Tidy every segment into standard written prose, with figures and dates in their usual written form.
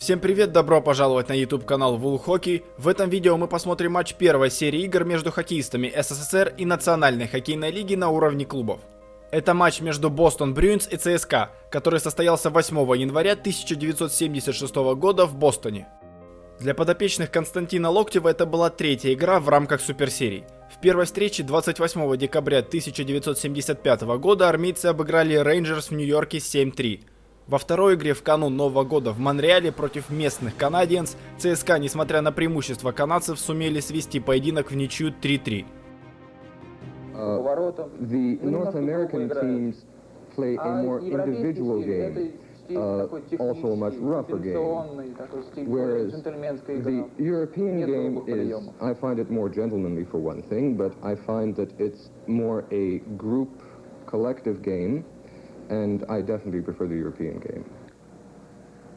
Всем привет, добро пожаловать на YouTube канал ХОККЕЙ. В этом видео мы посмотрим матч первой серии игр между хоккеистами СССР и Национальной хоккейной лиги на уровне клубов. Это матч между Бостон Брюинз и ЦСКА, который состоялся 8 января 1976 года в Бостоне. Для подопечных Константина Локтева это была третья игра в рамках Суперсерии. В первой встрече 28 декабря 1975 года армейцы обыграли Рейнджерс в Нью-Йорке 7-3. Во второй игре в канун Нового года в Монреале против местных канадиенс ЦСКА, несмотря на преимущество канадцев, сумели свести поединок в ничью 3-3. The North American teams play a more individual game, also a much rougher game, whereas the European game is, I find it more gentlemanly for one thing, but I find that it's more a group, collective game, and I definitely prefer the European game.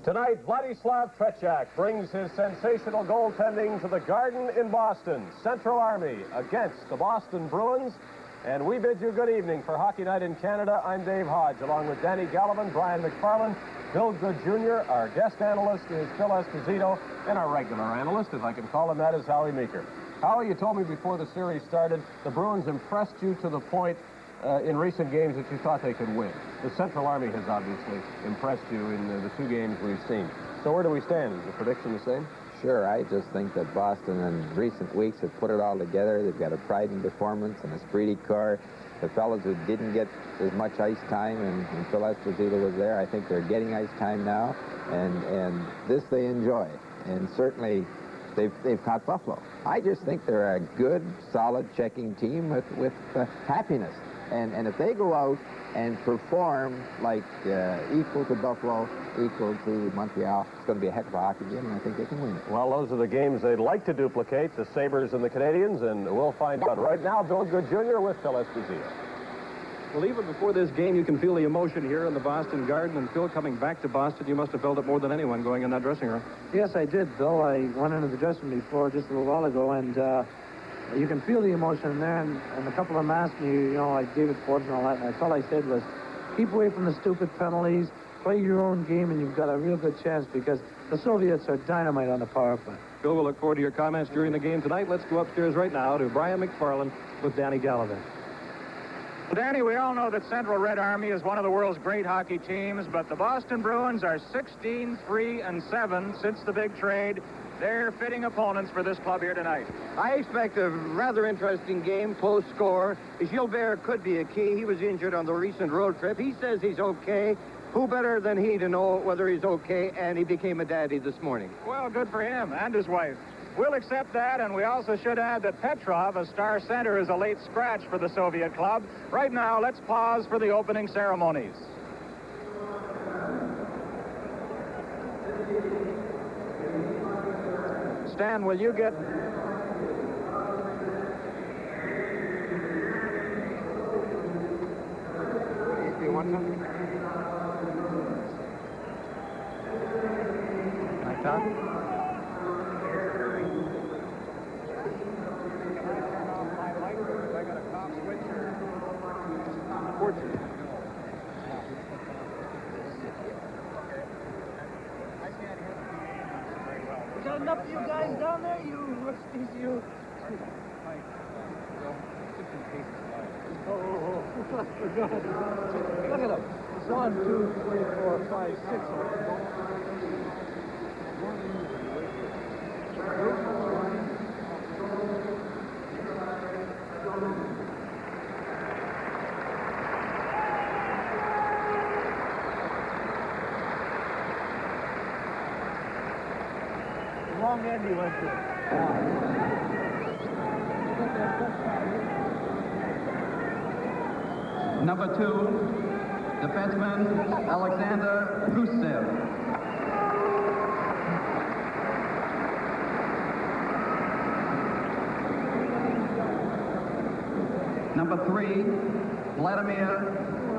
Tonight, Vladислava Tretьяка brings his sensational goaltending to the Garden in Boston. Central Army against the Boston Bruins. And we bid you good evening for Hockey Night in Canada. I'm Dave Hodge, along with Danny Gallivan, Brian McFarland, Bill Good Jr. Our guest analyst is Phil Esposito, and our regular analyst, if I can call him that, is Howie Meeker. Howie, you told me before the series started, the Bruins impressed you to the point in recent games that you thought they could win. The Central Army has obviously impressed you in the two games we've seen. So where do we stand? Is the prediction the same? Sure, I just think that Boston in recent weeks have put it all together. They've got a pride in performance and a esprit de corps. The fellows who didn't get as much ice time, and Phil Esposito was there, I think they're getting ice time now, and this they enjoy. And certainly they've caught Buffalo. I just think they're a good, solid checking team with happiness. And if they go out and perform like equal to Buffalo, equal to Montreal, it's going to be a heck of a hockey game, and I think they can win it. Well, those are the games they'd like to duplicate, the Sabres and the Canadians, and we'll find out. Right now, Bill Good Jr. with Phil Esposito. Well, even before this game, you can feel the emotion here in the Boston Garden. And Phil, coming back to Boston, you must have felt it more than anyone going in that dressing room. Yes, I did, Bill. I went into the dressing room before just a little while ago, and you can feel the emotion in there. And a couple of them asked me, you know, like David Forbes and all that, and that's all I said was, keep away from the stupid penalties, play your own game, and you've got a real good chance because the Soviets are dynamite on the power play. Phil, we'll look forward to your comments during the game tonight. Let's go upstairs right now to Brian McFarland with Danny Gallivan. Well, Danny, we all know that Central Red Army is one of the world's great hockey teams, but the Boston Bruins are 16-3-7 since the big trade. They're fitting opponents for this club here tonight. I expect a rather interesting game, close score. Gilbert could be a key. He was injured on the recent road trip. He says he's okay. Who better than he to know whether he's okay? And he became a daddy this morning. Well, good for him and his wife. We'll accept that, and we also should add that Petrov, a star center, is a late scratch for the Soviet club. Right now, let's pause for the opening ceremonies. Stan, will you get... You want something? Like that? You got enough of you guys down there? You. Oh, for God. Look at them. It's 1, 2, 3, 4, 5, 6. Wrong end he went to. Number 2, defenseman Alexander Rusev. Number 3, Vladimir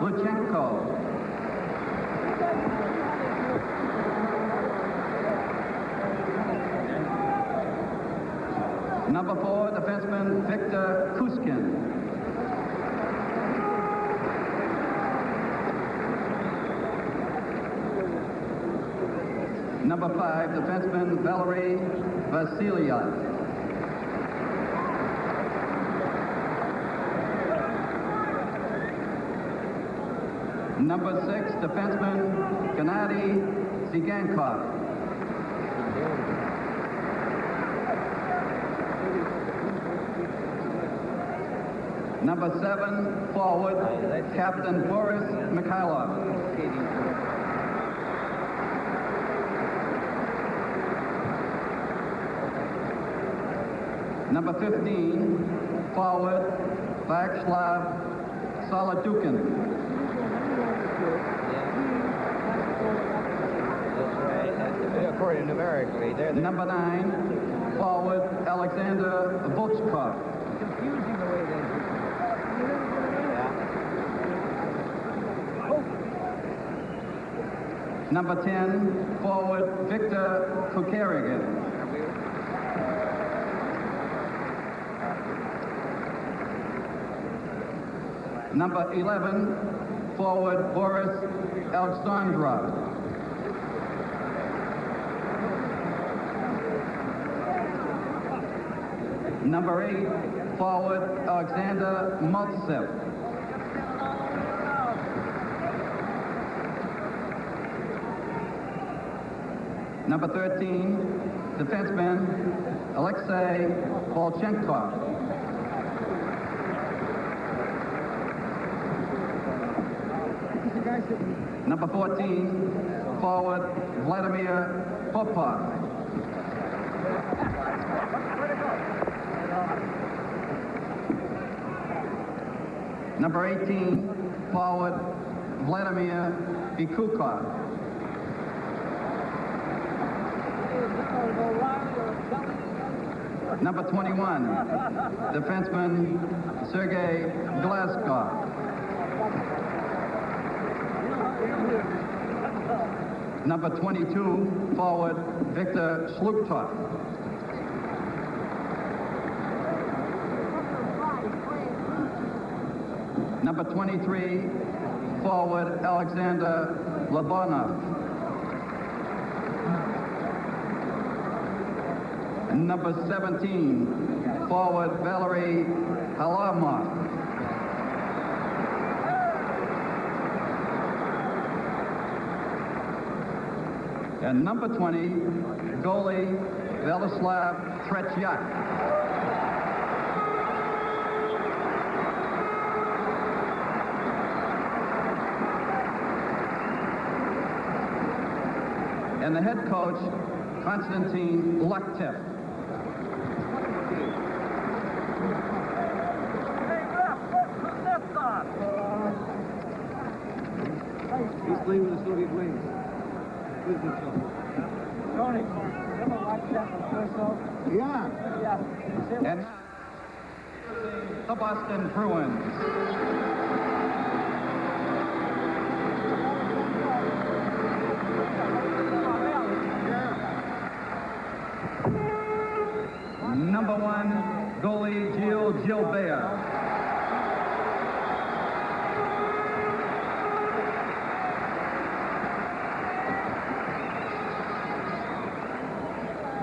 Luchenko. Number 4, defenseman Victor Kuskin. Number 5, defenseman Valery Vasilyev. Number 6, defenseman Gennady Zygankov. Number 7, forward, Captain Boris Mikhailov. Number 15, forward, Vyacheslav Solodukin. According numerically, Number 9, forward, Alexander Volchkov. confusing the way they do. Number 10, forward, Victor Kukarigin. Number 11, forward, Boris Alexandrov. Number 8, forward, Alexander Maltsev. Number 13, defenseman, Alexei Volchenkov. Number 14, forward, Vladimir Popov. Number 18, forward, Vladimir Vikukov. Number 21, defenseman Sergei Glaskov. Number 22, forward Victor Shlukov. Number 23, forward Alexander Labonov. Number 17, forward Valery Halamov. And number 20, goalie Władysław Tretьяка. And the head coach, Konstantin Loktev. He's playing with the Soviet wings. Tony, ever watch that rehearsal? Yeah. Yeah. And the Boston Bruins. Number 1, goalie Gilles Gilbert.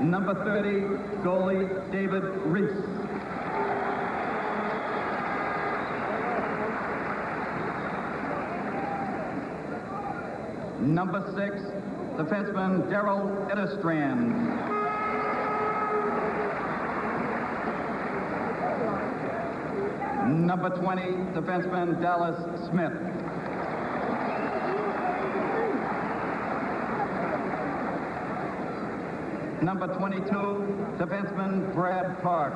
Number 30, goalie David Reese. Number 6, defenseman Daryl Edderstrand. Number 20, defenseman Dallas Smith. Number 22, defenseman Brad Park.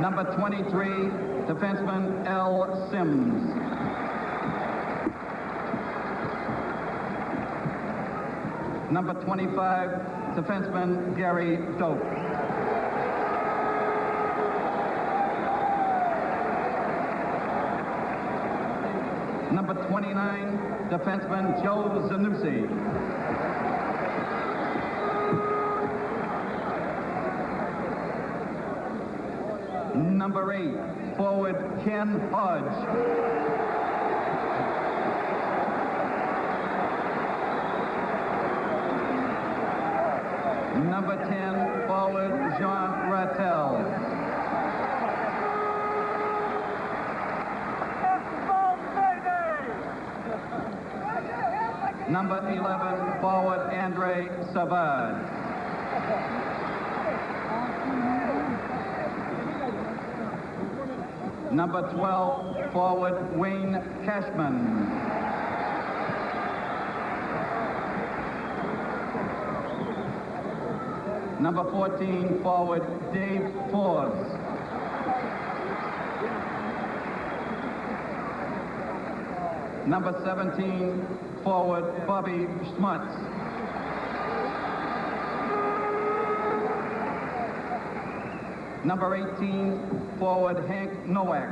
Number 23, defenseman Al Sims. Number 25, defenseman Gary Doak. Number 29, defenseman Joe Zanussi. Number 8, forward Ken Hodge. Number 10, forward Jean Rattel. Number 11, forward Andre Savard. Number 12, forward Wayne Cashman. Number 14, forward Dave Forbes. Number 17, forward Bobby Schmutz. Number 18, forward Hank Nowak.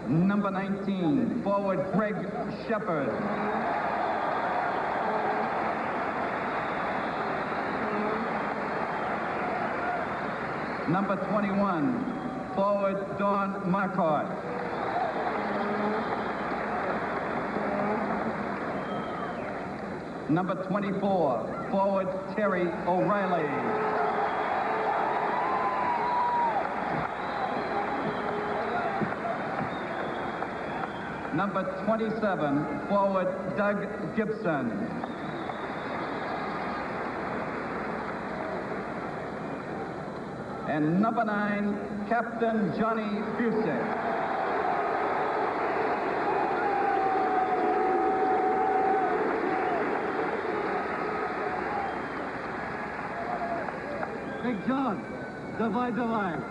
Number 19, forward Greg Shepard. Number 21, forward Don Marquardt. Number 24, forward Terry O'Reilly. Number 27, forward Doug Gibson. And number 9, Captain Johnny Busick. Big John, divide the line.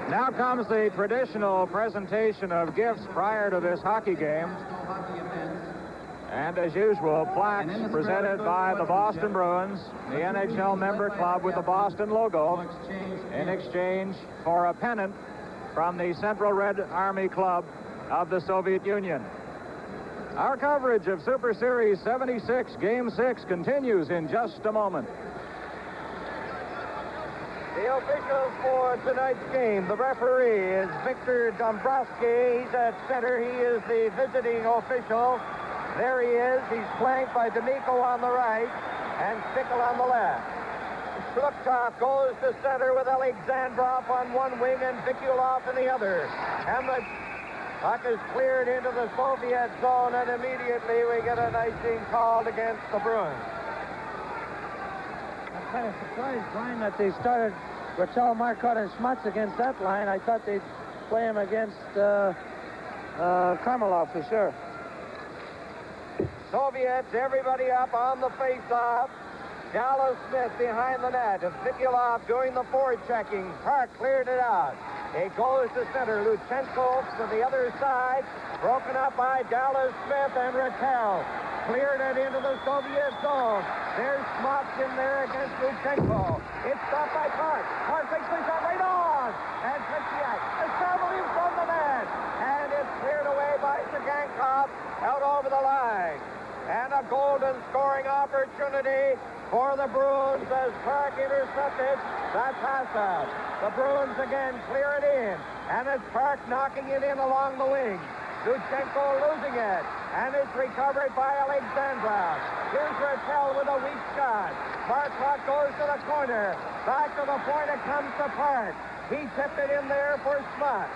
Now comes the traditional presentation of gifts prior to this hockey game. And as usual, plaques presented by the Boston Bruins, the NHL member club with the Boston logo, in exchange for a pennant from the Central Red Army Club of the Soviet Union. Our coverage of Super Series 76, Game 6 continues in just a moment. The officials for tonight's game, the referee is Victor Dombrowski. He's at center. He is the visiting official. There he is. He's flanked by D'Amico on the right and Stickle on the left. Shlukov goes to center with Alexandrov on one wing and Vikulov in the other. And the puck is cleared into the Soviet zone, and immediately we get an icing called against the Bruins. I'm kind of surprised, Brian, that they started Rattel, Marquardt, and Schmutz against that line. I thought they'd play him against Karmelov for sure. Soviets, everybody up on the face-off. Dallas Smith behind the net. Vikulov doing the forechecking. Park cleared it out. It goes to center. Luchenko to the other side. Broken up by Dallas Smith and Rattel. Cleared it into the Soviet zone. There's Schmutz in there against Luchenko. It's stopped by Park. Park takes the shot right on. And Tretьяка is traveling from the net. And it's cleared away by Sagankov out over the line. And a golden scoring opportunity for the Bruins as Park intercepted that pass-out. The Bruins again clear it in. And it's Park knocking it in along the wing. Luchenko losing it. And it's recovered by Alexandrov. Here's Rattel with a weak shot. Marquardt goes to the corner. Back to the point it comes to Park. He tipped it in there for Schmutz.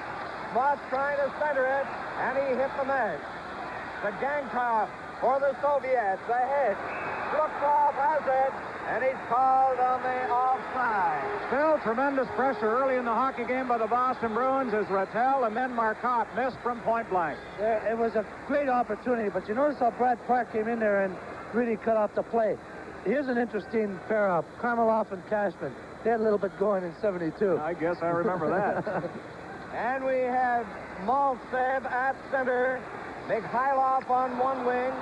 Schmutz trying to center it, and he hit the net. The Gankov for the Soviets. The hit. Shlukov has it, and he's called on the offside. Still tremendous pressure early in the hockey game by the Boston Bruins as Rattel and then Marquardt missed from point blank. It was a great opportunity, but you notice how Brad Park came in there and really cut off the play. Here's an interesting pair-up, Karmelov and Cashman. They had a little bit going in 72. I guess I remember that. And we have Maltsev at center. Mikhailov on one wing.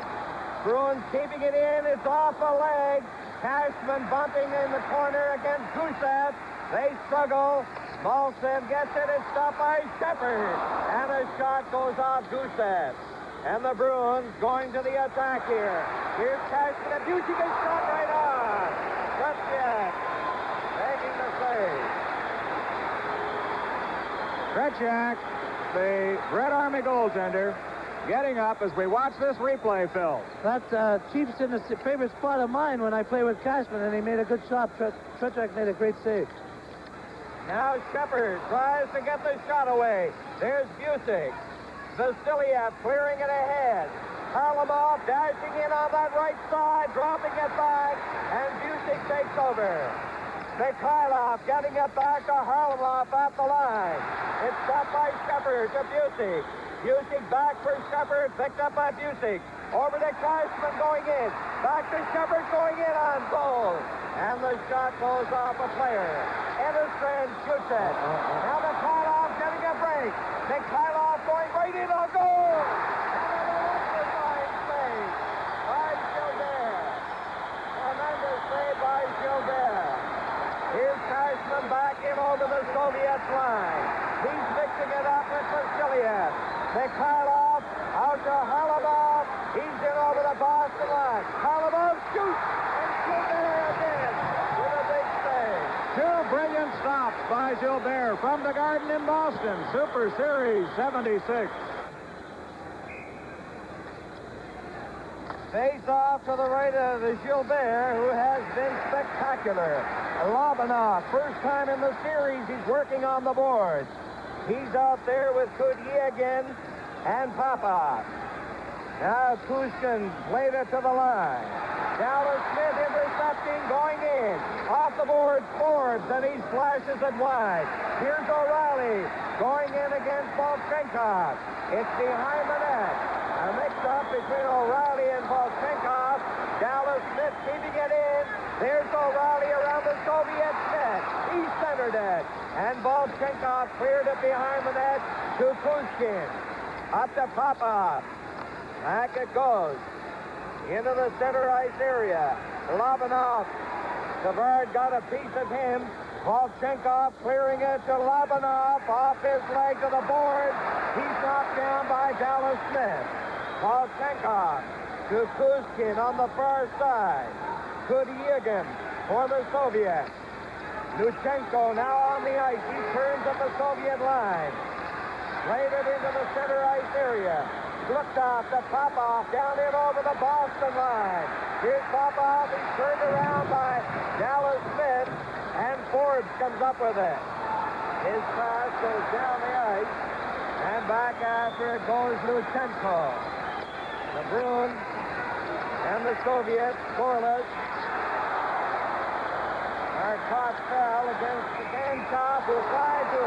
Bruins keeping it in. It's off a leg. Cashman bumping in the corner against Gusev. They struggle. Maltsev gets it. It's stopped by Shepard. And a shot goes off Gusev. And the Bruins going to the attack here. Here's Cashman, and Busey gets shot right on. Tretjak making the save. Tretjak, the Red Army goaltender, getting up as we watch this replay, Phil. That Chief's in the favorite spot of mine when I play with Cashman, and he made a good shot. Tretjak made a great save. Now Shepard tries to get the shot away. There's Busick. Vasiliev clearing it ahead. Harlamov dashing in on that right side, dropping it back, and Busick takes over. Mikhailov getting it back to Harlamov at the line. It's stopped by Shepard to Busick. Busick back for Shepard, picked up by Busick. Over to Cashman going in. Back to Shepard going in on goal. And the shot goes off a player. Edderstrand shoots it. Now Mikhailov getting a break. Mikhailov going right in on goal. And an electrifying save by Gilbert. Tremendous save by Gilbert. Here's Cashman back in over the Soviets line. He's mixing it up with Vasiliev. Mikhailov out to Harlamov. He's in over the Boston line. Harlamov shoots, and Gilbert again with a big save. Two brilliant stops by Gilbert from the Garden in Boston. Super Series 76. Face off to the right of Gilbert, who has been spectacular. Lobanov, first time in the series, he's working on the boards. He's out there with Kudyegin and Popov. Now Pushkin played it to the line. Dallas Smith intercepting, going in. Off the board, Forbes, and he slashes it wide. Here's O'Reilly going in against Volchenkov. It's behind the net. A mix-up between O'Reilly and Volchenkov. Dallas Smith keeping it in. There's O'Reilly around the Soviet net. He centered it. And Volchenkov cleared it behind the net to Pushkin. Up to Popov. Back it goes. Into the center ice area. Lobanov. Savard got a piece of him. Volchenkov clearing it to Lobanov. Off his leg to the board. He's knocked down by Dallas Smith. Volchenkov to Pushkin on the far side. Kudyegin for the Soviets. Luchenko now on the ice. He turns at the Soviet line. Played it into the center ice area. Looked off to Popov down in over the Boston line. Here's Popov. He's turned around by Dallas Smith, and Forbes comes up with it. His pass goes down the ice, and back after it goes Luchenko. The Bruins and the Soviets scoreless. Our caught foul against the Gankov, who tried to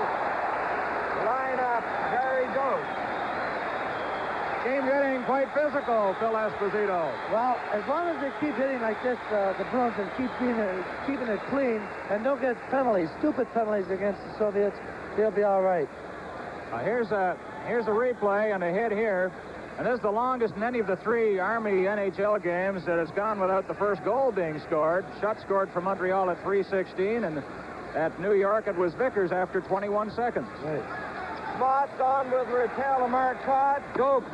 line up Gary Ghost. Game getting quite physical, Phil Esposito. Well, as long as they keep hitting like this, the Bruins, and keeping it clean, and don't get penalties, stupid penalties against the Soviets, they'll be all right. Here's a replay and a hit here. And this is the longest in any of the three Army NHL games that has gone without the first goal being scored. Schutt scored for Montreal at 3:16, and at New York it was Vickers after 21 seconds. Right. Spots on with Rattel and Marcotte. Dope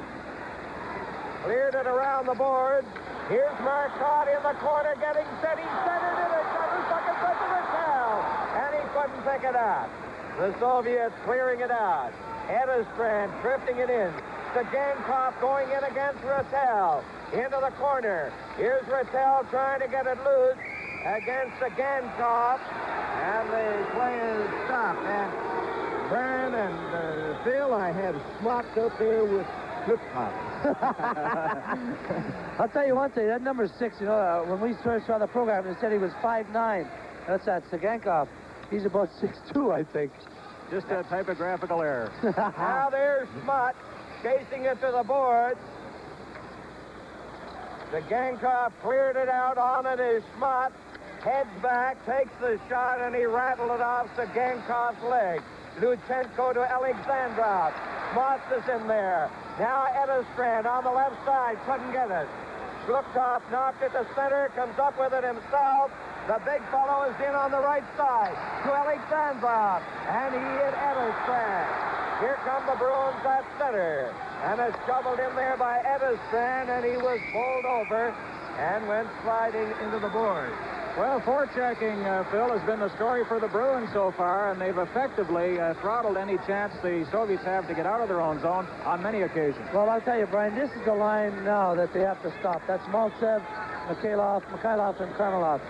cleared it around the board. Here's Marcotte in the corner getting set. He centered it a couple seconds to Rattel, and he couldn't pick it up. The Soviets clearing it out. Edderstrand drifting it in. Gankov going in against Rattel. Into the corner. Here's Rattel trying to get it loose against Gankov. And the play is stopped. And Byrne and Phil, I have swapped up there with flip-flops. I'll tell you one thing, that number 6, you know, when we first saw the program, they said he was 5'9". That's that Sagankov. He's about 6'2", I think. Just a typographical error. Now there's Smut chasing it to the board. Gankov cleared it out on it is Smut. Heads back, takes the shot, and he rattled it off Gankov's leg. Luchenko to Alexandrov. Smut is in there. Now Edderstrand on the left side, couldn't get it. Glukov knocked it to center, comes up with it himself. The big fellow is in on the right side to Alexandrov, and he hit Edderstrand. Here come the Bruins at center. and it's shoveled in there by Edestrand, and he was bowled over and went sliding into the board. Well, forechecking, Phil, has been the story for the Bruins so far, and they've effectively throttled any chance the Soviets have to get out of their own zone on many occasions. Well, I'll tell you, Brian, this is the line now that they have to stop. That's Maltsev, Mikhailov, and Karmelov.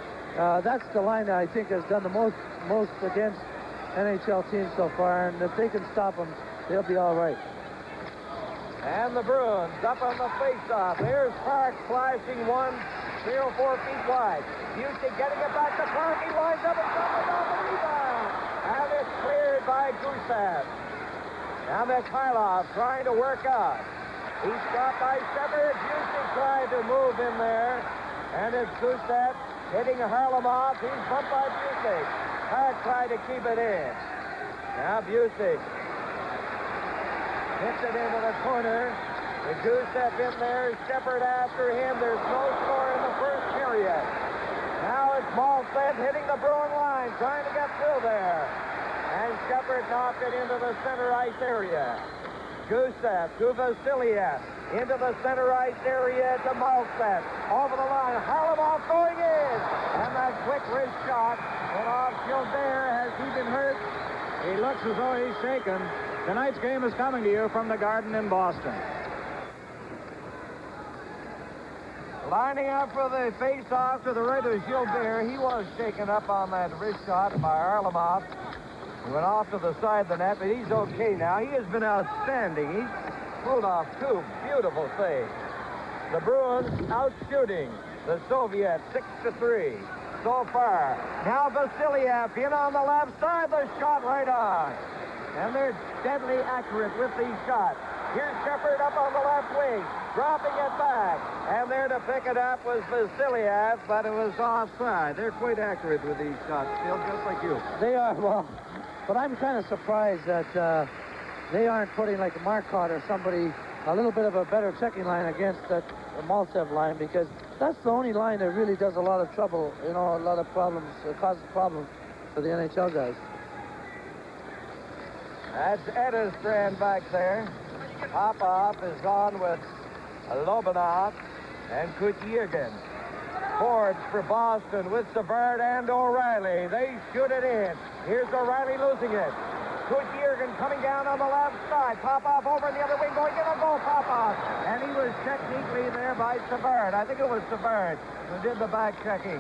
That's the line that I think has done the most against NHL teams so far, and if they can stop them, they'll be all right. And the Bruins up on the face-off. There's Park flashing 1, 3 or 4 feet wide. Busey getting it back to Park. He lines up and drops off the rebound. And it's cleared by Gusev. Now Mikhailov trying to work out. He's stopped by Shepard. Busey tried to move in there. And it's Gusev hitting Harlamov. He's bumped by Busey. Park tried to keep it in. Now Busey hits it into the corner. The Gusev in there. Shepard after him. There's no score in the first period. Now it's Maltsev hitting the Bruin line, trying to get through there. And Shepard knocked it into the center ice area. Gusev to Vasiliev. Into the center ice area to Maltsev. Over the line. Harlamov going in. And that quick wrist shot went off Gilbert. Has he been hurt? He looks as though he's shaken. Tonight's game is coming to you from the Garden in Boston. Lining up for the face-off to the right of Gilbert. He was shaken up on that wrist shot by Harlamov. He went off to the side of the net, but he's okay now. He has been outstanding. He's pulled off 2 beautiful saves. The Bruins out shooting the Soviets 6-3 so far. Now Vasiliev in on the left side. The shot right on. And they're deadly accurate with these shots. Here's Shepard up on the left wing, dropping it back. And there to pick it up was Vasiliev, but it was offside. They're quite accurate with these shots, Phil, just like you. They are, well, but I'm kind of surprised that they aren't putting like Marcotte or somebody, a little bit of a better checking line against that Maltsev line, because that's the only line that really does a lot of trouble, you know, a lot of problems, causes problems for the NHL guys. That's Edestrand back there. Popov is on with Lobanov and Kutyrkin. Forbes for Boston with Savard and O'Reilly. They shoot it in. Here's O'Reilly losing it. Kutyrkin coming down on the left side. Popov over in the other wing, going in a goal. Popov. And he was checked neatly there by Savard. I think it was Savard who did the back checking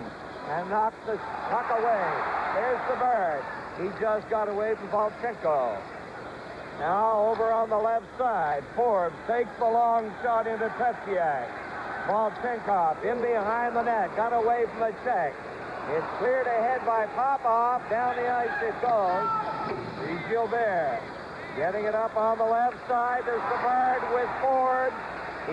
and knocked the puck away. There's Savard. He just got away from Volchenko. Now over on the left side, Forbes takes the long shot into Tretьяк. Volchenkov in behind the net, got away from the check. It's cleared ahead by Popov. Down the ice it goes. He's Gilbert. Getting it up on the left side. There's Savard with Forbes.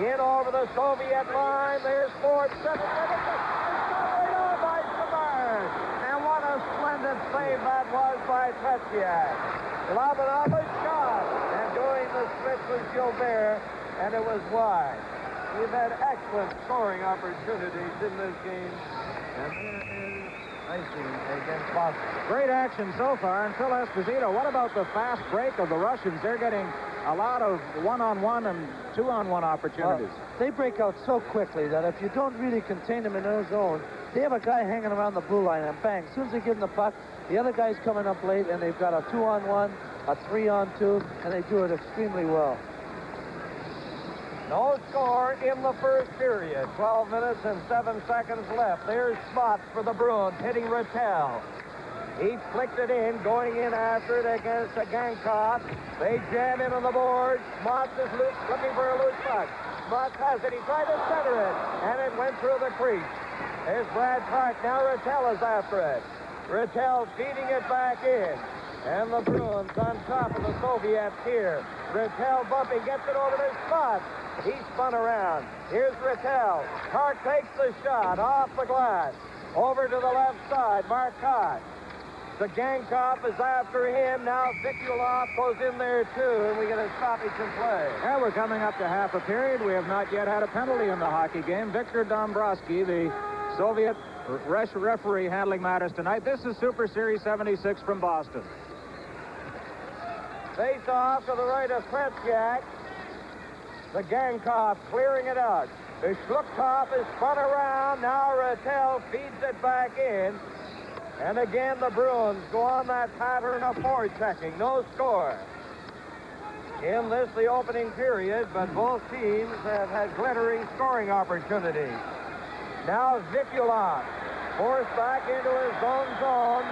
In over the Soviet line. There's Forbes. It's right on by Savard. And what a splendid save that was by Tretьяk. Lobanov shot, and doing the switch was Gilbert, and it was wide. We've had excellent scoring opportunities in this game, and there is icing against Boston. Great action so far. And Phil Esposito, what about the fast break of the Russians? They're getting a lot of one-on-one and two-on-one opportunities. They break out so quickly that if you don't really contain them in their zone, they have a guy hanging around the blue line, and bang, as soon as they give them the puck, the other guy's coming up late, and they've got a 2-on-1, a 3-on-2, and they do it extremely well. No score in the first period. 12 minutes and 7 seconds left. There's Smots for the Bruins hitting Rattel. He flicked it in, going in after it against Gankov. They jam in on the board. Smots is looking for a loose puck. Smots has it. He tried to center it, and it went through the crease. There's Brad Park. Now Rattel is after it. Rattel feeding it back in. And the Bruins on top of the Soviets here. Rattel bumping, gets it over to Smots. He spun around. Here's Rattel. Park takes the shot off the glass. Over to the left side, Marcotte. Gankov is after him. Now Vikulov goes in there too, and we get a stoppage in play. Yeah, we're coming up to half a period. We have not yet had a penalty in the hockey game. Viktor Dombrowski, the Soviet referee handling matters tonight. This is Super Series 76 from Boston. Face off to the right of Tretьяк. The Gankov clearing it out. The Schluckhoff is spun around. Now Rattel feeds it back in. And again, the Bruins go on that pattern of forechecking. No score. In this, the opening period, but both teams have had glittering scoring opportunities. Now Vikulov forced back into his own zone.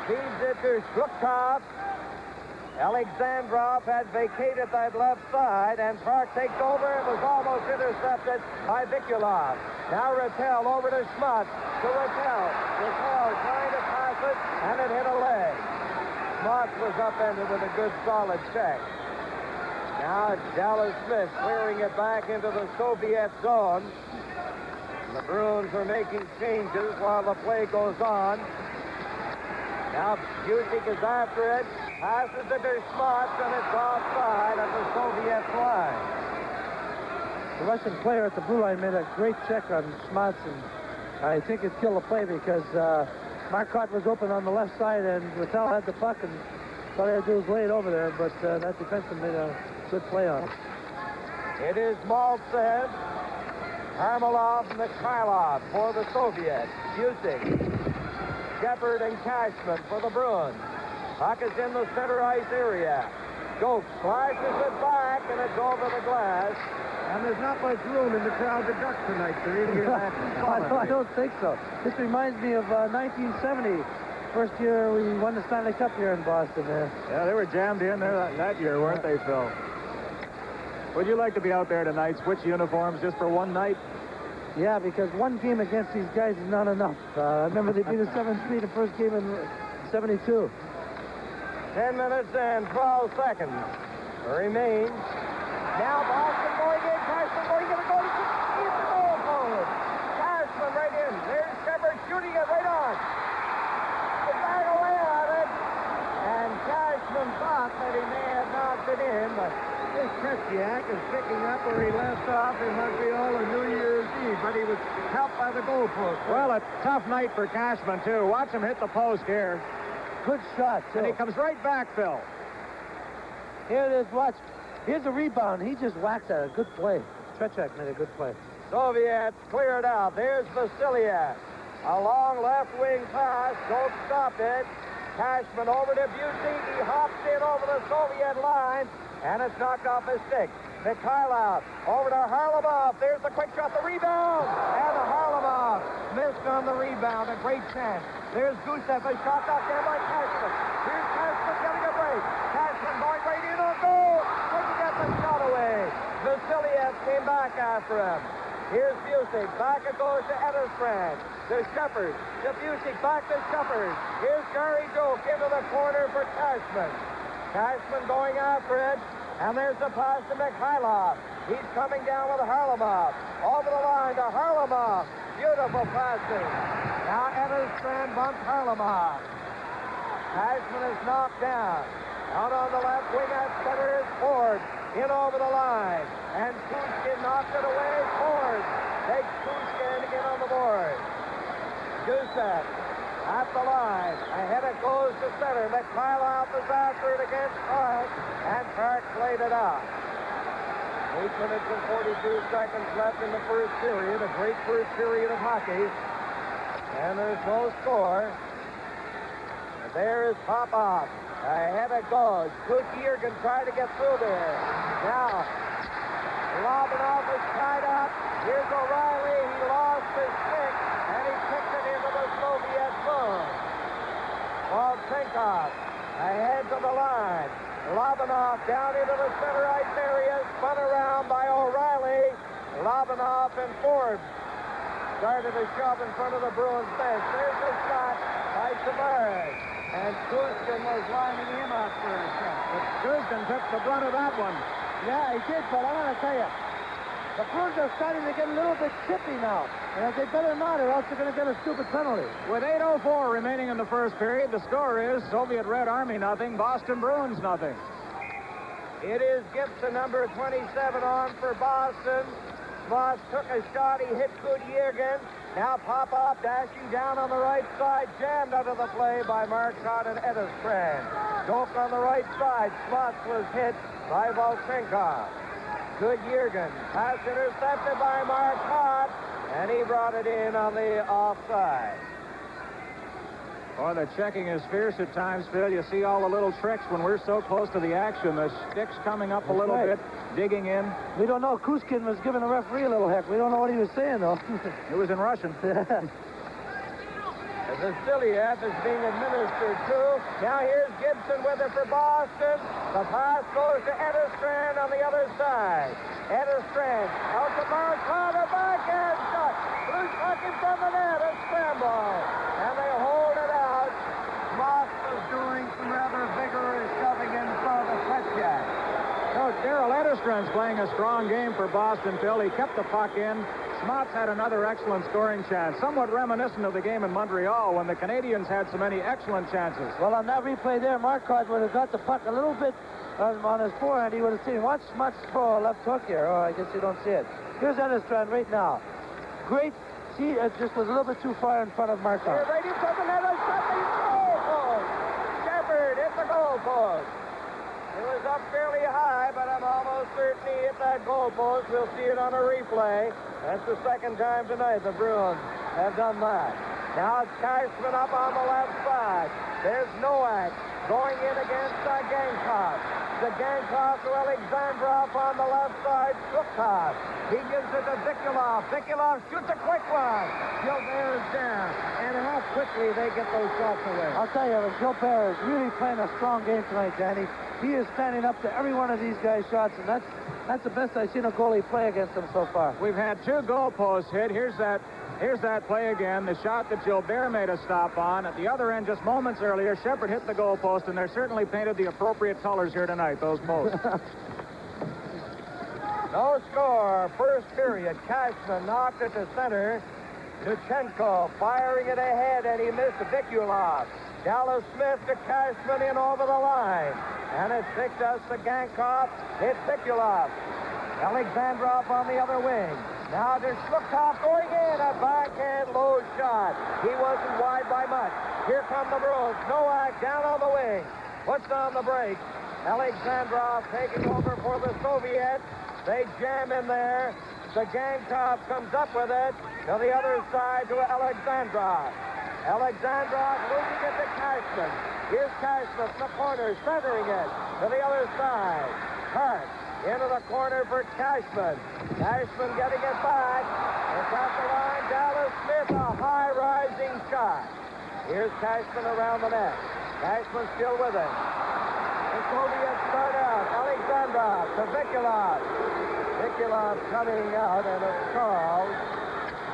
Feeds it to Schluckhoff. Alexandrov had vacated that left side, and Park takes over and was almost intercepted by Vikulov. Now Rattel over to Schmutz. To Rattel. Rattel trying to pass it, and it hit a leg. Schmutz was upended with a good solid check. Now Dallas Smith clearing it back into the Soviet zone. The Bruins are making changes while the play goes on. Now Busick is after it. Passes it to Schmutz, and it's offside at the Soviet line. The Russian player at the blue line made a great check on Schmutz, and I think it killed the play because Marcotte was open on the left side, and Rattel had the puck, and all he had to do was lay it over there, but that defenseman made a good play on it. It is Maltsev, Harmelov, and Mikhailov for the Soviets. Busick, Shepard, and Cashman for the Bruins. Puck is in the center ice area. Goke flashes it back, and it's over the glass. And there's not much room in the crowd to duck tonight, sir. You hear that? I don't think so. This reminds me of 1970. First year we won the Stanley Cup here in Boston. Yeah, they were jammed in there that year, weren't they, Phil? Would you like to be out there tonight, switch uniforms just for one night? Yeah, because one game against these guys is not enough. I remember they beat us 7-3 the first game in 72. 10 minutes and 12 seconds remain. Now Boston going in. Cashman going in. Going to the goal post. Cashman right in. There's Shepard shooting it right on. The bag away on it. And Cashman thought that he may have not been in, but This Tretьjak is picking up where he left off in Montreal on New Year's Eve, but he was helped by the goalpost. Well, a tough night for Cashman, too. Watch him hit the post here. Good shot, too. And he comes right back, Phil. Here it is, watch. Here's a rebound. He just whacked at it. Good play. Tretьjak made a good play. Soviets cleared out. There's Vasilyev. A long left wing pass. Don't stop it. Cashman over to Busey. He hops in over the Soviet line, and it's knocked off his stick. Mikhailov over to Harlamov. There's the quick shot, the rebound. And Harlamov missed on the rebound. A great chance. There's Gusev. A shot knocked down by Cashman. Here's Cashman getting a break. Cashman going right in on goal. Couldn't get the shot away. Vasilyev came back after him. Here's Busick. Back it goes to Edisbrand. To Shepard. To Busick. Back to Shepard. Here's Gary Doak into the corner for Cashman. Cashman going after it. And there's the pass to Mikhailov. He's coming down with Harlamov. Over the line to Harlamov. Beautiful passing. Now Edisbrand bumps Harlamov. Cashman is knocked down. Out on the left wing at center is Ford. In over the line. And Pushkin knocks it away. Ford takes Pushkin to get on the board. Gusev at the line. Ahead it goes to center. Mikhailov is after it against Park. And Park played it out. 8 minutes and 42 seconds left in the first period. A great first period of hockey. And there's no score. And there is Popov. Ahead it goes. Kutjergan tried to get through there. Now, Lobanov is tied up. Here's O'Reilly. He lost his stick, and he kicked it into the Soviet zone. Volchenkov ahead to the line. Lobanov down into the center ice area, spun around by O'Reilly. Lobanov and Forbes started to shove in front of the Bruins bench. There's a shot by Tavares. And Pushkin was lining him up for a shot. But Pushkin took the brunt of that one. Yeah, he did, but I want to tell you, the Bruins are starting to get a little bit chippy now. And they better not, or else they're going to get a stupid penalty. With 8:04 remaining in the first period, the score is Soviet Red Army nothing, Boston Bruins nothing. It is Gibson, number 27, on for Boston. Voss took a shot. He hit Kutjergan. Now Popov dashing down on the right side, jammed out of the play by Marcotte and Edisbrand. Doak on the right side. Schmutz was hit by Volchenkov. Good Jürgen. Pass intercepted by Marcotte, and he brought it in on the offside. Boy, the checking is fierce at times, Phil. You see all the little tricks when we're so close to the action. The sticks coming up a little bit, digging in. We don't know. Kuskin was giving the referee a little heck. We don't know what he was saying, though. It was in Russian. The Vassiliev is being administered to. Now here's Gibson with it for Boston. The pass goes to Edestrand on the other side. Edestrand out to Marcotte, a backhand shot. Blue puck in front of the net, a scramble. And they hold it out. Moss was doing some rather vigorous shoving in front of Tretjak. No, Daryl Edestrand's playing a strong game for Boston, Phil. He kept the puck in. Smots had another excellent scoring chance, somewhat reminiscent of the game in Montreal when the Canadians had so many excellent chances. Well, on that replay there, Marcotte would have got the puck a little bit on his forehand. He would have seen, watch Smots throw a left hook here. Oh, I guess you don't see it. Here's Edestrand right now. Great. See, it just was a little bit too far in front of Marcotte. Here, right in front of the net, a shot, the goal post. Shepard hit the goal post. It was up fairly high, but I'm almost certain he hit that goal post. We'll see it on a replay. That's the second time tonight the Bruins have done that. Now it's Cashman up on the left side. There's Nowak going in against Gankov. The Gankov to Alexandrov on the left side. Shukov. He gives it to Vikulov. Vikulov shoots a quick one. Gilbert is down. And how quickly they get those shots away. I'll tell you, Gilbert is really playing a strong game tonight, Danny. He is standing up to every one of these guys' shots, and that's the best I've seen a goalie play against him so far. We've had two goal posts hit. Here's that play again. The shot that Gilbert made a stop on. At the other end, just moments earlier, Shepard hit the goal post, and they're certainly painted the appropriate colors here tonight, those posts. No score. First period. Cashman knocked it to center. Duchenko firing it ahead, and he missed Vikulov. Dallas Smith to Cashman in over the line. And it picked us to Gankov. It's Vikulov. Alexandrov on the other wing. Now to Shukov going in. A backhand low shot. He wasn't wide by much. Here come the Bruins. Nowak down on the wing. Puts on the break. Alexandrov taking over for the Soviets. They jam in there. The Gankov comes up with it to the other side to Alexandrov. Alexandrov moving it to Cashman. Here's Cashman in the corner, centering it to the other side. Hart into the corner for Cashman. Cashman getting it back. It's at the line. Dallas Smith, a high-rising shot. Here's Cashman around the net. Cashman still with it. The Soviets start out. Alexandrov to Vikulov. Vikulov coming out, and it's Charles.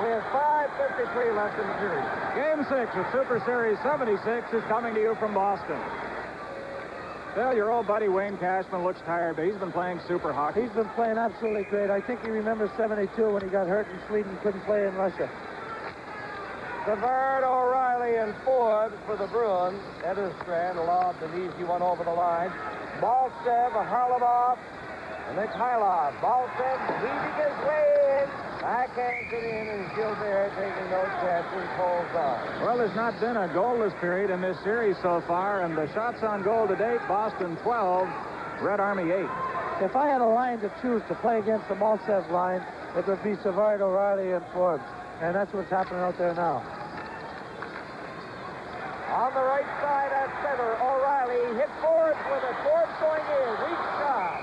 We have 5:53 left in the period. Game 6 of Super Series 76 is coming to you from Boston. Well, your old buddy Wayne Cashman looks tired, but he's been playing super hockey. He's been playing absolutely great. I think he remembers 72 when he got hurt in Sweden, couldn't play in Russia. Savard, O'Reilly, and Forbes for the Bruins. Edestrand allowed the easy one over the line. Balcev, Harlamov, and Mikhailov. Balcev weaving his way in. Backhands it in, and Gilbert taking no chances, holds on. Well, there's not been a goalless period in this series so far, and the shots on goal to date, Boston 12, Red Army 8. If I had a line to choose to play against the Maltsev line, it would be Savard, O'Reilly, and Forbes. And that's what's happening out there now. On the right side at center, O'Reilly hit Forbes with it. Forbes going in, weak shot.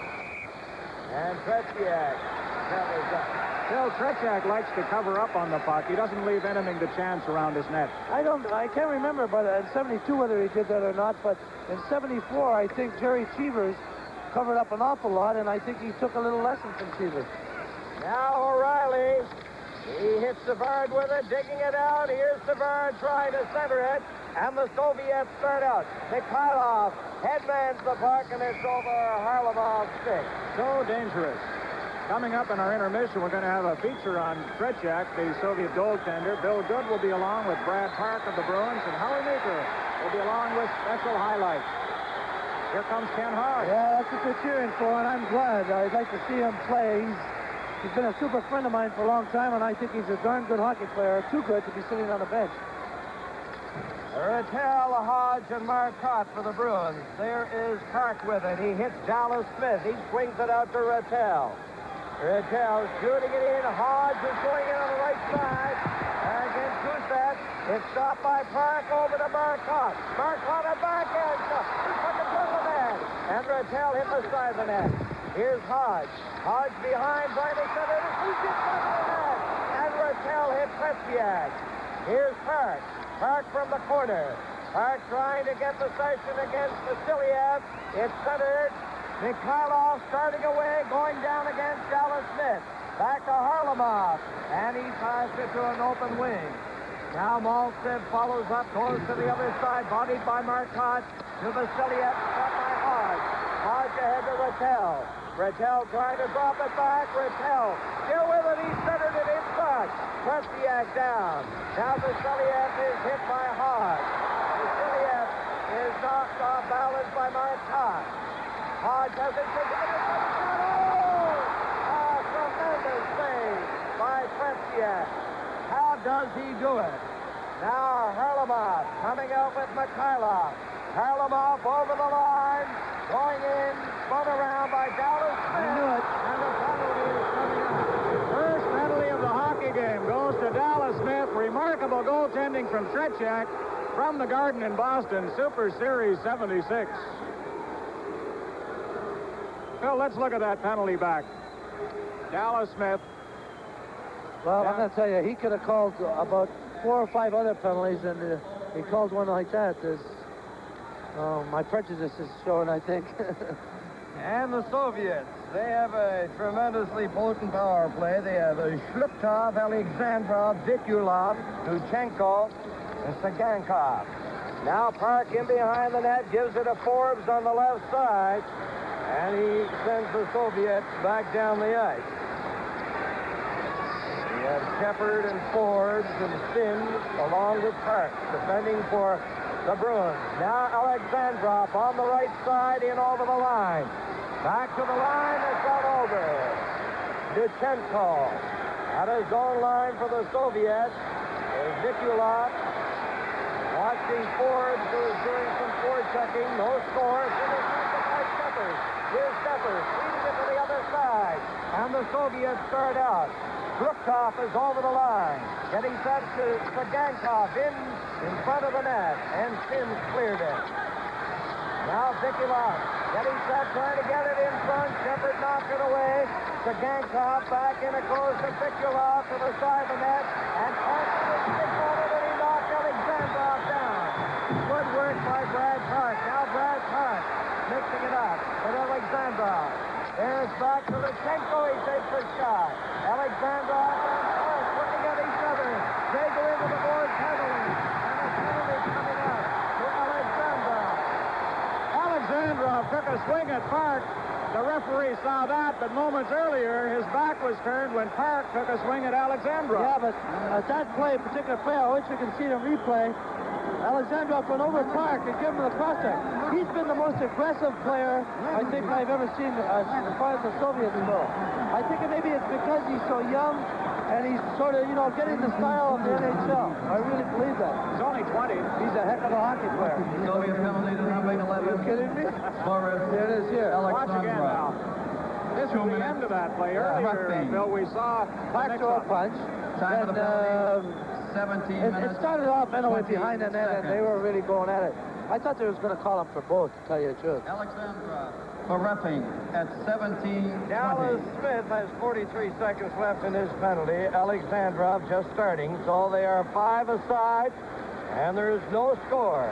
And Tretjak covers up. Bill Tretjak likes to cover up on the puck. He doesn't leave anything to chance around his net. I can't remember, but in 72 whether he did that or not, but in 74, I think Jerry Cheevers covered up an awful lot, and I think he took a little lesson from Cheevers. Now O'Reilly, he hits Savard with it, digging it out. Here's Savard trying to center it, and the Soviets start out. Mikhailov headmans the puck, and it's over Harlamov's stick. So dangerous. Coming up in our intermission, we're going to have a feature on Tretjak, the Soviet goaltender. Bill Good will be along with Brad Park of the Bruins, and Howie Meeker will be along with special highlights. Here comes Ken Hart. Yeah, that's what we're cheering for, and I'm glad. I'd like to see him play. He's been a super friend of mine for a long time, and I think he's a darn good hockey player. Too good to be sitting on the bench. Rattel, Hodge, and Marcotte for the Bruins. There is Park with it. He hits Dallas Smith. He swings it out to Rattel. Rattel shooting it in. Hodge is going in on the right side. Against Gusev. It's stopped by Park over to Marcotte. Marcotte a backhand shot. He's put the front of the net. And Rattel hit the side of the net. Here's Hodge. Hodge behind, trying to set it. He's in front of the net. And Rattel hit Tretьяк. Here's Park. Park from the corner. Park trying to get the session against Vasiliev. It's centered. Mikhailov starting away, going down against Dallas Smith. Back to Harlamov. And he passed it to an open wing. Now Malstead follows up, goes to the other side, bodied by Marcotte. To Vasiliev, shot by Hodge. Hodge ahead to Rattel. Rattel trying to drop it back. Rattel still with it. He centered it in front. Tretьяк down. Now Vasiliev is hit by Hodge. Vasiliev is knocked off balance by Marcotte. Hodge has it. Oh! A tremendous save by Tretьяк. How does he do it? Now Harlamov coming out with Mikhailov. Harlamov over the line. Going in, spun around by Dallas Smith. And the penalty is coming up. First penalty of the hockey game goes to Dallas Smith. Remarkable goaltending from Tretьяк from the Garden in Boston. Super Series 76. Phil, let's look at that penalty back. Dallas Smith. Well, I'm going to tell you, he could have called about 4 or 5 other penalties, and he called one like that. My prejudice is showing, I think. And the Soviets, they have a tremendously potent power play. They have Shluptov, Alexandrov, Vikulov, Duchenko, and Sagankov. Now Park in behind the net, gives it to Forbes on the left side, and he sends the Soviets back down the ice. We have Shepard and Forbes and Sims along with Park defending for the Bruins. Now Alexandrov on the right side in over the line. Back to the line, it's got over. Duchenko at his own line for the Soviets. Vikulov watching Forbes, who is doing some forechecking. No scores. Here's Shepard feeding it to the other side. And the Soviets start out. Shluptov is over the line. Getting set to Sagankov in front of the net. And Sims cleared it. Now Vikulov getting set, trying to get it in front. Shepard knocked it away. Sagankov back in, it goes to Vikulov to the side of the net. And Park sticks on it, and he knocked Alexandrov down. Good work by Brad Park. Now Brad Park mixing it up with Alexandrov. There's back to Luchenko. He takes a shot. Alexandrov and Park looking at each other. They go into the boards heavily. And the penalty coming up to Alexandrov. Alexandrov took a swing at Park. The referee saw that, but moments earlier, his back was turned when Park took a swing at Alexandrov. Yeah, but at that particular play, I wish we could see the replay. Alexandrov went over Park and gave him the cross-check. He's been the most aggressive player I think I've ever seen as far as the Soviets go. I think maybe it's because he's so young and he's sort of, getting the style of the NHL. I really believe that. He's only 20. He's a heck of a hockey player. Soviet penalty to number 11. Are you kidding me? There it is here. Watch again now. This was the end of that play. Earlier, Bill, we saw back to a punch. Time of the penalty. 17 minutes. It started off anyway behind the net, and they were really going at it. I thought they was going to call him for both, to tell you the truth. Alexandrov for roughing at 17-20. Dallas Smith has 43 seconds left in his penalty. Alexandrov just starting, so they are 5 aside, and there is no score.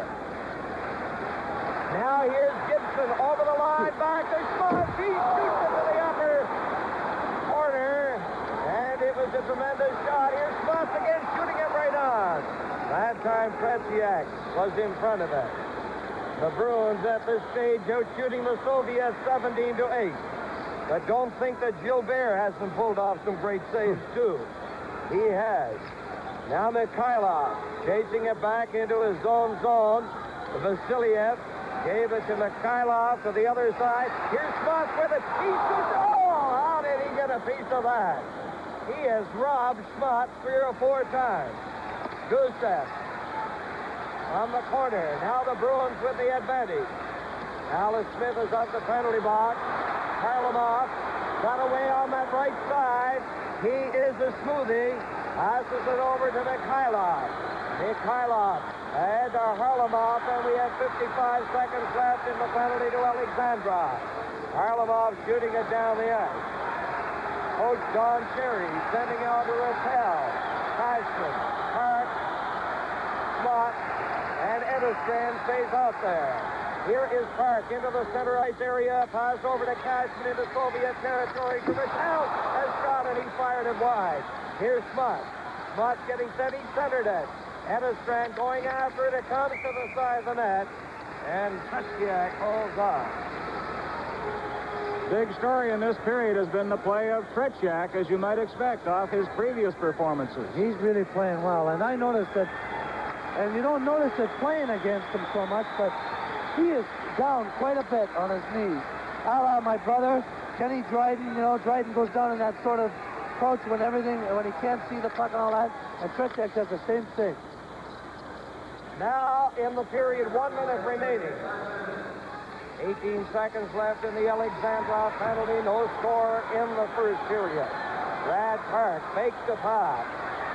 Now here's Gibson over the line, back to Schmutz. He shoots it to the upper corner, and it was a tremendous shot. Here's Schmutz again, shooting it right on. That time Tretьяк was in front of it. The Bruins at this stage out shooting the Soviets 17-8. But don't think that Gilbert hasn't pulled off some great saves too. He has. Now Mikhailov chasing it back into his own zone. Vasiliev gave it to Mikhailov to the other side. Here's Schmutz with it. He shoots. Oh, how did he get a piece of that? He has robbed Schmutz 3 or 4 times. Gusev on the corner. Now the Bruins with the advantage. Alice Smith is off the penalty box. Harlamov got away on that right side. He is a smoothie. Passes it over to Mikhailov. Mikhailov and Harlamov, and we have 55 seconds left in the penalty to Alexandrov. Harlamov shooting it down the ice. Coach Don Cherry sending out to Rappel. Cashman, Hart, Mott, and Edderstrand stays out there. Here is Park into the center ice area. Pass over to Cashman into Soviet territory. To Rappel has shot and he fired it wide. Here's Mott. Mott getting set. He centered it. Edderstrand going after it. It comes to the side of the net. And Tretjak holds on. Big story in this period has been the play of Tretjak, as you might expect, off his previous performances. He's really playing well, and I noticed that, and you don't notice it playing against him so much, but he is down quite a bit on his knees. A la my brother, Kenny Dryden, you know, Dryden goes down in that sort of approach when he can't see the puck and all that, and Tretjak does the same thing. Now, in the period, 1 minute remaining. 18 seconds left in the Alexandrov penalty. No score in the first period. Brad Park fakes the pass.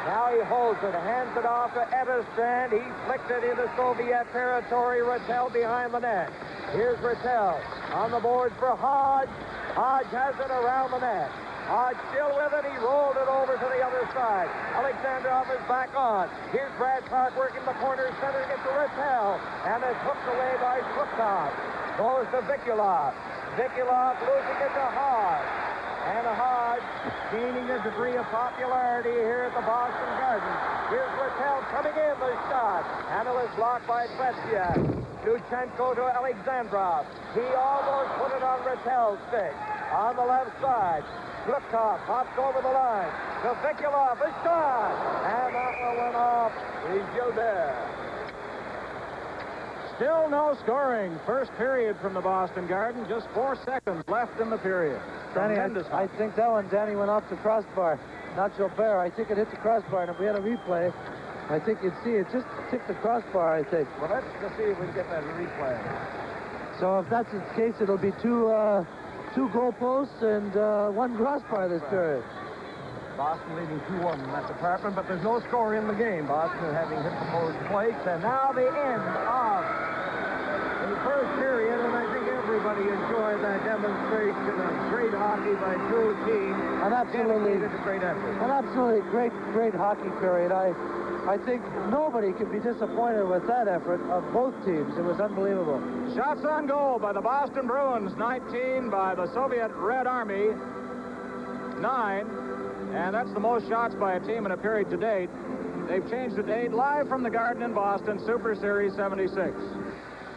Now he holds it, hands it off to Edderstrand. He flicked it into Soviet territory. Rattel behind the net. Here's Rattel on the boards for Hodge. Hodge has it around the net. Hodge still with it. He rolled it over to the other side. Alexandrov is back on. Here's Brad Park working the corner, centering it to Rattel. And it's hooked away by Shlukov. Goes to Vikulov. Vikulov losing it to Hodge. And Hodge gaining a degree of popularity here at the Boston Garden. Here's Rattel coming in the shot. And it was blocked by Tretjak. Duchenko to Alexandrov. He almost put it on Rattel's stick. On the left side. Shlukov pops over the line. To Vikulov, a shot. And that one went off. He's Gilbert. Still no scoring. First period from the Boston Garden. Just 4 seconds left in the period. Danny, I think that one, Danny, went off the crossbar. Not Gilbert. I think it hit the crossbar, and if we had a replay, I think you'd see it just tipped the crossbar, I think. Well, let's just see if we can get that replay. So if that's the case, it'll be two goal posts and 1 crossbar this period. Boston leading 2-1 in that department, but there's no score in the game. Boston having hit the post plates, and now the end of the first period, and I think everybody enjoyed that demonstration of great hockey by two teams. An absolutely great effort. An absolutely great hockey period. I think nobody can be disappointed with that effort of both teams. It was unbelievable. Shots on goal by the Boston Bruins, 19 by the Soviet Red Army, 9. And that's the most shots by a team in a period to date. They've changed the date. Live from the Garden in Boston, Super Series 76.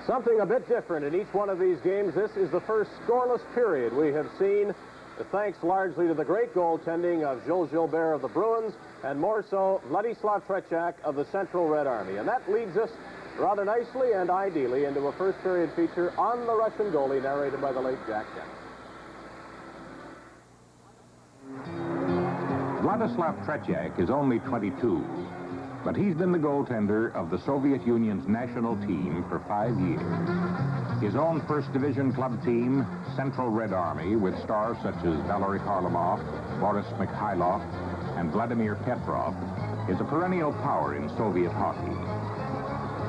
Something a bit different in each one of these games. This is the first scoreless period we have seen, thanks largely to the great goaltending of Jules Gilbert of the Bruins, and more so Vladislav Tretjak of the Central Red Army. And that leads us rather nicely and ideally into a first period feature on the Russian goalie, narrated by the late Jack Kemp. Vladislav Tretjak is only 22, but he's been the goaltender of the Soviet Union's national team for 5 years. His own first division club team, Central Red Army, with stars such as Valery Harlamov, Boris Mikhailov, and Vladimir Petrov, is a perennial power in Soviet hockey.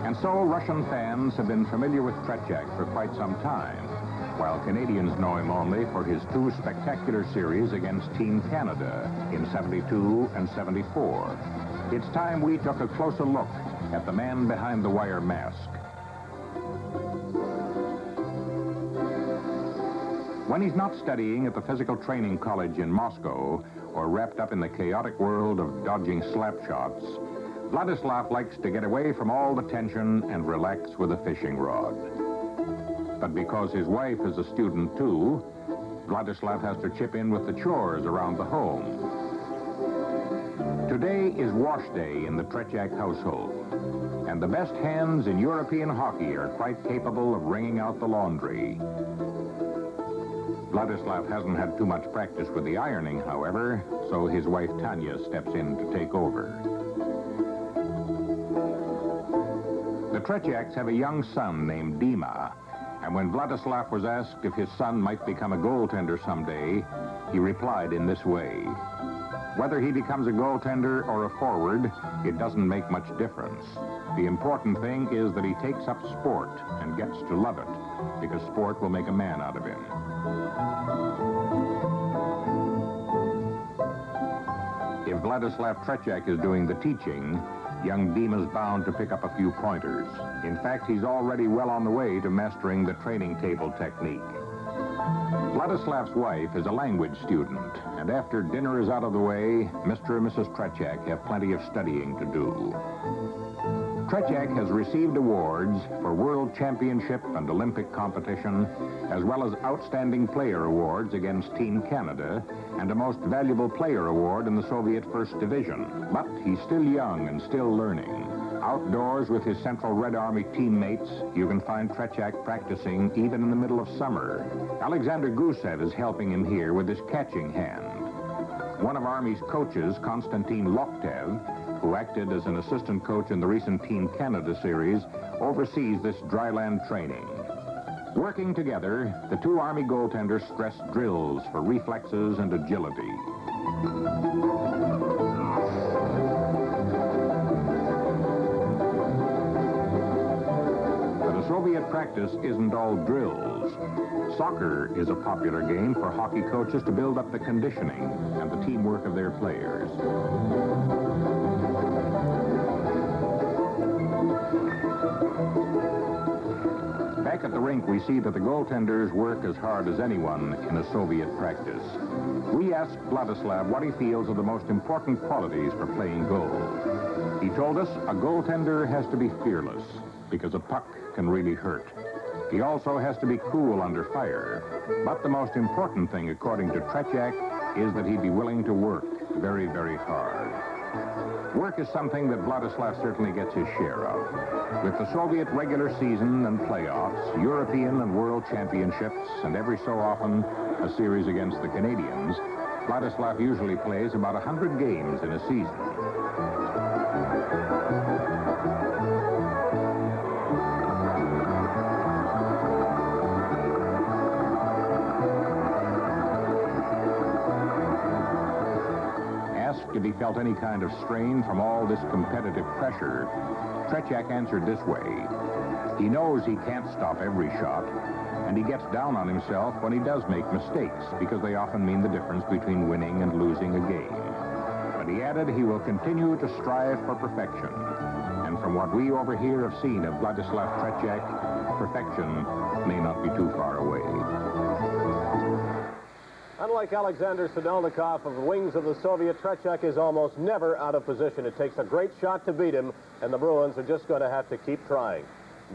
And so Russian fans have been familiar with Tretjak for quite some time, while Canadians know him only for his 2 spectacular series against Team Canada in 72 and 74. It's time we took a closer look at the man behind the wire mask. When he's not studying at the physical training college in Moscow or wrapped up in the chaotic world of dodging slap shots, Vladislav likes to get away from all the tension and relax with a fishing rod. But because his wife is a student too, Vladislav has to chip in with the chores around the home. Today is wash day in the Tretjak household, and the best hands in European hockey are quite capable of wringing out the laundry. Vladislav hasn't had too much practice with the ironing, however, so his wife Tanya steps in to take over. The Tretjaks have a young son named Dima, And when Vladislav was asked if his son might become a goaltender someday, he replied in this way: "Whether he becomes a goaltender or a forward, it doesn't make much difference. The important thing is that he takes up sport and gets to love it, because sport will make a man out of him." If Vladislav Tretyak is doing the teaching, young Dima's bound to pick up a few pointers. In fact, he's already well on the way to mastering the training table technique. Vladislav's wife is a language student, and after dinner is out of the way, Mr. and Mrs. Tretyak have plenty of studying to do. Tretyak has received awards for World Championship and Olympic competition, as well as Outstanding Player Awards against Team Canada, and a Most Valuable Player Award in the Soviet First Division. But he's still young and still learning. Outdoors with his Central Red Army teammates, you can find Tretyak practicing even in the middle of summer. Alexander Gusev is helping him here with his catching hand. One of Army's coaches, Konstantin Loktev, who acted as an assistant coach in the recent Team Canada series, oversees this dryland training. Working together, the two Army goaltenders stress drills for reflexes and agility. But a Soviet practice isn't all drills. Soccer is a popular game for hockey coaches to build up the conditioning and the teamwork of their players. Back at the rink, we see that the goaltenders work as hard as anyone in a Soviet practice. We asked Vladislav what he feels are the most important qualities for playing goal. He told us a goaltender has to be fearless, because a puck can really hurt. He also has to be cool under fire. But the most important thing, according to Tretyak, is that he'd be willing to work very, very hard. Work is something that Vladislav certainly gets his share of. With the Soviet regular season and playoffs, European and World Championships, and every so often a series against the Canadians, Vladislav usually plays about 100 games in a season. If he felt any kind of strain from all this competitive pressure, Tretyak answered this way: he knows he can't stop every shot, and he gets down on himself when he does make mistakes, because they often mean the difference between winning and losing a game. But he added he will continue to strive for perfection. And from what we over here have seen of Vladislav Tretyak, perfection may not be too far away. Unlike Alexander Sadolnikov of the wings of the Soviet, Tretyak is almost never out of position. It takes a great shot to beat him, and the Bruins are just going to have to keep trying.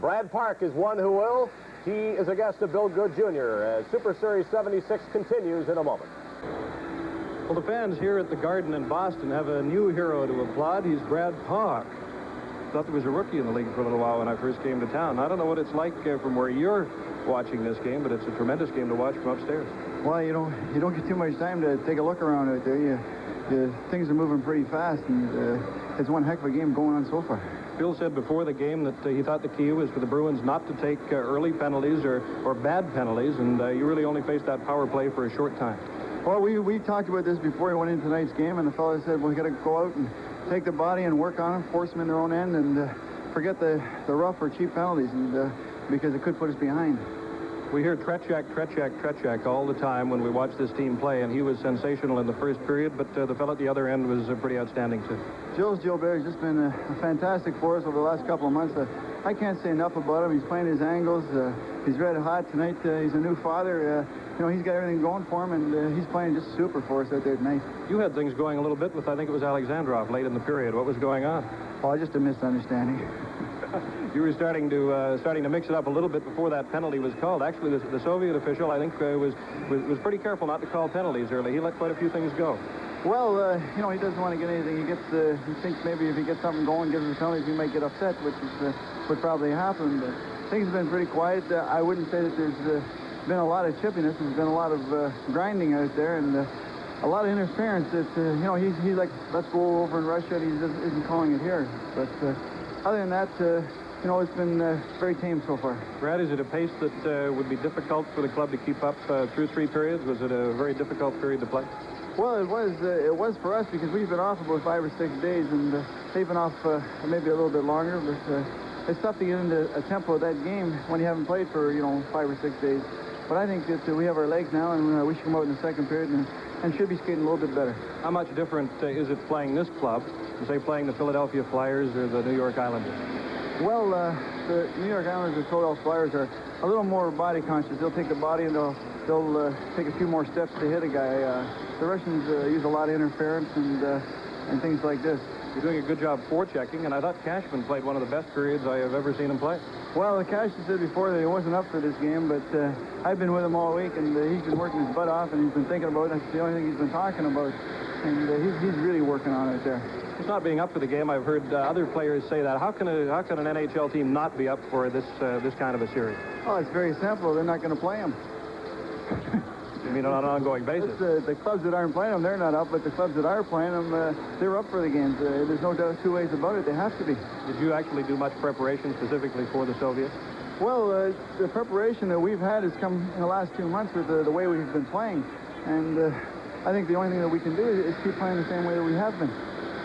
Brad Park is one who will. He is a guest of Bill Good Jr. as Super Series 76 continues in a moment. Well, the fans here at the Garden in Boston have a new hero to applaud. He's Brad Park. Thought there was a rookie in the league for a little while when I first came to town. I don't know what it's like from where you're watching this game, but it's a tremendous game to watch from upstairs. Well, you don't get too much time to take a look around out there. Things are moving pretty fast, and it's one heck of a game going on so far. Bill said before the game that he thought the key was for the Bruins not to take early penalties or bad penalties, and you really only faced that power play for a short time. Well, we talked about this before we went into tonight's game, and the fellow said, well, we got to go out and take the body and work on them, force them in their own end, and forget the rough or cheap penalties, and because it could put us behind. We hear Tretyak all the time when we watch this team play, and he was sensational in the first period, but the fellow at the other end was pretty outstanding, too. Joe Gilbert's just been a fantastic for us over the last couple of months. I can't say enough about him. He's playing his angles. He's red hot tonight. He's a new father. He's got everything going for him, and he's playing just super for us out there tonight. You had things going a little bit with, I think it was Alexandrov late in the period. What was going on? Oh, just a misunderstanding. You were starting to mix it up a little bit before that penalty was called. Actually, the Soviet official, I think, was pretty careful not to call penalties early. He let quite a few things go. Well, he doesn't want to get anything. He thinks maybe if he gets something going, gives us penalties, he might get upset, which is what probably happened. But things have been pretty quiet. I wouldn't say that there's been a lot of chippiness. There's been a lot of grinding out there, and a lot of interference. He's like, let's go over in Russia, and he isn't calling it here. But other than that, you know, it's been very tame so far. Brad, is it a pace that would be difficult for the club to keep up through 3 periods? Was it a very difficult period to play? Well, it was for us because we've been off about 5 or 6 days, and they've been off maybe a little bit longer, but it's tough to get into a tempo of that game when you haven't played for, you know, 5 or 6 days. But I think that we have our legs now, and we should come out in the second period and should be skating a little bit better. How much different is it playing this club from, say, playing the Philadelphia Flyers or the New York Islanders? Well, the New York Islanders and Philadelphia Flyers are a little more body conscious. They'll take the body and they'll take a few more steps to hit a guy. The Russians use a lot of interference and things like this. You're doing a good job forechecking, and I thought Cashman played one of the best periods I have ever seen him play. Well, Cashman said before that he wasn't up for this game, but I've been with him all week, and he's been working his butt off, and he's been thinking about it. That's the only thing he's been talking about, and he's really working on it there. He's not being up for the game. I've heard other players say that. How can an NHL team not be up for this kind of a series? Oh, it's very simple. They're not going to play him. You mean on an ongoing basis? The clubs that aren't playing them, they're not up, but the clubs that are playing them, they're up for the games. There's no doubt 2 ways about it. They have to be. Did you actually do much preparation specifically for the Soviets? Well, the preparation that we've had has come in the last 2 months with the way we've been playing. And I think the only thing that we can do is keep playing the same way that we have been.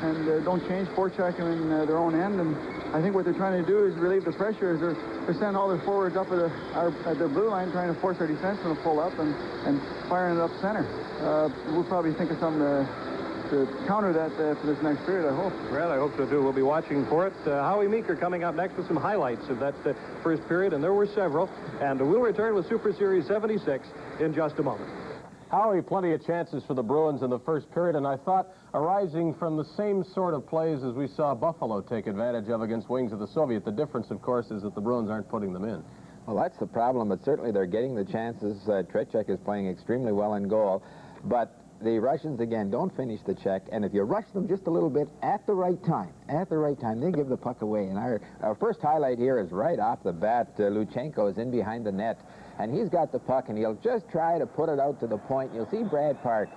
And don't change, forecheck them in their own end. And I think what they're trying to do is relieve the pressure as they're sending all their forwards up at their blue line, trying to force our defensemen to pull up and firing it up center. We'll probably think of something to counter that for this next period, I hope. Well, I hope so, too. We'll be watching for it. Howie Meeker coming up next with some highlights of that first period, and there were several. And we'll return with Super Series 76 in just a moment. Howie, plenty of chances for the Bruins in the first period, and I thought arising from the same sort of plays as we saw Buffalo take advantage of against Wings of the Soviet. The difference, of course, is that the Bruins aren't putting them in. Well, that's the problem, but certainly they're getting the chances. Tretьяка is playing extremely well in goal, but the Russians, again, don't finish the check, and if you rush them just a little bit at the right time, they give the puck away. And our first highlight here is right off the bat. Luchenko is in behind the net, and he's got the puck, and he'll just try to put it out to the point. You'll see Brad Park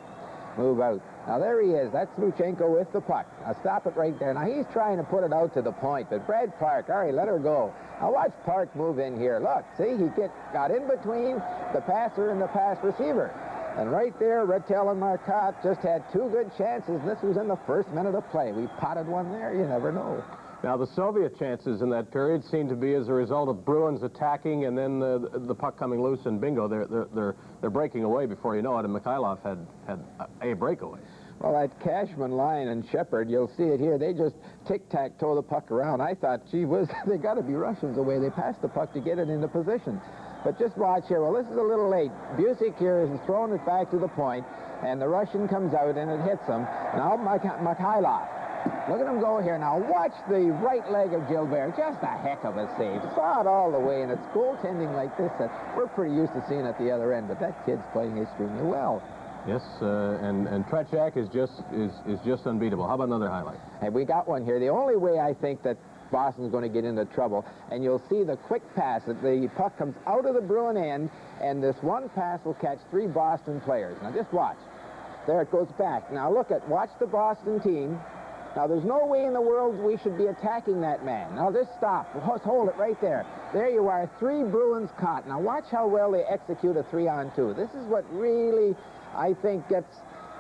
move out. Now, there he is. That's Luchenko with the puck. Now, stop it right there. Now, he's trying to put it out to the point, but Brad Park, all right, let her go. Now, watch Park move in here. Look, see, he got in between the passer and the pass receiver. And right there, Rattel and Marcotte just had 2 good chances, and this was in the first minute of play. We potted one there. You never know. Now, the Soviet chances in that period seem to be as a result of Bruins attacking and then the puck coming loose, and bingo, they're breaking away before you know it, and Mikhailov had a breakaway. Well, that Cashman line and Shepard, you'll see it here. They just tic-tac-toe the puck around. I thought, gee whiz, they got to be Russians the way they passed the puck to get it into position. But just watch here. Well, this is a little late. Busick here has thrown it back to the point, and the Russian comes out, and it hits him. Now, Mikhailov. Look at him go here. Now, watch the right leg of Gilbert. Just a heck of a save. Saw it all the way, and it's goaltending like this that we're pretty used to seeing at the other end, but that kid's playing extremely well. Yes, and Tretьяка is just unbeatable. How about another highlight? Hey, we got one here. The only way I think that Boston's going to get into trouble, and you'll see the quick pass. The puck comes out of the Bruin end, and this one pass will catch 3 Boston players. Now, just watch. There it goes back. Now, watch the Boston team. Now, there's no way in the world we should be attacking that man. Now, just stop. Just hold it right there. There you are, 3 Bruins caught. Now, watch how well they execute a 3-on-2. This is what really, I think, gets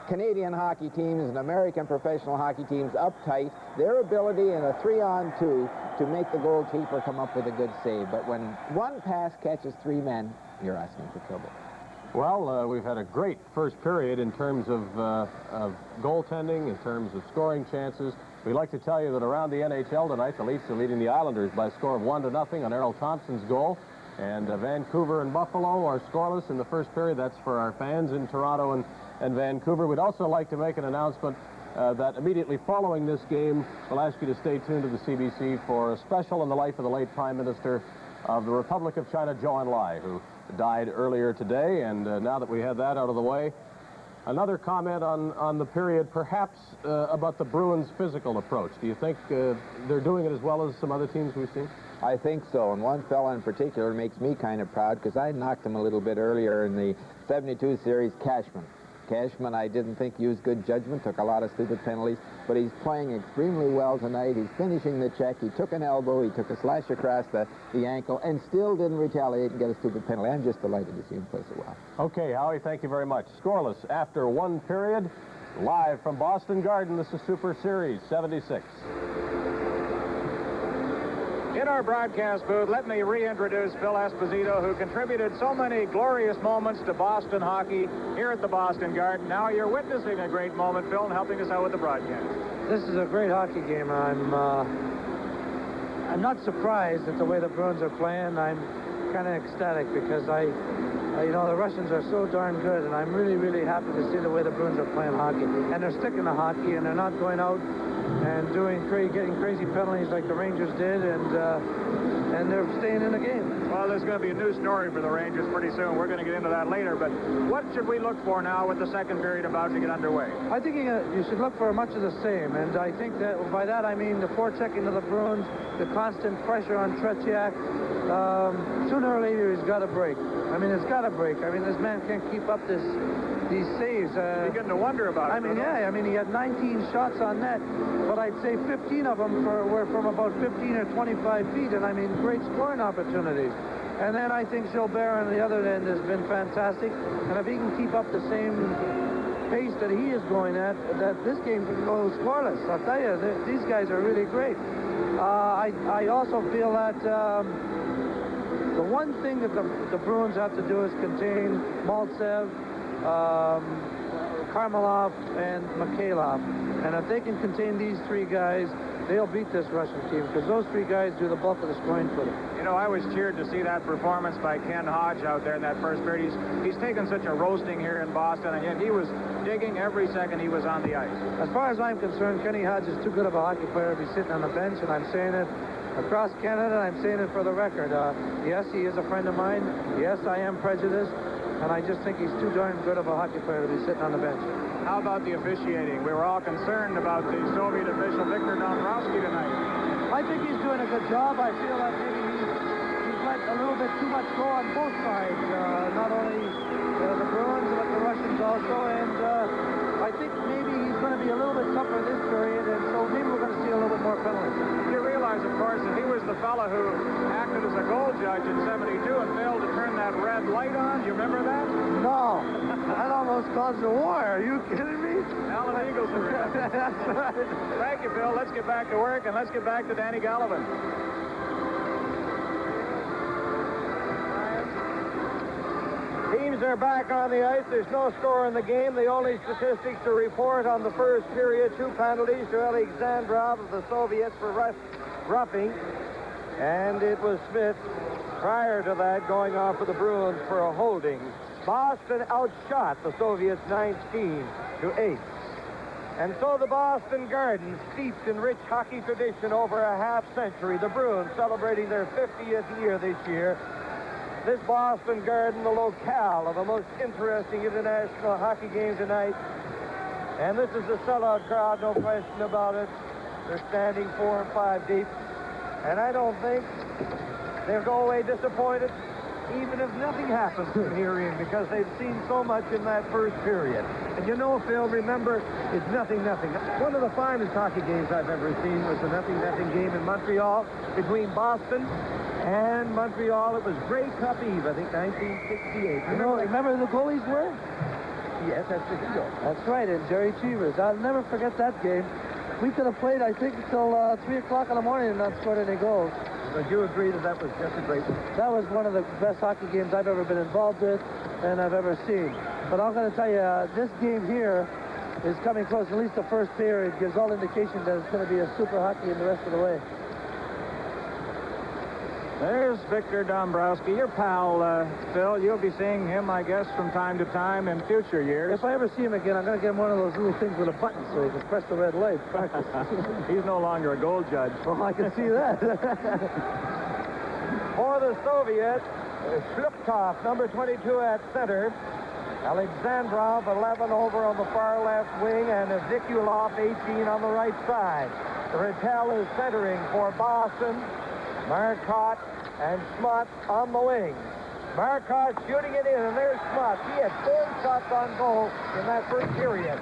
Canadian hockey teams and American professional hockey teams uptight. Their ability in a 3-on-2 to make the goalkeeper come up with a good save. But when one pass catches 3 men, you're asking for trouble. Well, we've had a great first period in terms of goaltending, in terms of scoring chances. We'd like to tell you that around the NHL tonight, the Leafs are leading the Islanders by a score of 1-0 on Errol Thompson's goal. And Vancouver and Buffalo are scoreless in the first period. That's for our fans in Toronto and Vancouver. We'd also like to make an announcement that immediately following this game, we'll ask you to stay tuned to the CBC for a special in the life of the late Prime Minister of the Republic of China, Zhou Enlai, who died earlier today. And now that we had that out of the way, another comment on the period, perhaps about the Bruins' physical approach. Do you think they're doing it as well as some other teams we've seen? I think so, and one fella in particular makes me kind of proud because I knocked him a little bit earlier in the 72 series, Cashman. Cashman, I didn't think used good judgment, took a lot of stupid penalties, but he's playing extremely well tonight. He's finishing the check. He took an elbow, he took a slash across the ankle, and still didn't retaliate and get a stupid penalty. I'm just delighted to see him play so well. Okay, Howie, thank you very much. Scoreless after one period. Live from Boston Garden, this is Super Series 76. In our broadcast booth, let me reintroduce Phil Esposito, who contributed so many glorious moments to Boston hockey here at the Boston Garden. Now you're witnessing a great moment, Phil, and helping us out with the broadcast. This is a great hockey game. I'm not surprised at the way the Bruins are playing. I'm kind of ecstatic because you know, the Russians are so darn good, and I'm really, really happy to see the way the Bruins are playing hockey. And they're sticking to hockey, and they're not going out and getting crazy penalties like the Rangers did, and they're staying in the game. Well, there's going to be a new story for the Rangers pretty soon. We're going to get into that later, but what should we look for now with the second period about to get underway? I think you should look for much of the same, and I think that by that I mean the forechecking of the Bruins, the constant pressure on Tretьяк. Sooner or later he's got to break. I mean, it's got to break. I mean, this man can't keep up these saves. You're getting to wonder about it. I mean, yeah. I mean, he had 19 shots on net, but I'd say 15 of them were from about 15 or 25 feet, and I mean, great scoring opportunities. And then I think Gilbert on the other end has been fantastic, and if he can keep up the same pace that he is going at, that this game can go scoreless. I'll tell you, these guys are really great. I also feel that the one thing that the Bruins have to do is contain Maltsev, Karmelov, and Mikhailov. And if they can contain these three guys, they'll beat this Russian team, because those three guys do the bulk of the scoring for them. You know, I was cheered to see that performance by Ken Hodge out there in that first period. He's taken such a roasting here in Boston, and yet he was digging every second he was on the ice. As far as I'm concerned, Kenny Hodge is too good of a hockey player to be sitting on the bench, and I'm saying it across Canada, I'm saying it for the record. Yes, he is a friend of mine. Yes, I am prejudiced, and I just think he's too darn good of a hockey player to be sitting on the bench. How about the officiating? We were all concerned about the Soviet official Viktor Dombrowski tonight. I think he's doing a good job. I feel that maybe he's let a little bit too much go on both sides, not only the Bruins, but the Russians also, and I think maybe he's going to be a little bit tougher this period, and so maybe we're going to see a little bit more penalties. You realize, of course, that he was the fellow who acted as a goal judge in '72 and failed to turn that red light on. You remember that? No. That almost caused a war. Are you kidding me? Alan Eagles are in. That's right. Thank you, Bill. Let's get back to work, and let's get back to Danny Gallivan. Teams are back on the ice. There's no score in the game. The only statistics to report on the first period: 2 penalties to Alexandrov of the Soviets for roughing, and it was Smith prior to that going off for the Bruins for a holding. Boston outshot the Soviets 19-8. And so the Boston Garden, steeped in rich hockey tradition over a half-century, the Bruins celebrating their 50th year this year. This Boston Garden, the locale of the most interesting international hockey game tonight. And this is a sellout crowd, no question about it. They're standing 4 and 5 deep. And I don't think they'll go away disappointed, even if nothing happens from here in, because they've seen so much in that first period. And you know, Phil, remember, it's 0-0. One of the finest hockey games I've ever seen was the 0-0 game in Montreal between Boston and Montreal. It was Grey Cup Eve, I think, 1968. Remember who the goalies were? Yes, that's the deal. That's right, and Jerry Cheevers. I'll never forget that game. We could have played, I think, until 3 o'clock in the morning and not scored any goals. But you agree that that was just a great one? That was one of the best hockey games I've ever been involved with and I've ever seen. But I'm going to tell you, this game here is coming close. At least the first period gives all indication that it's going to be a super hockey in the rest of the way. There's Viktor Dombrowski, your pal, Phil. You'll be seeing him, I guess, from time to time in future years. If I ever see him again, I'm going to get him one of those little things with a button so he can press the red light. Practice. He's no longer a goal judge. Well, I can see that. For the Soviets, Shlupkov, number 22 at center. Alexandrov, 11 over on the far left wing, and Vikulov, 18 on the right side. Rattel is centering for Boston. Marcotte and Schmott on the wing. Marcotte shooting it in, and there's Smuts. He had 4 shots on goal in that first period.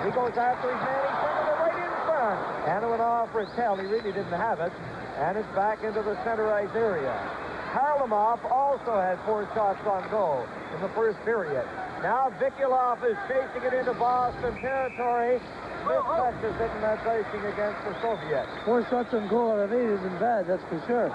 He goes after his man. He's sending it right in front. And it went off Rattel. He really didn't have it. And it's back into the center ice area. Harlamov also had 4 shots on goal in the first period. Now Vikulov is chasing it into Boston territory. Smith touches it, and that's icing against the Soviets. 4 shots on goal out of 8 isn't bad, that's for sure.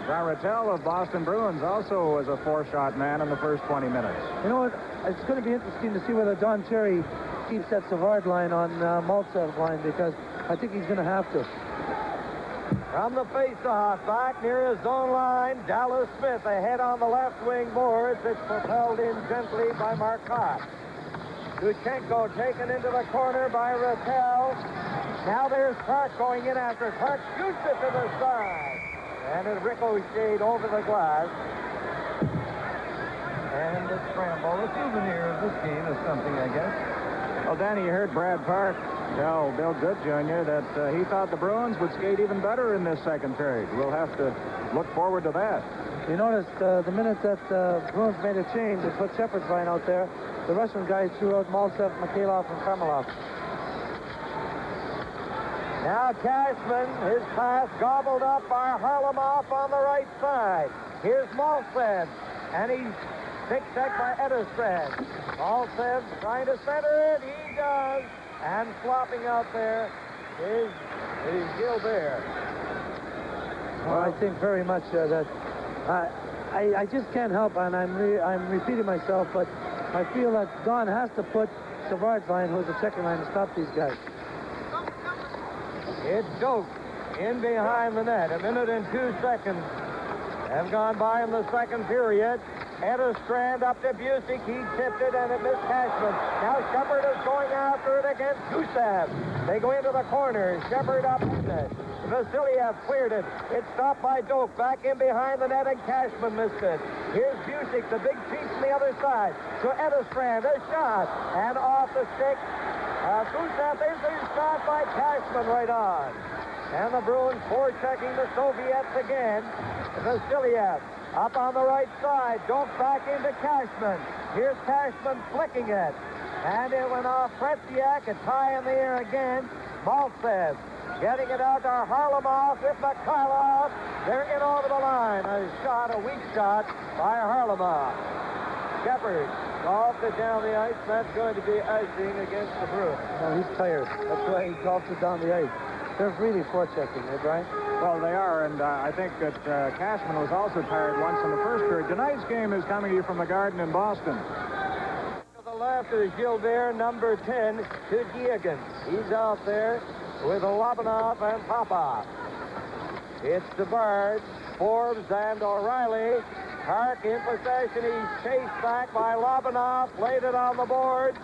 Rattel of Boston Bruins also was a 4-shot man in the first 20 minutes. You know what? It's going to be interesting to see whether Don Cherry keeps that Savard line on Maltsev's line, because I think he's going to have to. From the face-off, back near his own line, Dallas Smith ahead on the left wing boards. It's propelled in gently by Marcotte. Duchenko taken into the corner by Rattel. Now there's Clark going in after Clark shoots it to the side. And it ricocheted over the glass. And it's scramble. A souvenir of this game is something, I guess. Well, Danny, you heard Brad Park tell Bill Good Jr. that he thought the Bruins would skate even better in this second period. We'll have to look forward to that. You noticed the minute that Bruins made a change and put Shepard's line out there, the Russian guys threw out Maltsev, Mikhailov, and Karmelov. Now Cashman, his pass gobbled up by Harlamov on the right side. Here's Maltsev, and he's tic-tac by Edistad. Maltsev trying to center it, he does. And flopping out there is Gilbert. Well, I think very much that I just can't help, and I'm repeating myself, but I feel that Don has to put Savard's line, who's the checking line, to stop these guys. It's Doak in behind the net. 1 minute and 2 seconds have gone by in the second period. Edistad up to Busick. He tipped it, and it missed Cashman. Now Shepard is going after it against Gusev. They go into the corner. Shepard up with it. Vasiliev cleared it. It's stopped by Doak. Back in behind the net, and Cashman missed it. Here's Busick, the big chief from the other side. To Edistad, a shot. And off the stick. Gusev, there's a shot by Cashman right on. And the Bruins forechecking the Soviets again. Vasiliev up on the right side. Doak back into Cashman. Here's Cashman flicking it. And it went off Tretьяка. A tie in the air again. Maltsev getting it out to Harlamov with Mikhailov. They're in over the line. A shot, a weak shot by Harlamov. Shepard golfed it down the ice. That's going to be icing against the Bruins. No, he's tired. That's why he golfed it down the ice. They're really forechecking, eh, Brian? Well, they are, and I think that Cashman was also tired once in the first period. Tonight's game is coming to you from the Garden in Boston. To the left is Gilbert, number 10, to Diegan. He's out there with Lobanov and Popov. It's DeBarge, Forbes, and O'Reilly. Hark in possession. He's chased back by Lobanov, laid it on the board.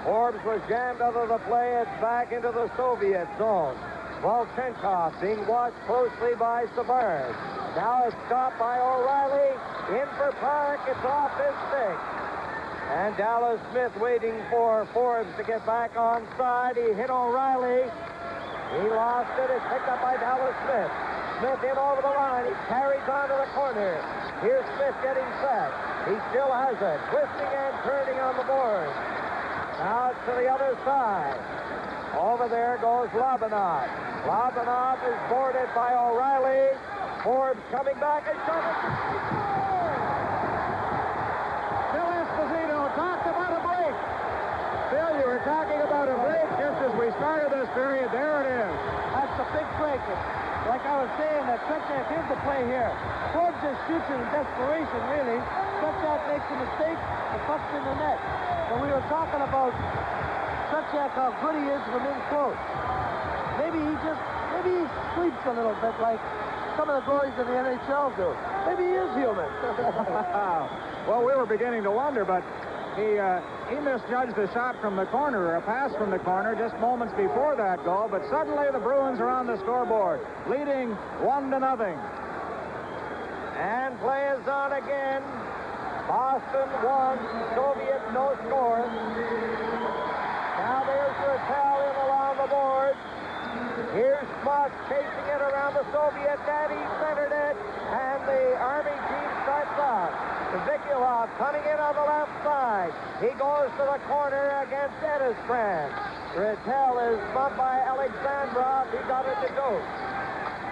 Forbes was jammed out of the play. It's back into the Soviet zone. Volchenkov being watched closely by Savard. Now it's stopped by O'Reilly. In for Park. It's off his stick. And Dallas Smith waiting for Forbes to get back on side. He hit O'Reilly. He lost it. It's picked up by Dallas Smith. Smith in over the line. He carries on to the corner. Here's Smith getting set. He still has it. Twisting and turning on the board. Now it's to the other side. Over there goes Lobanov. Lobanov is boarded by O'Reilly. Forbes coming back and shot it. Phil Esposito talked about a break. Phil, you were talking about a break just as we started this period. There it is. That's the big break. Like I was saying, that Tretьяка, here's the play here. Forbes just shoots in desperation, really. Tretьяka makes a mistake and pucks in the net. But we were talking about Tretьяка, how good he is from in close. Maybe he sleeps a little bit like some of the goalies in the NHL do. Maybe he is human. Well, we were beginning to wonder, but he misjudged a shot from the corner, or a pass from the corner, just moments before that goal. But suddenly the Bruins are on the scoreboard, leading 1-0. And play is on again. Boston 1, Soviet no score. Now there's Rattel in along the board. Here's Smuts chasing it around the Soviet net. He centered it, and the Army team starts out. Vikulov coming in on the left side. He goes to the corner against Edisbrand. Rattel is bumped by Alexandrov. He got it to Doak.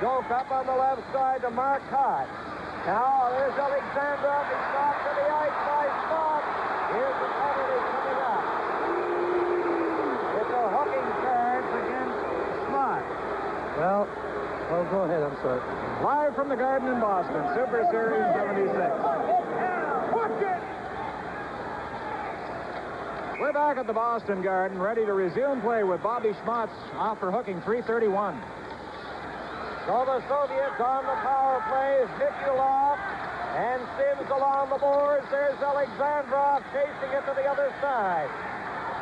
Doak up on the left side to Marcotte. Now there's Alexandrov. He's off to the ice by Smart. Here's the penalty coming up. It's a hooking charge against Smart. Well, go ahead. I'm sorry. Live from the Garden in Boston, Super Series 76. We're back at the Boston Garden, ready to resume play with Bobby Schmutz off for hooking 3:31. So the Soviets on the power play. Vikulov and Sims along the boards. There's Alexandrov chasing it to the other side.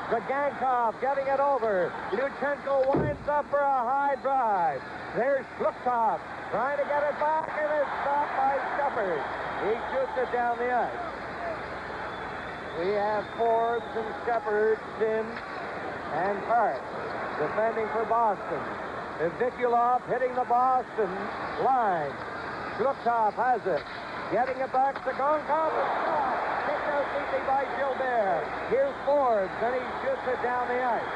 Zagankov getting it over. Luchenko winds up for a high drive. There's Shlukov trying to get it back, and it's stopped by Shepard. He shoots it down the ice. We have Forbes and Shepard, Sims, and Hart defending for Boston. Vikulov hitting the Boston line. Shlukov has it. Getting it back to Gonkov. Kicked out neatly by Gilbert. Here's Forbes, and he shoots it down the ice.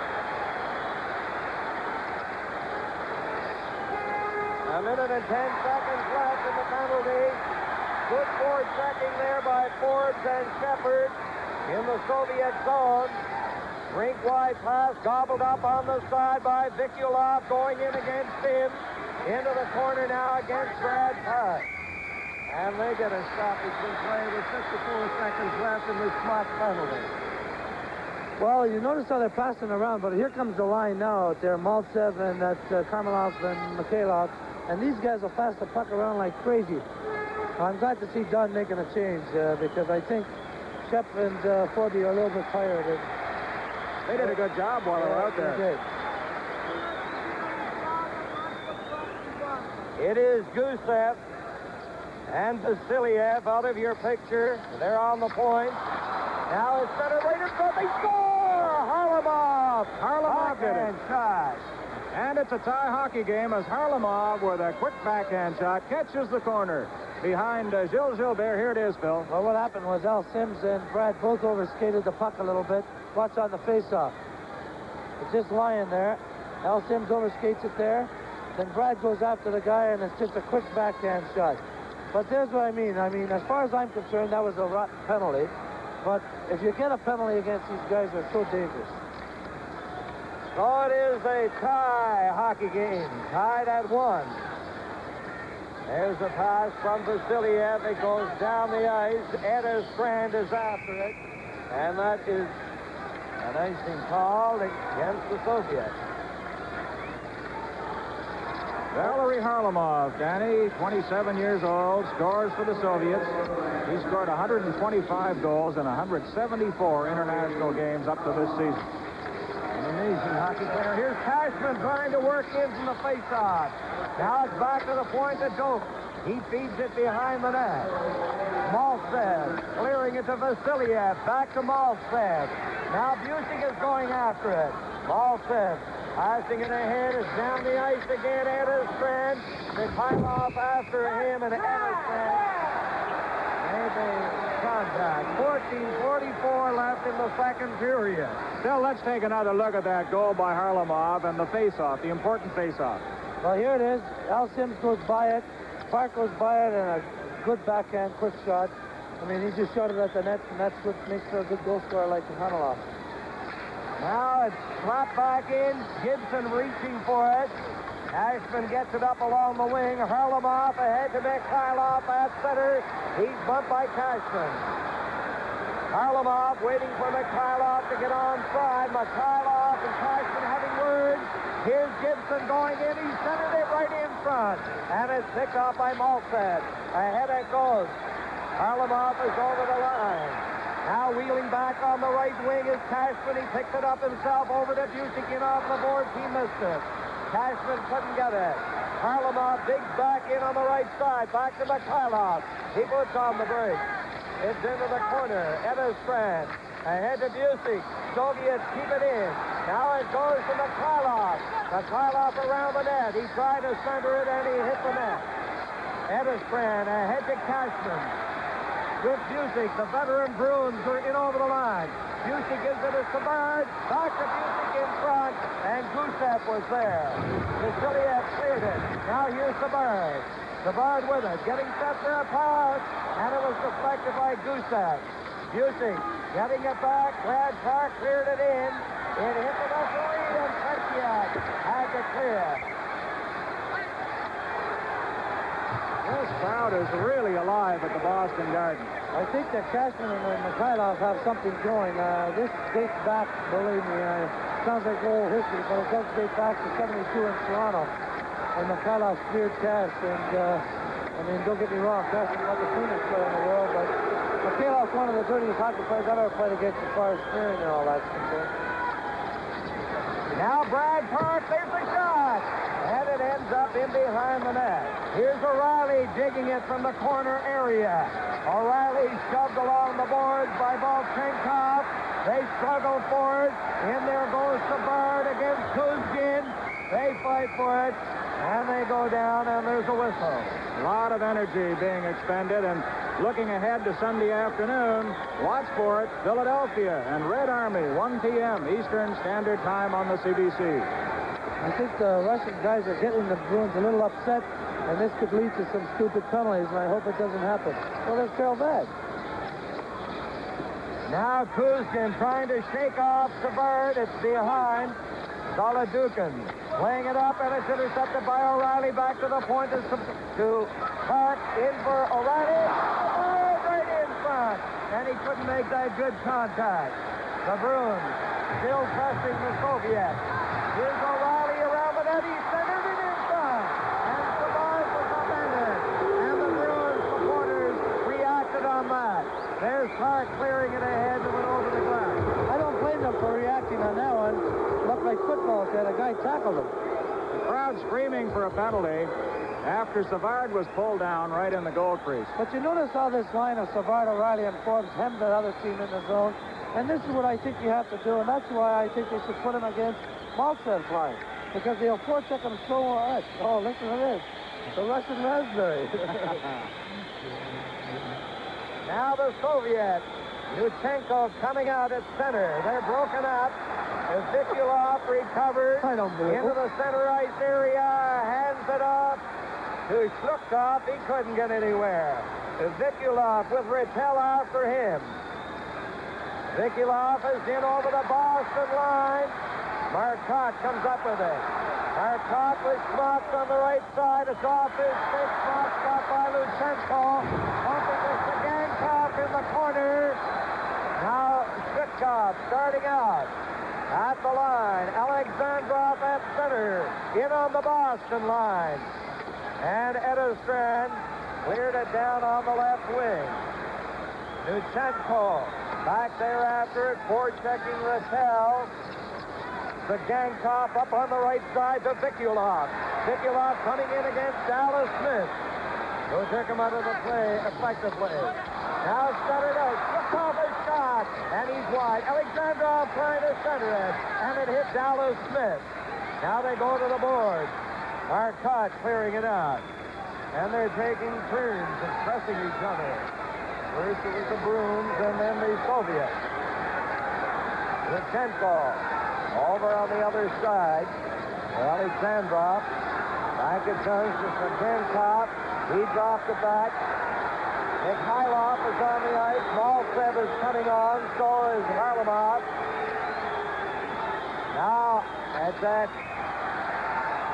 A minute and 10 seconds left in the penalty. Good forechecking there by Forbes and Shepard in the Soviet zone. Rink-wide pass gobbled up on the side by Vikulov going in against him. Into the corner now against Brad Park. And they get a stoppage in play with 54 seconds left in this Schmutz penalty. Well, you notice how they're passing around, but here comes the line now out there. Maltsev and that's Karmelov and Mikhailov. And these guys will pass the puck around like crazy. I'm glad to see Dunn making a change because I think Shep and Forby are a little bit tired. They did a good job while they were out there. It is Gusev and Vasiliev out of your picture. They're on the point. Now it's center right in front. They score! Harlamov! Harlamov did it. Backhand shot. And it's a tie hockey game as Harlamov with a quick backhand shot catches the corner behind Gilles Gilbert. Here it is, Phil. Well, what happened was Al Sims and Brad both overskated the puck a little bit. Watch on the faceoff. It's just lying there. Al Sims overskates it there. Then Brad goes after the guy, and it's just a quick backhand shot. But there's what I mean. I mean, as far as I'm concerned, that was a rotten penalty. But if you get a penalty against these guys, they're so dangerous. So it is a tie hockey game, tied at 1. There's a pass from Vasiliev. It goes down the ice. Eda Strand is after it. And that is an icing call against the Soviets. Valery Harlamov, Danny, 27 years old, scores for the Soviets. He scored 125 goals in 174 international games up to this season. An amazing hockey player. Here's Cashman trying to work in from the faceoff. Now it's back to the point to Doak. He feeds it behind the net. Maltsev clearing it to Vasiliev. Back to Maltsev. Now Busek is going after it. Maltsev passing it ahead. It's down the ice again. Edisbrand. Mikhailov after him, and Edisbrand made the contact. 14:44 left in the second period. Still, let's take another look at that goal by Harlamov and the faceoff, the important faceoff. Well, here it is. Al Sims goes by it. Park goes by it, and a good backhand, quick shot. I mean, he just shot it at the net, and that's what makes for a good goal scorer like Mikhailov. Now it's slapped back in. Gibson reaching for it. Ashman gets it up along the wing. Harlamov ahead to Mikhailov at center. He's bumped by Cashman. Harlamov waiting for Mikhailov to get onside. Mikhailov and Cashman having words. Here's Gibson going in. He centered it right in front. And it's picked off by Maltsev. Ahead it goes. Harlamov is over the line. Now wheeling back on the right wing is Cashman. He picks it up himself over to Busek off the boards. He missed it. Cashman couldn't get it. Harlamov digs back in on the right side. Back to Mikhailov. He puts on the break. It's into the corner. Edisbrand. Ahead to Busek. Soviets keep it in. Now it goes to Mikhailov. Mikhailov around the net. He tried to center it and he hit the net. Edisbrand ahead to Cashman. with Busick. The veteran Bruins are in over the line. Busick gives it to Savard. Dr. Busick in front, and Gusev was there. Vassiliev cleared it. Now here's Savard. Savard with it, getting set for a pass, and it was deflected by Gusev. Busick getting it back. Brad Park cleared it in. It hit the referee, and Tretьяка had to clear. This crowd is really alive at the Boston Garden. I think that Cashman and Mikhailov have something going. This dates back, believe me, sounds like old history, but it does date back to 72 in Toronto when Mikhailov cleared Cash. And, I mean, don't get me wrong, Cashman's not the cleanest player in the world, but Mikhailov's one of the dirtiest hockey players I've ever played against as far as clearing and all that's concerned. Now Brad Park, there's a shot, and it ends up in behind the net. Here's O'Reilly digging it from the corner area. O'Reilly shoved along the boards by Volchenkov. They struggle for it. In there goes Savard against Kuzgin. They fight for it, and they go down, and there's a whistle. A lot of energy being expended, and looking ahead to Sunday afternoon, watch for it, Philadelphia and Red Army, 1 p.m. Eastern Standard Time on the CBC. I think the Russian guys are getting the Bruins a little upset, and this could lead to some stupid penalties, and I hope it doesn't happen. Well, they're still bad. Now Kuzgin trying to shake off Savard. It's behind. Zaladukin playing it up, and it's intercepted by O'Reilly. Back to the point to Park. In for O'Reilly. Oh, right in front. And he couldn't make that good contact. The Bruins still pressing the Soviets. Here's O'Reilly around the net. He centered it in front. And Savard was upended. And the Bruins supporters reacted on that. There's Park clearing it ahead and went over the glass. I don't blame them for reacting on that one. Looked like football said. A guy tackled him. The crowd screaming for a penalty after Savard was pulled down right in the goal crease. But you notice how this line of Savard, O'Reilly, and Forbes hemmed the other team in the zone. And this is what I think you have to do, and that's why I think they should put him against Maltsev's line. Because they'll forecheck him so much. Oh, listen to this. The Russian raspberry. Now the Soviets. Yuchenko coming out at center. They're broken up. Vikulov recovered into the center ice area. Hands it off to Shlukov. He couldn't get anywhere. Vikulov with Rattel after him. Vikulov is in over the Boston line. Marcotte comes up with it. Marcotte with Schmutz on the right side. It's off his stick. Schmutz got by Luchenko. Bumping this to Gankov in the corner. Now Shlukov starting out at the line. Alexandrov at center. In on the Boston line. And Edestrand cleared it down on the left wing. Luchenko back there after it. Forechecking Rattel. The Gankov up on the right side to Vikulov. Vikulov coming in against Dallas Smith, who took him out of the play effectively. Now centered out. Shlukov a shot, and he's wide. Alexandrov trying to center it, and it hit Dallas Smith. Now they go to the board. Marcotte clearing it out. And they're taking turns and pressing each other. First it was the Bruins, and then the Soviets. Luchenko over on the other side. Alexandrov. Back it turns to Gankov. He dropped it back. Mikhailov is on the ice. Maltsev is coming on. So is Varlamov. Now, at that,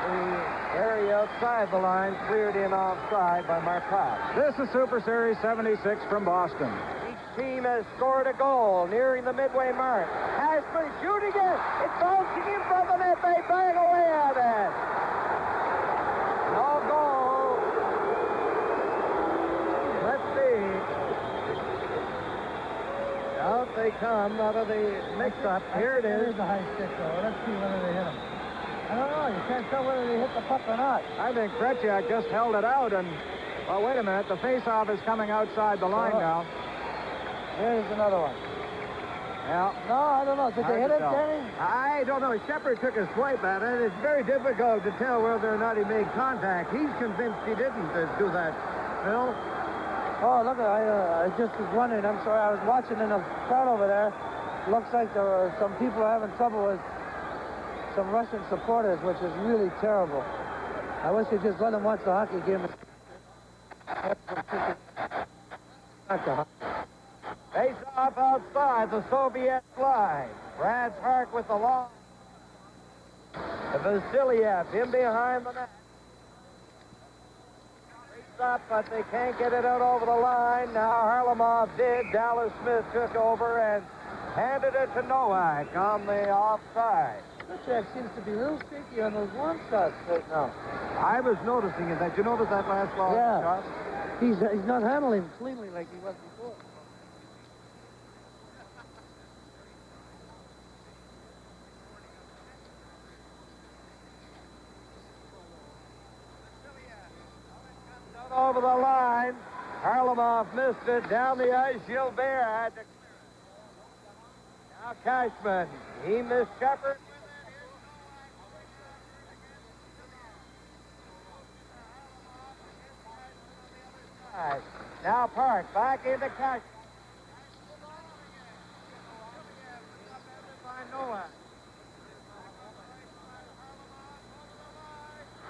the area outside the line cleared in offside by Marcotte. This is Super Series 76 from Boston. Each team has scored a goal nearing the midway mark. Cashman shooting it. It's bouncing in front of the net. They bang away at it. No goal. Let's see. Out they come out of the mix-up. Here it is. Here's the high stick, though. Let's see whether they hit him. I don't know. You can't tell whether they hit the puck or not. I think Tretьяка just held it out, and, oh, wait a minute. The face-off is coming outside the line now. Here's another one. Yeah. No, I don't know. Did they hit it, Danny? I don't know. Shepard took a swipe at it. It's very difficult to tell whether or not he made contact. He's convinced he didn't do that, Phil. Oh, look, I just was wondering, I'm sorry, I was watching in the crowd over there. Looks like there are some people are having trouble with some Russian supporters, which is really terrible. I wish you'd just let them watch the hockey game. Face off outside the Soviet line. Brad Park with the long. Vasiliev in behind the net. Face up, but they can't get it out over the line. Now Harlamov did. Dallas Smith took over and handed it to Nowak on the offside. Jack seems to be a little shaky on those long shots right now. I was noticing it. Did you notice that last long shot? He's not handling cleanly like he was before. Over the line. Harlamov missed it. Down the ice, Gilbert had to. Now Cashman. He missed Shepard. Now Park back into Cashman.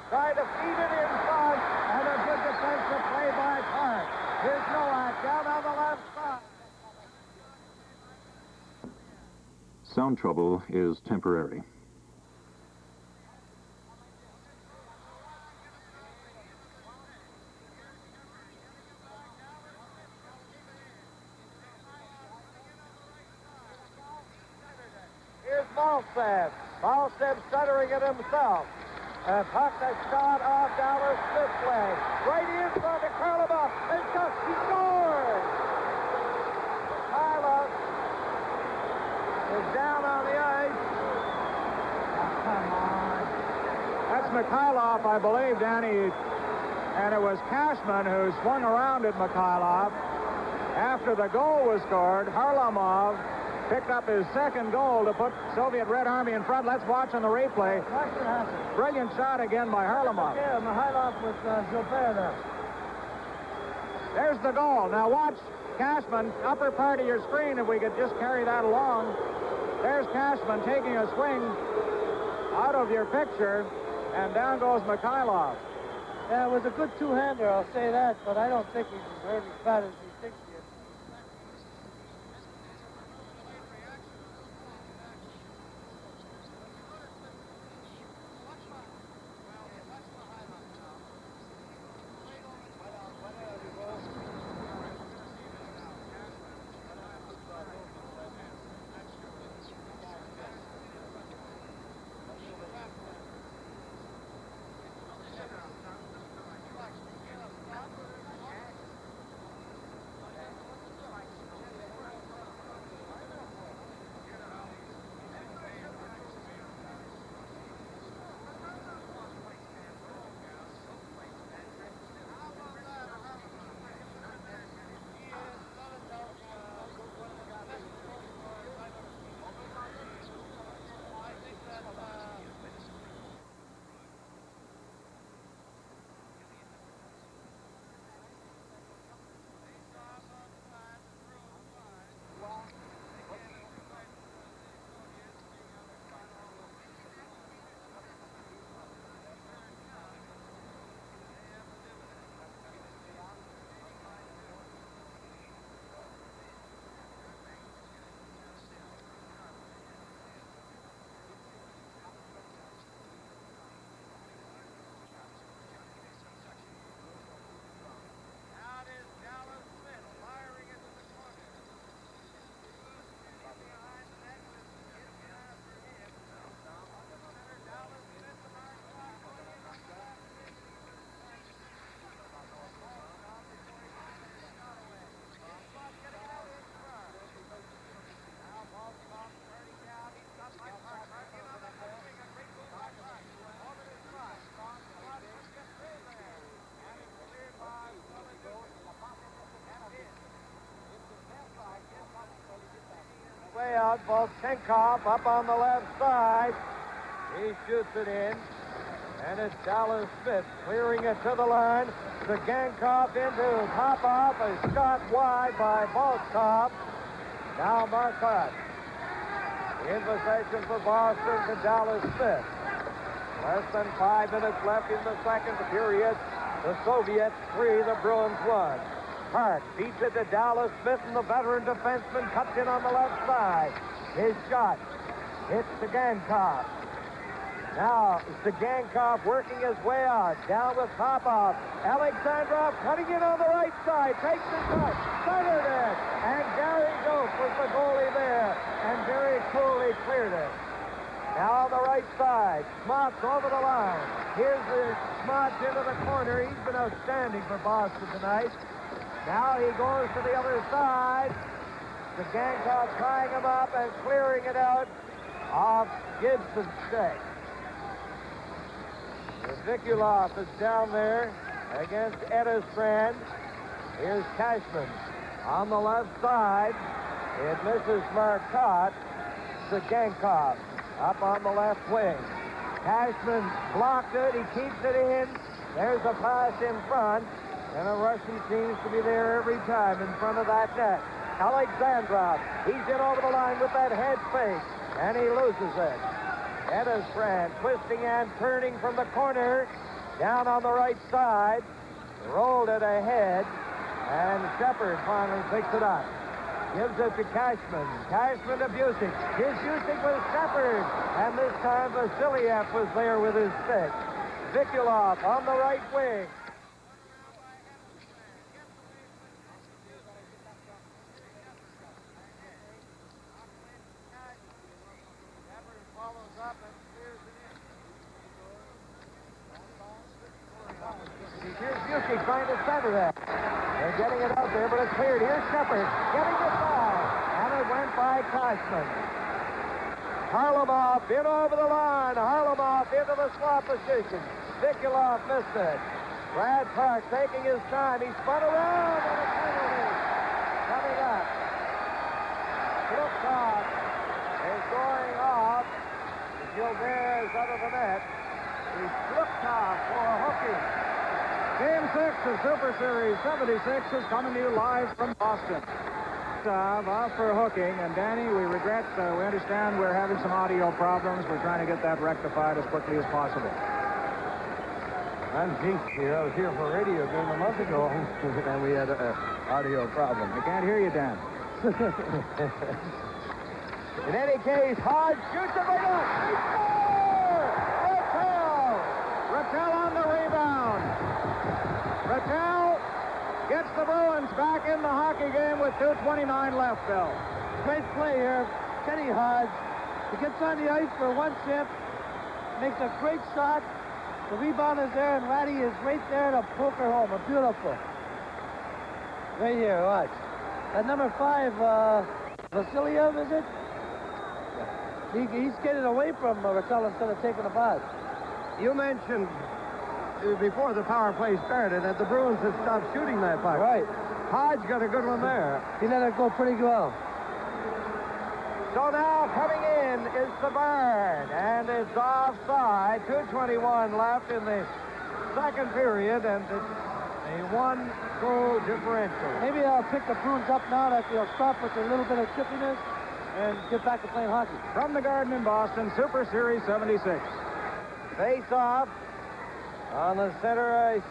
Trying to feed it in front, and a good defensive play by Park. Here's Nowak down on the left side. Sound trouble is temporary. Here's Maltsev. Maltsev centering it himself. And pucked a shot off Dallas Smith's leg. Right in front of Karlov. And he scores! Karlov is down on the ice. Oh, come on. That's Mikhailov, I believe, Danny. And it was Cashman who swung around at Mikhailov. After the goal was scored, Harlamov picked up his second goal to put Soviet Red Army in front. Let's watch on the replay. Brilliant shot again by Harlamov. Yeah, Mikhailov with Gilbert there. There's the goal. Now watch Cashman, upper part of your screen, if we could just carry that along. There's Cashman taking a swing out of your picture, and down goes Mikhailov. Yeah, it was a good two-hander, I'll say that, but I don't think he's very bad as he thinks he is. Way out, Volchenkov up on the left side. He shoots it in. And it's Dallas Smith clearing it to the line. Zagankov into Popov, a shot wide by Volkov. Now Marcotte in possession for Boston to Dallas Smith. Less than 5 minutes left in the second period. The Soviets 3, the Bruins 1. Park feeds it to Dallas Smith, and the veteran defenseman cuts in on the left side. His shot hits Zagankov. Now, Zagankov working his way out. Down with Popov. Alexandrov cutting in on the right side. Takes the shot. Centered it. And Gary Doak was the goalie there. And very coolly cleared it. Now on the right side. Smots over the line. Here's the Smots into the corner. He's been outstanding for Boston tonight. Now he goes to the other side. Zagankov tying him up and clearing it out off Gibson's stick. Vikulov is down there against Edestrand. Here's Cashman on the left side. It misses Marcotte. Zagankov up on the left wing. Cashman blocked it. He keeps it in. There's a pass in front. And a Russian seems to be there every time in front of that net. Alexandrov, he's in over the line with that head fake. And he loses it. Edestrand twisting and turning from the corner. Down on the right side. Rolled it ahead. And Shepard finally picks it up. Gives it to Cashman. Cashman to Busick. Here's Busick with Shepard. And this time Vasiliev was there with his stick. Vikulov on the right wing. Here's Busick trying to center that. They're getting it out there, but it's cleared. Here's Shepard getting it by. And it went by Cashman. Harlamov in over the line. Harlamov into the slot position. Vikulov missed it. Brad Park taking his time. He spun around and a penalty coming up. Slipkov is going off. Gilbert is out of the net. He's Slipkov for hooking. Game 6 of Super Series 76 is coming to you live from Boston. Off for hooking, and Danny, we regret, we understand we're having some audio problems. We're trying to get that rectified as quickly as possible. I'm jinxed here. I was here for a radio game a month ago, and we had an audio problem. I can't hear you, Dan. In any case, Hodge shoots it right up. They score! Rattel on the rebound. Rattel gets the Bruins back in the hockey game with 2:29 left, Bill. Great play here. Kenny Hodge. He gets on the ice for one shift, makes a great shot. The rebound is there, and Ratty is right there to poke her home. Beautiful. Right here, watch. At number 5, Vasiliev, is it? He's getting away from Rattel instead of taking a pass. You mentioned before the power play started that the Bruins had stopped shooting that puck. Right. Hodge got a good one there. He let it go pretty well. So now coming in is Savard, and it's offside. 2:21 left in the second period, and it's a one-goal differential. Maybe I'll pick the Bruins up now that they'll stop with a little bit of chippiness and get back to playing hockey. From the Garden in Boston, Super Series 76. Face off on the center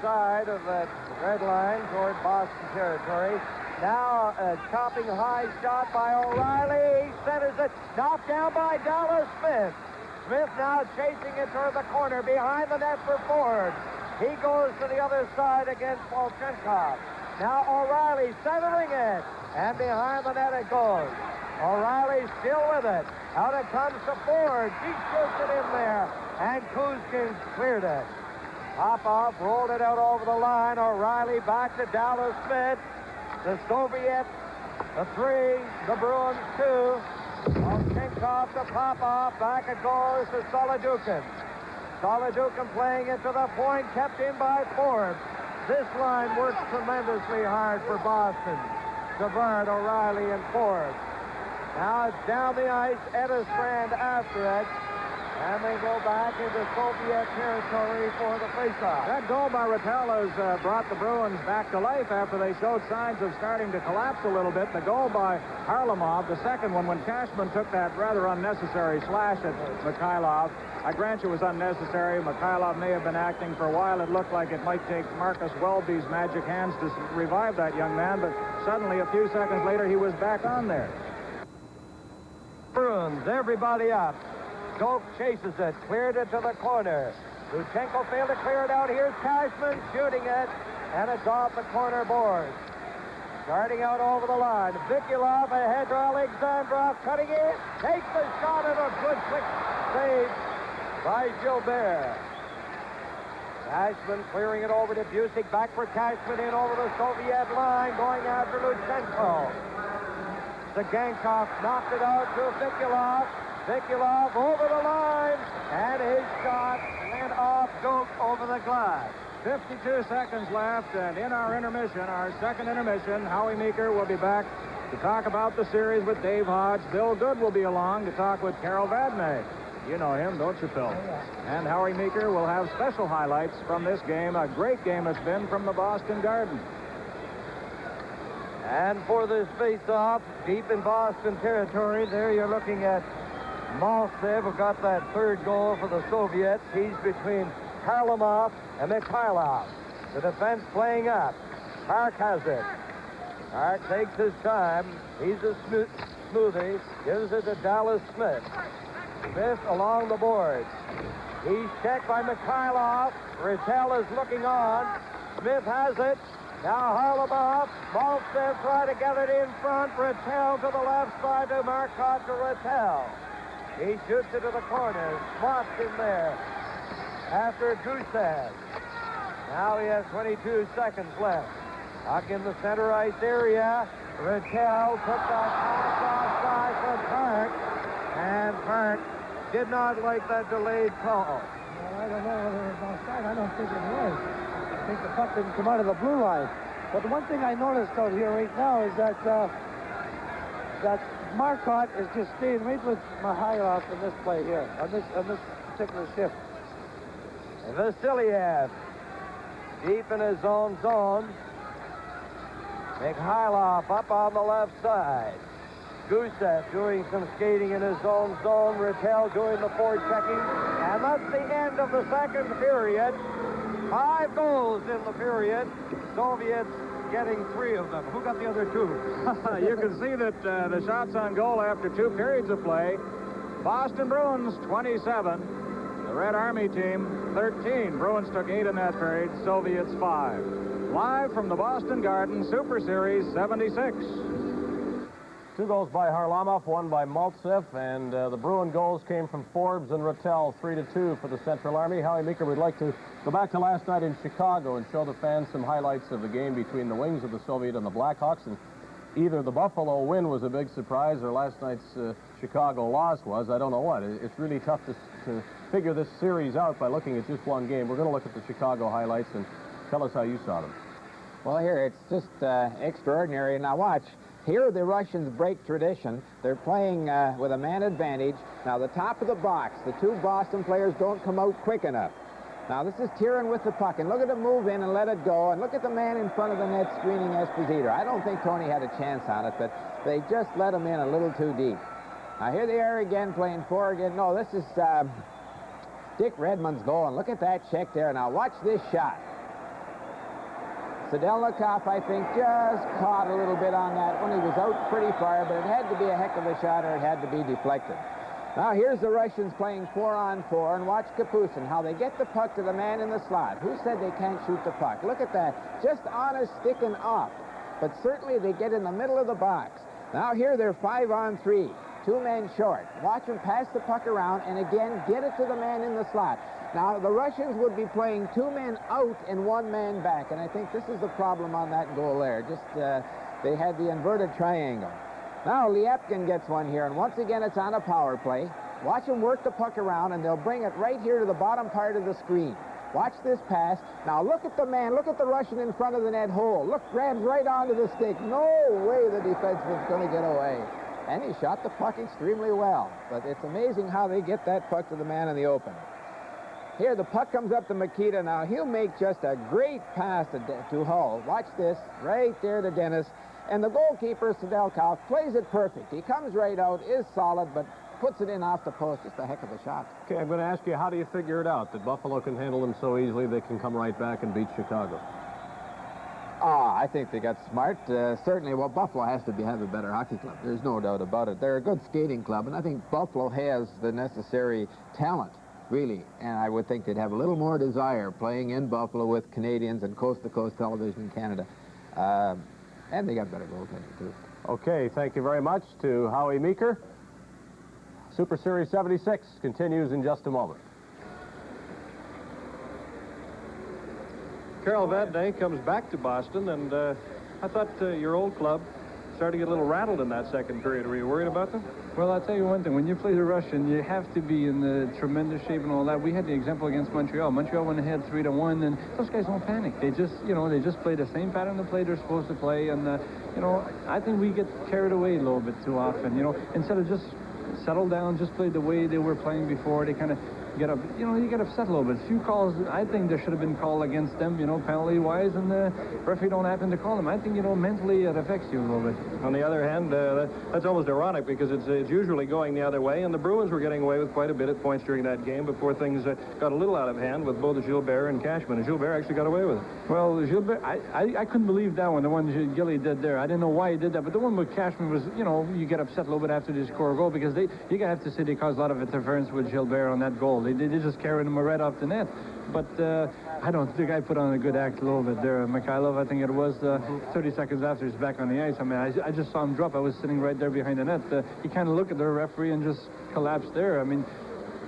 side of that red line toward Boston territory. Now a chopping high shot by O'Reilly. He centers it. Knocked down by Dallas Smith. Smith now chasing it toward the corner behind the net for Ford. He goes to the other side against Volchenkov. Now O'Reilly centering it. And behind the net it goes. O'Reilly still with it. Out it comes to Ford. He shoots it in there. And Kuzkin cleared it. Popov rolled it out over the line. O'Reilly back to Dallas Smith. The Soviets, the 3, the Bruins 2. Volchenkov to Popov. Back it goes to Solidukin. Solidukin playing it to the point, kept in by Ford. This line works tremendously hard for Boston. Savard, O'Reilly, and Ford. Now it's down the ice. Edestrand after it. And they go back into Soviet territory for the faceoff. That goal by Rattel has brought the Bruins back to life after they showed signs of starting to collapse a little bit. The goal by Harlamov, the second one, when Cashman took that rather unnecessary slash at Mikhailov. I grant you it was unnecessary. Mikhailov may have been acting for a while. It looked like it might take Marcus Welby's magic hands to revive that young man, but suddenly, a few seconds later, he was back on there. Bruins, everybody up. Doak chases it, cleared it to the corner. Luchenko failed to clear it out. Here's Cashman shooting it, and it's off the corner board. Starting out over the line, Vikulov ahead to Alexandrov, cutting in, takes the shot, and a good quick save by Gilbert. Cashman clearing it over to Busick, back for Cashman in over the Soviet line, going after Luchenko. Zagankov knocked it out to Vikulov. Vikulov over the line, and his shot went off Doak over the glass. 52 seconds left, and in our intermission, our second intermission, Howie Meeker will be back to talk about the series with Dave Hodge. Bill Good will be along to talk with Carol Vadnais. You know him, don't you, Phil? And Howie Meeker will have special highlights from this game. A great game it's been from the Boston Garden. And for this face-off, deep in Boston territory, there you're looking at Maltsev, who got that third goal for the Soviets. He's between Harlamov and Mikhailov. The defense playing up. Park has it. Park takes his time. He's a smoothie. Gives it to Dallas Smith. Smith along the boards. He's checked by Mikhailov. Rattel is looking on. Smith has it. Now Harlamov. Maltsev try to get it in front. Rattel to the left side to Marcotte to Rattel. He shoots it to the corner. Slots in there after Gusev. Now he has 22 seconds left. Puck in the center ice area. Rattel took that pass outside for Park. And Park did not like that delayed call. Well, I don't know whether it was offside. I don't think it was. I think the puck didn't come out of the blue line. But the one thing I noticed out here right now is that that Marcotte is just staying right with Mikhailov in this play here, on this particular shift. Vasiliev deep in his own zone. Mikhailov up on the left side. Gusev doing some skating in his own zone. Rattel doing the forechecking. And that's the end of the second period. 5 goals in the period. Soviets getting 3 of them. Who got the other 2? You can see that the shots on goal after 2 periods of play. Boston Bruins 27. The Red Army team 13. Bruins took 8 in that period. Soviets 5. Live from the Boston Garden, Super Series 76. 2 goals by Harlamov, 1 by Maltsev, and the Bruin goals came from Forbes and Rattel, 3-2 for the Central Army. Howie Meeker would like to go back to last night in Chicago and show the fans some highlights of the game between the Wings of the Soviet and the Blackhawks. And either the Buffalo win was a big surprise or last night's Chicago loss was. I don't know what. It's really tough to figure this series out by looking at just one game. We're going to look at the Chicago highlights and tell us how you saw them. Well, here, it's just extraordinary. Now, watch. Here, the Russians break tradition. They're playing with a man advantage. Now, the top of the box, the 2 Boston players don't come out quick enough. Now, this is Tieran with the puck, and look at him move in and let it go, and look at the man in front of the net screening Esposito. I don't think Tony had a chance on it, but they just let him in a little too deep. Now, here they are again playing 4 again. No, this is Dick Redmond's goal, and look at that check there. Now, watch this shot. Sedelnikov, I think, just caught a little bit on that one. He was out pretty far, but it had to be a heck of a shot or it had to be deflected. Now, here's the Russians playing 4-on-4, and watch Kapustin, how they get the puck to the man in the slot. Who said they can't shoot the puck? Look at that. Just on a stick and off. But certainly they get in the middle of the box. Now, here they're 5-on-3. 2 men short. Watch them pass the puck around, and again, get it to the man in the slot. Now, the Russians would be playing 2 men out and 1 man back, and I think this is the problem on that goal there. Just, they had the inverted triangle. Now, Liepkin gets one here, and once again, it's on a power play. Watch them work the puck around, and they'll bring it right here to the bottom part of the screen. Watch this pass. Now, look at the man. Look at the Russian in front of the net hole. Look, grabs right onto the stick. No way the defenseman's going to get away. And he shot the puck extremely well. But it's amazing how they get that puck to the man in the open. Here, the puck comes up to Makita now. He'll make just a great pass to Hull. Watch this, right there to Dennis. And the goalkeeper, Sedelkoff, plays it perfect. He comes right out, is solid, but puts it in off the post. Just a heck of a shot. Okay, I'm going to ask you, how do you figure it out that Buffalo can handle them so easily they can come right back and beat Chicago? I think they got smart. Certainly, well, Buffalo has to have a better hockey club. There's no doubt about it. They're a good skating club, and I think Buffalo has the necessary talent, really. And I would think they'd have a little more desire playing in Buffalo with Canadians and coast-to-coast television in Canada. And they got better goaltending, too. Okay, thank you very much to Howie Meeker. Super Series 76 continues in just a moment. Carol Van Dyke comes back to Boston, and I thought your old club started to get a little rattled in that second period. Were you worried about them? Well, I'll tell you one thing. When you play the Russian, you have to be in the tremendous shape and all that. We had the example against Montreal. Montreal went ahead 3-1, and those guys don't panic. They just, they just play the same pattern of play they're supposed to play. And, I think we get carried away a little bit too often. Instead of just settle down, just play the way they were playing before, they kind of get up, you get upset a little bit. A few calls, I think there should have been called against them, penalty-wise, and the referee don't happen to call them. I think, mentally it affects you a little bit. On the other hand, that's almost ironic because it's usually going the other way, and the Bruins were getting away with quite a bit at points during that game before things got a little out of hand with both Gilbert and Cashman, and Gilbert actually got away with it. Well, Gilbert, I couldn't believe that one, the one Gilly did there. I didn't know why he did that, but the one with Cashman was, you get upset a little bit after they score a goal because you have to say they caused a lot of interference with Gilbert on that goal. They just carried him right off the net. But I don't think I put on a good act a little bit there. Mikhailov, I think it was 30 seconds after he's back on the ice. I mean, I just saw him drop. I was sitting right there behind the net. He kind of looked at the referee and just collapsed there. I mean,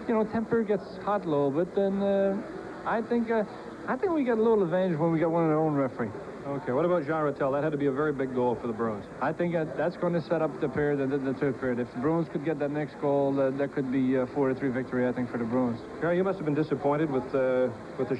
temper gets hot a little bit, and I think we got a little advantage when we got one of our own referee. Okay, what about Jean Rattel? That had to be a very big goal for the Bruins. I think that's going to set up the period, the third period. If the Bruins could get that next goal, that could be a 4-3 victory, I think, for the Bruins. Gary, you must have been disappointed with the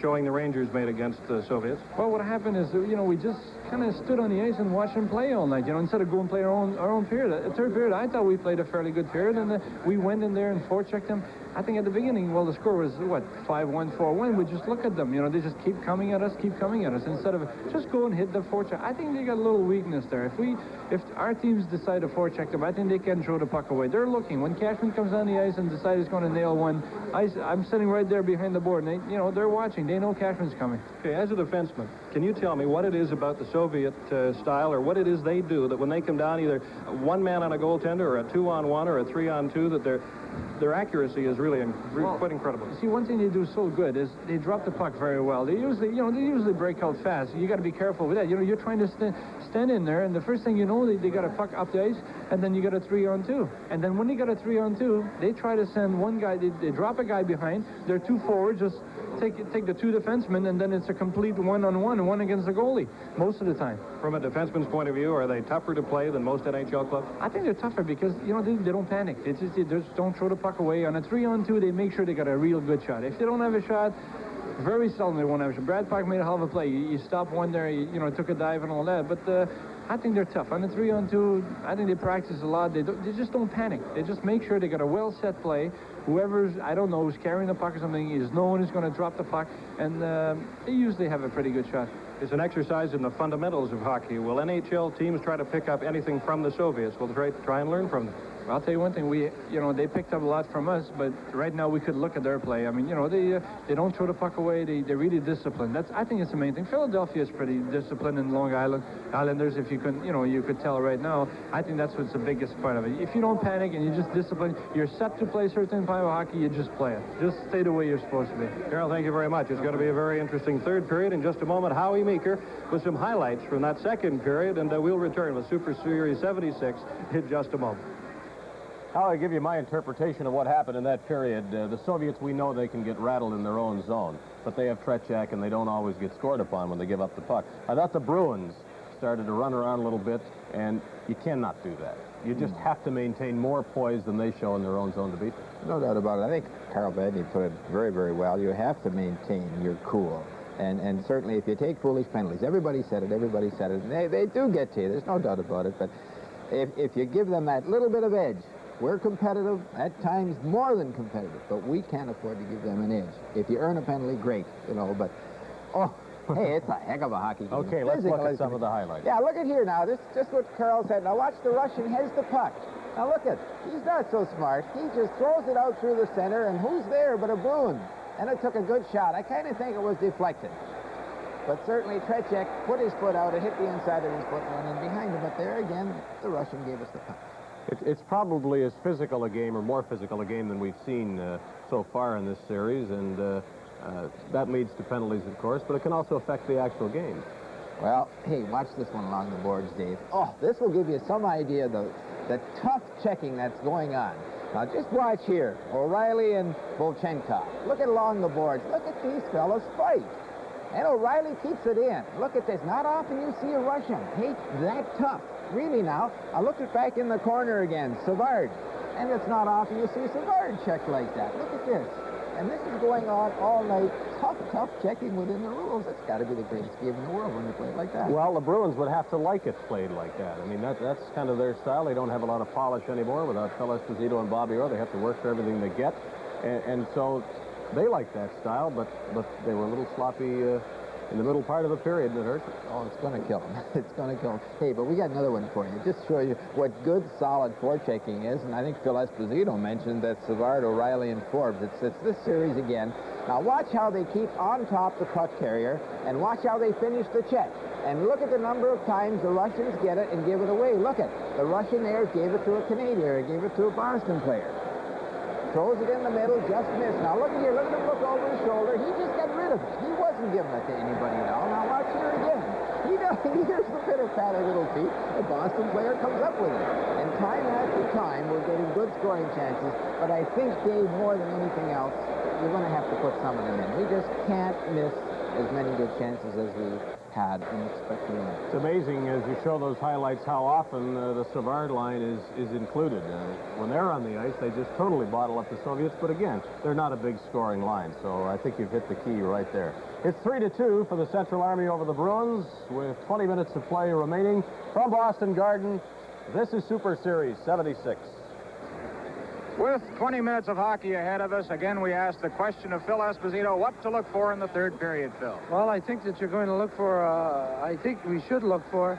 showing the Rangers made against the Soviets. Well, what happened is, we just kind of stood on the ice and watched them play all night. Instead of going play our own period. The third period, I thought we played a fairly good period, and we went in there and forechecked them. I think at the beginning, well, the score was, 5-1, 4-1. We just look at them. They just keep coming at us, instead of just go and hit the forecheck. I think they got a little weakness there. If our teams decide to forecheck them, I think they can throw the puck away. They're looking. When Cashman comes on the ice and decides he's going to nail one, I'm sitting right there behind the board, and they're watching. They know Cashman's coming. Okay, as a defenseman, can you tell me what it is about the Soviet style, or what it is they do that when they come down, either one man on a goaltender or a 2-on-1 or a 3-on-2, that their accuracy is really quite incredible. See, one thing they do so good is they drop the puck very well. They usually break out fast. You got to be careful with that. You're trying to stand in there, and the first thing you know, they got a puck up the ice, and then you got a 3-on-2. And then when they got a 3-on-2, they try to send one guy. They drop a guy behind. Their two forwards just take the two defensemen, and then it's a complete one-on-one, one against the goalie most of the time. From a defenseman's point of view, are they tougher to play than most NHL clubs? I think they're tougher because they don't panic. They just don't throw the puck away. On a 3-on-2, they make sure they got a real good shot. If they don't have a shot, very seldom they won't have a shot. Brad Park made a hell of a play. You stop one there, took a dive and all that. But I think they're tough. On a 3-on-2, I think they practice a lot. They just don't panic. They just make sure they got a well-set play. Whoever's, who's carrying the puck or something, is no one is going to drop the puck, and they usually have a pretty good shot. It's an exercise in the fundamentals of hockey. Will NHL teams try to pick up anything from the Soviets? Will they try and learn from them? I'll tell you one thing, they picked up a lot from us, but right now we could look at their play. I mean, they don't throw the puck away. They're really disciplined. I think it's the main thing. Philadelphia is pretty disciplined in Long Island. Islanders, if you could tell right now, I think that's what's the biggest part of it. If you don't panic and you're just disciplined, you're set to play certain type of hockey, you just play it. Just stay the way you're supposed to be. Carol, thank you very much. It's going to be a very interesting third period. In just a moment, Howie Meeker with some highlights from that second period, and we'll return with Super Series 76 in just a moment. I'll give you my interpretation of what happened in that period. The Soviets, we know they can get rattled in their own zone, but they have Tretjak, and they don't always get scored upon when they give up the puck. I thought the Bruins started to run around a little bit, and you cannot do that. You just have to maintain more poise than they show in their own zone to beat them. No doubt about it. I think Carl Badney put it very, very well. You have to maintain your cool. And certainly if you take foolish penalties, everybody said it, and they do get to you. There's no doubt about it, but if you give them that little bit of edge, we're competitive, at times more than competitive, but we can't afford to give them an edge. If you earn a penalty, great, you know, but, oh, hey, it's a heck of a hockey game. Okay, let's look at some of the highlights. Yeah, look at here now. This is just what Carl said. Now watch the Russian has the puck. Now look at, he's not so smart. He just throws it out through the center, and who's there but a Bruin? And it took a good shot. I kind of think it was deflected. But certainly Tretьяка put his foot out. It hit the inside of his foot and went in behind him. But there again, the Russian gave us the puck. It's probably as physical a game, or more physical a game, than we've seen so far in this series, and that leads to penalties, of course, but it can also affect the actual game. Well, hey, watch this one along the boards, Dave. Oh, this will give you some idea of the tough checking that's going on. Now, just watch here. O'Reilly and Volchenkov. Look at along the boards. Look at these fellas fight. And O'Reilly keeps it in. Look at this. Not often you see a Russian hate that tough. Really now, I looked it back in the corner again. Savard. And it's not often you see Savard check like that. Look at this. And this is going on all night. Tough checking within the rules. It's got to be the greatest game in the world when you play it like that. Well, the Bruins would have to like it played like that. I mean, that's kind of their style. They don't have a lot of polish anymore without Phil Esposito and Bobby Orr. They have to work for everything they get. And so they like that style, but they were a little sloppy in the middle part of the period, and it hurt. Oh, it's going to kill them. It's going to kill them. Hey, but we got another one for you. Just show you what good, solid forechecking is. And I think Phil Esposito mentioned that Savard, O'Reilly, and Forbes. It's this series again. Now watch how they keep on top the puck carrier, and watch how they finish the check. And look at the number of times the Russians get it and give it away. Look at the Russian there gave it to a Canadian, or gave it to a Boston player. Throws it in the middle, just missed. Now look at here, look at him look over his shoulder. He just got rid of it. He wasn't giving it to anybody at all. Now watch here again. Here's the bit of pat of little feet. The Boston player comes up with it. And time after time, we're getting good scoring chances. But I think, Dave, more than anything else, we're going to have to put some of them in. We just can't miss as many good chances as we had in expecting that. It's amazing as you show those highlights how often the Savard line is included. When they're on the ice, they just totally bottle up the Soviets, but again, they're not a big scoring line, so I think you've hit the key right there. It's 3-2 for the Central Army over the Bruins with 20 minutes of play remaining. From Boston Garden, this is Super Series 76. With 20 minutes of hockey ahead of us, again, we ask the question of Phil Esposito, what to look for in the third period, Phil? Well, I think that you're going to look for, I think we should look for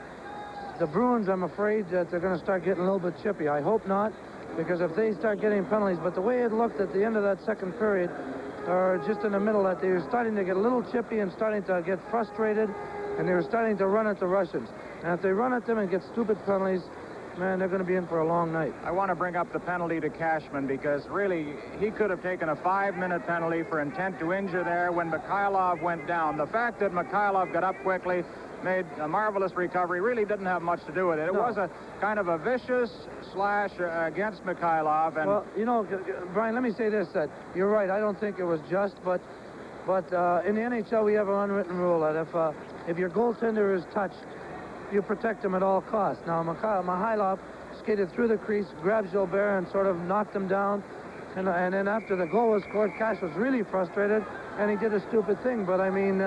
the Bruins. I'm afraid that they're going to start getting a little bit chippy. I hope not, because if they start getting penalties, but the way it looked at the end of that second period, or just in the middle, that they were starting to get a little chippy and starting to get frustrated, and they were starting to run at the Russians. And if they run at them and get stupid penalties, man, they're going to be in for a long night. I want to bring up the penalty to Cashman, because really he could have taken a 5-minute penalty for intent to injure there when Mikhailov went down. The fact that Mikhailov got up quickly, made a marvelous recovery, really didn't have much to do with it. It was a kind of a vicious slash against Mikhailov. And well, you know, Brian, let me say this, that you're right. I don't think it was just, but in the NHL we have an unwritten rule that if your goaltender is touched, you protect him at all costs. Now, Mikhailov skated through the crease, grabbed Gilbert, and sort of knocked him down. And then after the goal was scored, Cash was really frustrated, and he did a stupid thing. But, I mean,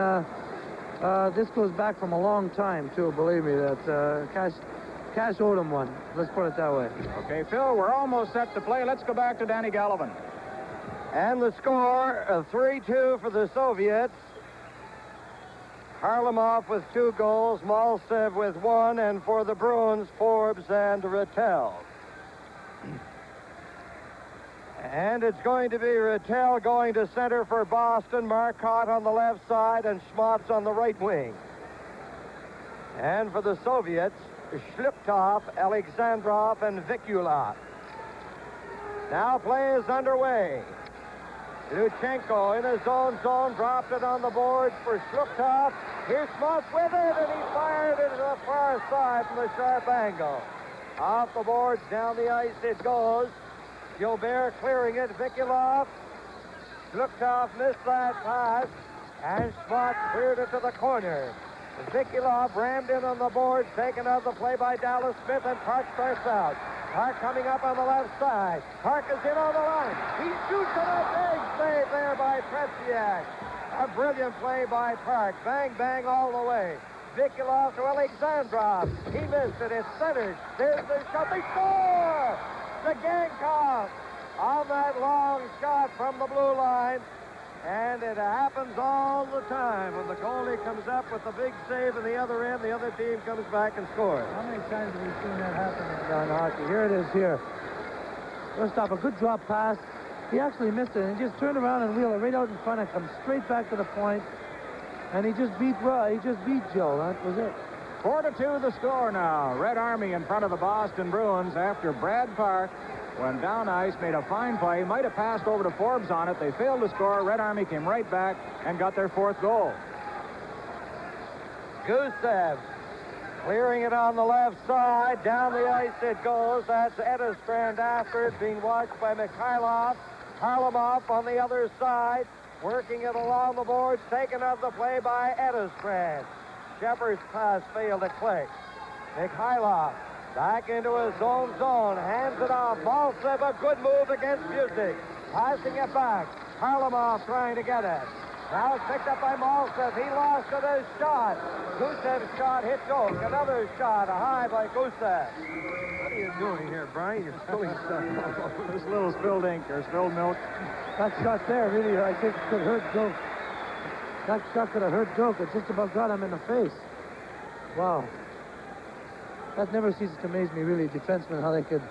this goes back from a long time, too, believe me, that Cash owed him one. Let's put it that way. Okay, Phil, we're almost set to play. Let's go back to Danny Gallivan. And the score of 3-2 for the Soviets. Harlamov with 2 goals, Maltsev with 1, and for the Bruins, Forbes and Rattel. And it's going to be Rattel going to center for Boston, Marcotte on the left side, and Schmotz on the right wing. And for the Soviets, Shliptov, Alexandrov, and Vikulov. Now play is underway. Luchenko in his own zone, dropped it on the boards for Shliptov. Here's Schmutz with it, and he fired it to the far side from a sharp angle. Off the boards, down the ice it goes. Gilbert clearing it, Vikulov. Shliptov missed that pass, and Schmutz cleared it to the corner. Vikulov rammed in on the boards, taken out of the play by Dallas Smith, and Park starts out. Park coming up on the left side. Park is in on the line. He shoots it, a big save there by Tretьяка. A brilliant play by Park. Bang, bang all the way. Vikulov to Alexandrov. He missed it. It's centered. There's the shot. They score! The Gamecocks on that long shot from the blue line. And it happens all the time. When the goalie comes up with the big save in the other end, the other team comes back and scores. How many times have we seen that happen in hockey? Here it is here. First off, a good drop pass. He actually missed it and just turned around and wheeled it right out in front and come straight back to the point. And he just beat Joe. That was it. 4-2 the score now. Red Army in front of the Boston Bruins after Brad Park, when down ice, made a fine play. Might have passed over to Forbes on it. They failed to score. Red Army came right back and got their fourth goal. Gusev clearing it on the left side. Down the ice it goes. That's Edistrand after it, being watched by Mikhailov. Harlamov on the other side, working it along the boards, taken out the play by Edistrand. Shepard's pass failed to click. Mikhailov back into his own zone, hands it off. Maltsev, a good move against Music. Passing it back. Harlamov trying to get it. Now it's picked up by Maltsev. He lost it as shot. Gusev's shot hit Doak. Another shot, a high by Gusev. What are you doing here, Brian? You're spilling stuff all over. This little spilled ink or spilled milk. That shot there really, I think, could hurt Doak. That shot could have hurt Doak. It just about got him in the face. Wow. That never ceases to amaze me, really, defensemen, how they could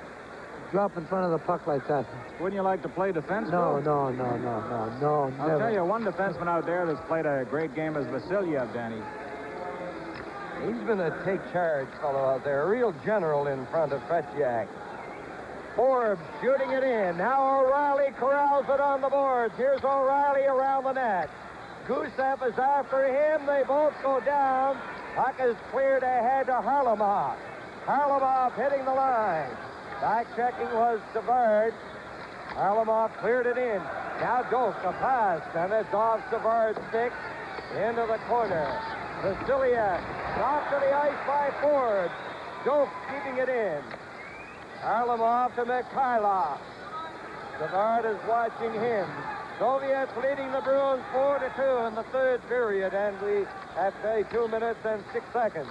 drop in front of the puck like that. Wouldn't you like to play defense? No, Bill? no, I'll never. tell you, one defenseman out there that's played a great game is Vasilyev, Danny. He's been a take-charge fellow out there, a real general in front of Tretjak. Forbes shooting it in. Now O'Reilly corrals it on the boards. Here's O'Reilly around the net. Gusev is after him. They both go down. Puck is cleared ahead to Harlamov. Harlamov hitting the line. Back checking was Savard. Harlamov cleared it in. Now Doak, a pass, and it's off Savard's stick into the corner. Vasilyev knocked to the ice by Forbes. Doak keeping it in. Harlamov to Mikhailov. Savard is watching him. Soviets leading the Bruins 4-2 in the third period, and we have 2 minutes and 6 seconds.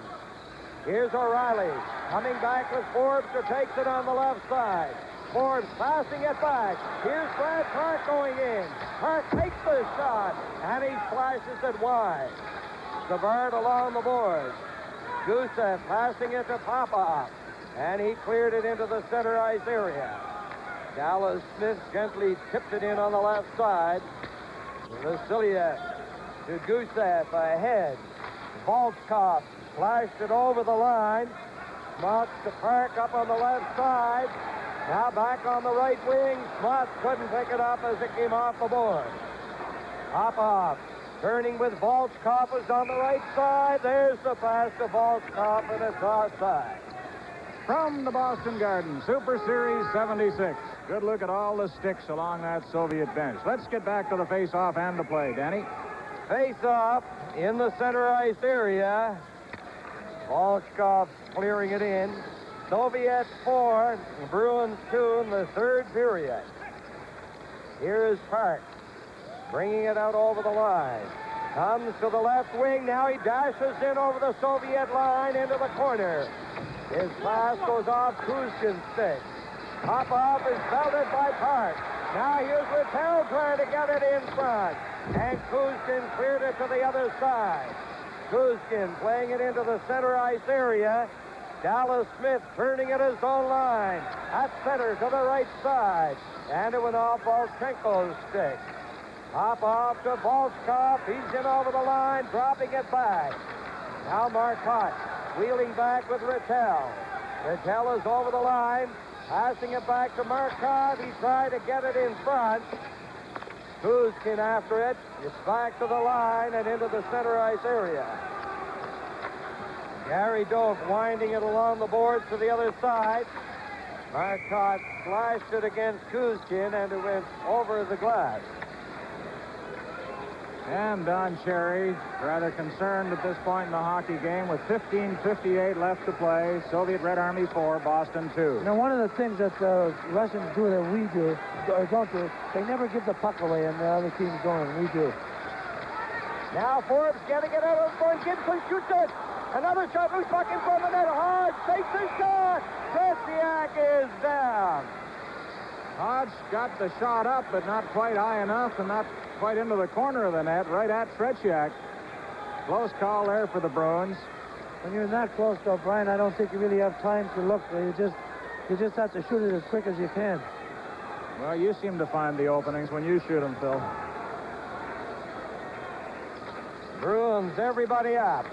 Here's O'Reilly coming back with Forbes, who takes it on the left side. Forbes passing it back. Here's Brad Park going in. Park takes the shot, and he flashes it wide. Savard along the boards. Gusev passing it to Popov, and he cleared it into the center ice area. Dallas Smith gently tipped it in on the left side. Vasilyev to Gusev ahead. Volchkov flashed it over the line. Smots to Park up on the left side. Now back on the right wing. Smots couldn't pick it up as it came off the board. Popov turning with Volchkov is on the right side. There's the pass to Volchkov, and it's offside. From the Boston Garden, Super Series 76. Good look at all the sticks along that Soviet bench. Let's get back to the face-off and the play, Danny. Face-off in the center ice area. Volchkov clearing it in. Soviets 4, Bruins 2 in the third period. Here's Park bringing it out over the line. Comes to the left wing. Now he dashes in over the Soviet line into the corner. His pass goes off Kuzkin's stick. Popov is belted by Park. Now here's Rattel trying to get it in front. And Kuzkin cleared it to the other side. Kuzkin playing it into the center ice area. Dallas Smith turning at his own line. At center to the right side. And it went off Volchenko's stick. Popov to Volchkov. He's in over the line, dropping it back. Now Marcotte wheeling back with Rattel. Rattel is over the line, passing it back to Marcotte. He tried to get it in front. Kuzkin after it. It's back to the line and into the center ice area. Gary Doak winding it along the boards to the other side. Marcotte slashed it against Kuzkin, and it went over the glass. And Don Cherry, rather concerned at this point in the hockey game with 15:58 left to play. Soviet Red Army 4, Boston 2. Now, one of the things that the Russians do that we do, or don't do, they never give the puck away and the other team's going. We do. Now Forbes getting it out of front. Gibson shoots it. Another shot, loose puck in front of the net. Hodge takes the shot. Tretyak is down. Hodge got the shot up, but not quite high enough and not quite into the corner of the net, right at Tretyak. Close call there for the Bruins. When you're that close, though, Brian, I don't think you really have time to look. You just have to shoot it as quick as you can. Well, you seem to find the openings when you shoot them, Phil. Bruins, everybody up.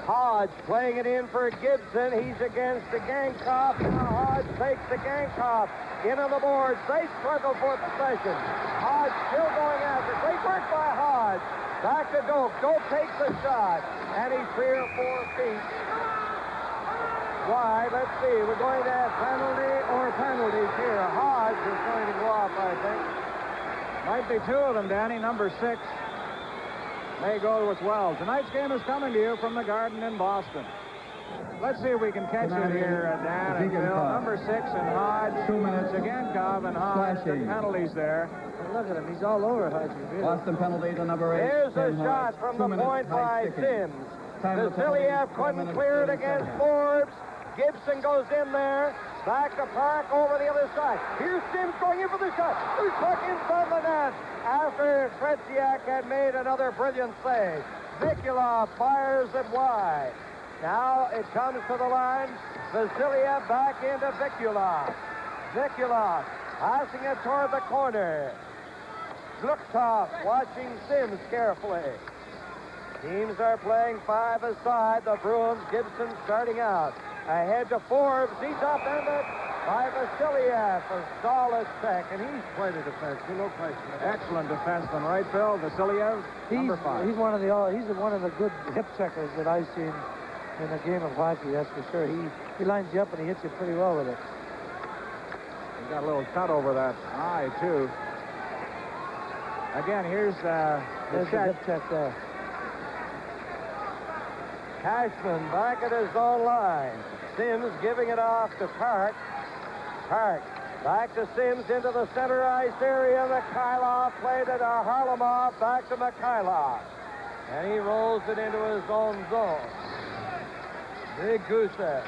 Hodge playing it in for Gibson. He's against the Gankov. Now Hodge takes the Gankov in on the boards. They struggle for possession. Hodge still going after. Great work by Hodge. Back to Doak. Doak takes the shot. And he's 3 or 4 feet wide. Let's see. We're going to have penalty or penalties here. Hodge is going to go off, I think. Might be 2 of them, Danny. Number 6 may go as well. Tonight's game is coming to you from the Garden in Boston. Let's see if we can catch it here, Dan and Phil. Number 6 and Hodge. 2 minutes. Agankov and Hodge. The penalties there. Look at him. He's all over Hodge. Really. Boston penalty to number 8. Here's a shot from the point by Sims. Vasiliev couldn't clear it against Forbes. Gibson goes in there. Back to Park over the other side. Here's Sims going in for the shot. Who's puck in front of the net after Tretyak had made another brilliant save. Vikulov fires it wide. Now it comes to the line. Vasiliev back into Vikulov. Vikulov passing it toward the corner. Glukov watching Sims carefully. Teams are playing 5 aside. The Bruins, Gibson starting out. Ahead to Forbes. He's upended by Vasiliev. A solid check, and he's quite a defenseman, no question. Excellent defenseman, right, Phil? Vasiliev, number 5. He's one of the good hip checkers that I've seen in a game of hockey, that's for sure. He lines you up and he hits you pretty well with it. He's got a little cut over that eye, too. Again, here's the hip check there. Cashman back at his own line. Sims giving it off to Park. Park back to Sims into the center ice area. Mikhailov played it to Harlamov. Back to Mikhailov. And he rolls it into his own zone. Big Gusev.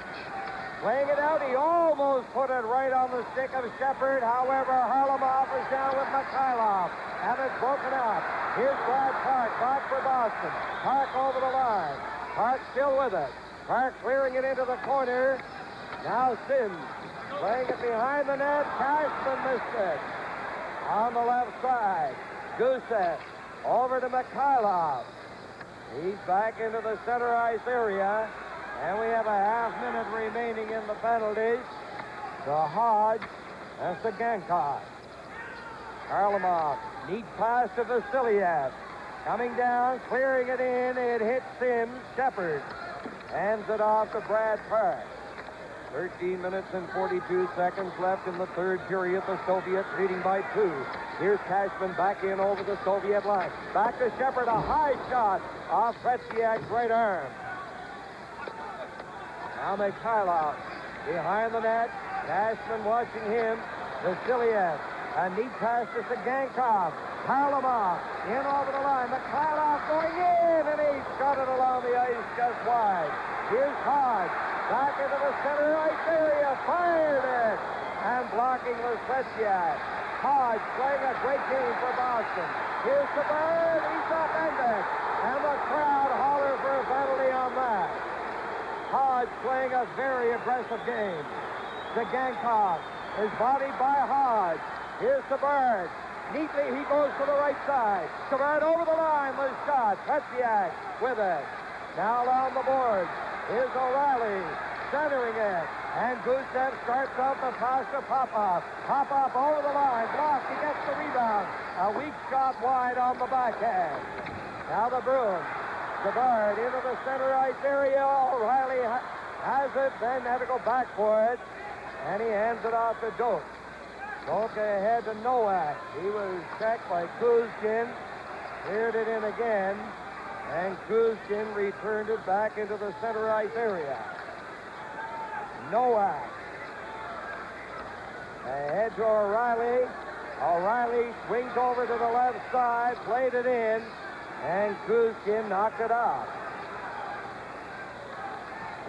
Playing it out. He almost put it right on the stick of Shepard. However, Harlamov is down with Mikhailov. And it's broken up. Here's Brad Park. Back for Boston. Park over the line. Park still with it. Park clearing it into the corner. Now Sims playing it behind the net. Cashman missed it. On the left side. Gusev over to Mikhailov. He's back into the center ice area. And we have a half-minute remaining in the penalties. To Hodge and to Gankov. Harlamov. Neat pass to Vasiliev. Coming down, clearing it in. It hits Sims. Shepard hands it off to Brad Park. 13 minutes and 42 seconds left in the third period. The Soviets leading by 2. Here's Cashman back in over the Soviet line. Back to Shepard. A high shot off Tretyak's right arm. Now Mikhailov behind the net. Cashman watching him. Vasiliev. A neat pass to Gankov. Harlamov in over the line. Mikhailov going in, and he shot it along the ice just wide. Here's Hodge back into the center ice area. Fired it. And blocking was Tretyak. Hodge playing a great game for Boston. Here's the bird. He's upended. And the crowd holler for a penalty on that. Hodge playing a very aggressive game. Gankov is bodied by Hodge. Here's the bird. Neatly, he goes to the right side. Savard over the line was shot. Tretyak with it. Now along the boards. Here's O'Reilly centering it. And Gusev starts up the pass to Popov. Popov over the line. Blocked. He gets the rebound. A weak shot wide on the backhand. Now the Bruins. Savard into the center ice area. O'Reilly has it. Then had to go back for it. And he hands it off to Doak. Doak ahead to Nowak. He was checked by Kuzkin. Cleared it in again. And Kuzkin returned it back into the center ice area. Nowak. Ahead to O'Reilly. O'Reilly swings over to the left side. Played it in. And Kuzkin knocked it off.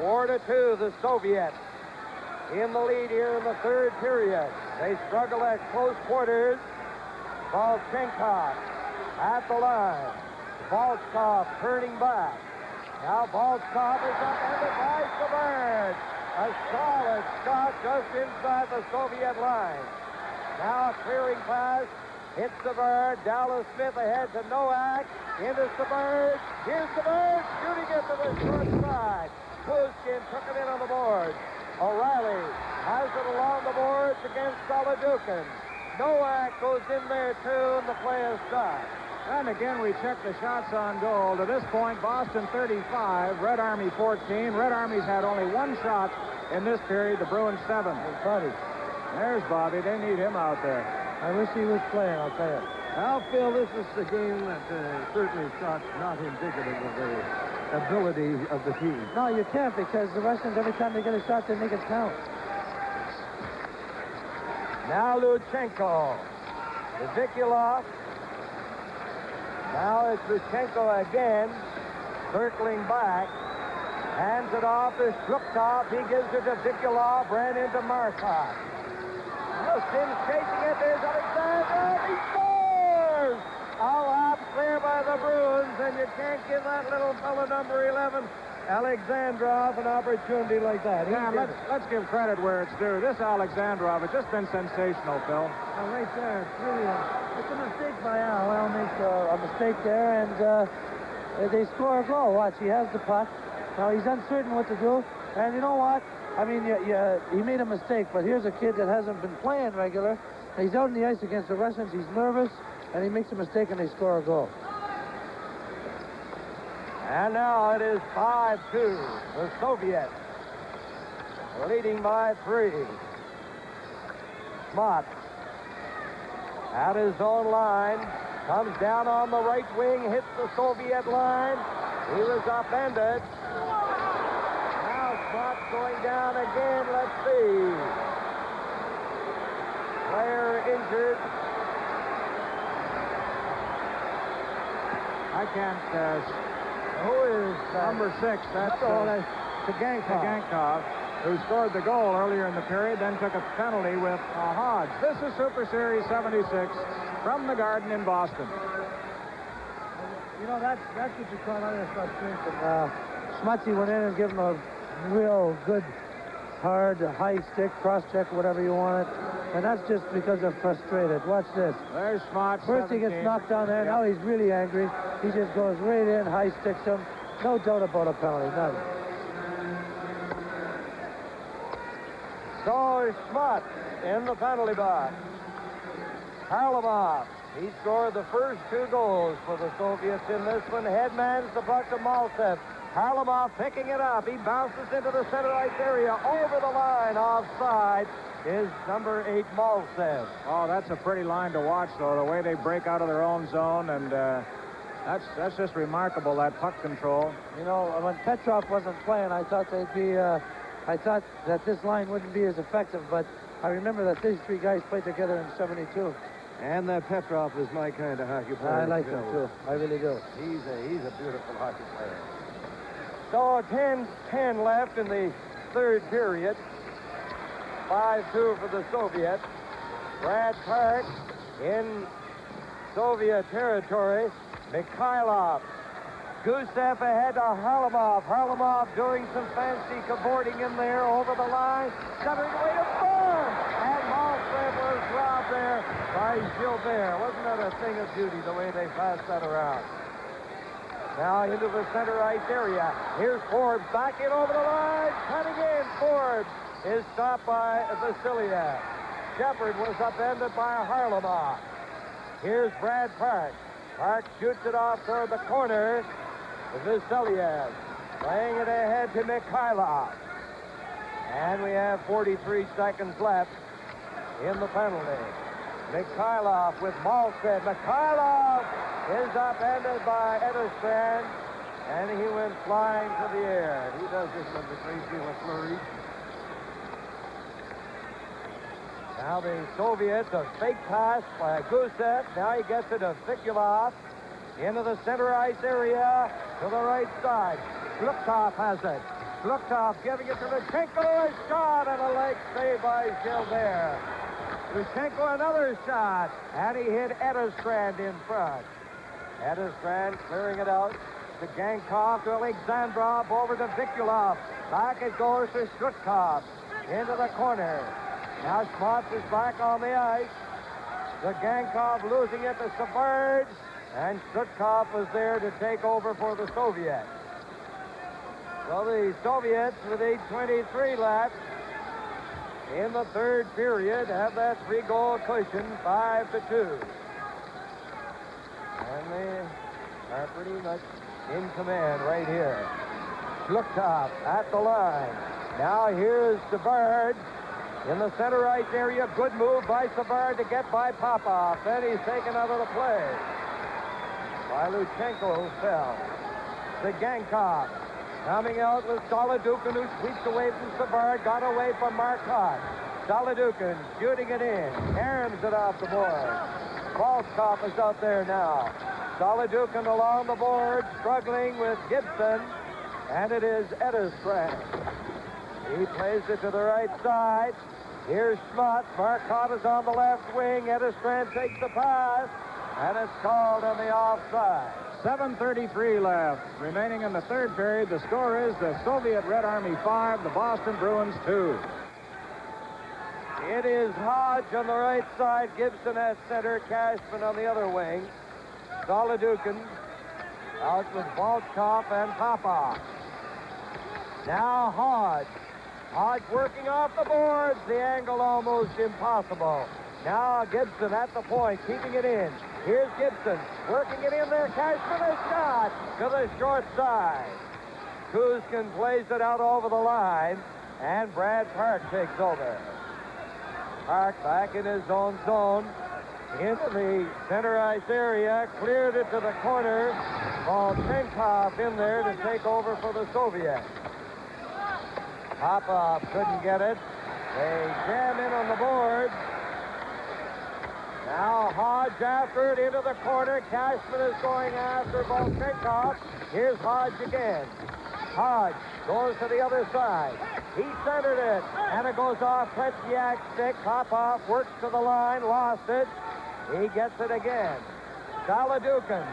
4-2, the Soviets in the lead here in the third period. They struggle at close quarters. Volchenkov at the line. Volchkov turning back. Now Volchkov is upended by Savard. A solid shot just inside the Soviet line. Now a clearing pass. Hits Savard. Dallas Smith ahead to Nowak. Into Savard. Here's Savard shooting it to the short side. Pushkin took it in on the board. O'Reilly has it along the boards against Solodukin. Nowak goes in there too, and the play is stopped. And again, we check the shots on goal. To this point, Boston 35, Red Army 14. Red Army's had only one shot in this period, the Bruins 7. There's Bobby. They need him out there. I wish he was playing, I'll tell you. Well, Phil, this is a game that certainly shot's not indicative of the ability of the team. No, you can't, because the Russians, every time they get a shot, they make it count. Now Luchenko. Vikulov. Now it's Luchenko again, circling back. Hands it off to Shrupkov. He gives it to Vikulov. Ran into Markov. Wilson's chasing it. There's Alexandrov. He scores! All out clear by the Bruins, and you can't give that little fellow number 11, Alexandrov, an opportunity like that. Yeah, let's give credit where it's due. This Alexandrov has just been sensational, Phil. Right there, it's really it's a mistake by Al. Al makes a mistake there, and they score a goal. Watch, he has the puck. Now he's uncertain what to do, and you know what? I mean, he made a mistake, but here's a kid that hasn't been playing regular. He's out on the ice against the Russians. He's nervous, and he makes a mistake, and they score a goal. And now it is 5-2. The Soviets leading by 3. Schmott at his own line. Comes down on the right wing. Hits the Soviet line. He was upended. Now Schmott going down again. Let's see. Player injured. I can't... Who is number 6? That's Tretьяка, who scored the goal earlier in the period, then took a penalty with Hodge. This is Super Series 76 from the Garden in Boston. You know, that's what you call under frustration. Schmutzy went in and gave him a real good, hard, high stick, cross-check, whatever you want it. And that's just because they're frustrated. Watch this. There's Schmott. First he gets knocked down there. Now he's really angry. He just goes right in, high sticks him. No doubt about a penalty. None. So Schmott in the penalty box. Harlamov. He scored the first 2 goals for the Soviets in this one. Headmans the puck to Maltsev. Harlamov picking it up. He bounces into the center ice area. Over the line, offside, is number 8, Maltsev. Oh, that's a pretty line to watch, though, the way they break out of their own zone, and that's just remarkable, that puck control. You know, when Petrov wasn't playing, I thought they'd be, I thought that this line wouldn't be as effective, but I remember that these 3 guys played together in '72. And that Petrov is my kind of hockey player. I like him, too. I really do. He's a beautiful hockey player. So 10-10 left in the third period. 5-2 for the Soviets. Brad Park in Soviet territory. Mikhailov. Gusev ahead to Harlamov. Harlamov doing some fancy cavorting in there over the line. Centering away to Burn. And Maltsev was robbed there by Gilbert. Wasn't that a thing of beauty, the way they passed that around? Now into the center ice area. Here's Forbes back in over the line. Cutting in. Forbes is stopped by Vasiliev. Shepard was upended by Harlamov. Here's Brad Park. Park shoots it off toward the corner. Vasiliev laying it ahead to Mikhailov. And we have 43 seconds left in the penalty. Mikhailov with Maltsev. Mikhailov is upended by Ederstrand, and he went flying to the air. He does this with a great deal of flourish. Now the Soviets, a fake pass by Gusev. Now he gets it to Vikulov into the center ice area to the right side. Shrupkov has it. Shlukov giving it to Luchenko, a shot and a leg save by Gilbert. Luchenko another shot, and he hit Edestrand in front. Edestrand clearing it out to Gankov, to Alexandrov, over to Vikulov. Back it goes to Shutkov, into the corner. Now Schmotz is back on the ice. The Gankov losing it to Savard, and Shutkov was there to take over for the Soviets. So the Soviets, with 8:23 left in the third period, have that 3-goal cushion, 5-2. And they are pretty much in command right here. Shlukov at the line. Now here's Savard in the center ice area. Good move by Savard to get by Popov. Then he's taken out of the play by Luchenko, who fell. The Gankov coming out with Solidukin, who sweeps away from Savard. Got away from Marcotte. Solidukin shooting it in. Arms it off the board. Volskov is out there now. Solidukin along the board, struggling with Gibson, and it is Edestrand. He plays it to the right side. Here's Schmutz. Marcotte is on the left wing. Edestrand takes the pass, and it's called on the offside. 7:33 left. Remaining in the third period, the score is the Soviet Red Army 5, the Boston Bruins 2. It is Hodge on the right side, Gibson at center, Cashman on the other wing. Solidukin out with Volkov and Popov. Now Hodge. Hodge working off the boards, the angle almost impossible. Now Gibson at the point, keeping it in. Here's Gibson, working it in there. Cashman a shot to the short side. Kuzkin plays it out over the line, and Brad Park takes over. Park back in his own zone, into the center ice area, cleared it to the corner. Volchenkov in there to take over for the Soviets. Popov couldn't get it. They jam in on the board. Now Hodge after it into the corner. Cashman is going after Volchenkov. Here's Hodge again. Hodge goes to the other side. He centered it, and it goes off Tretьяк's stick. Popov works to the line, lost it. He gets it again. Solidukin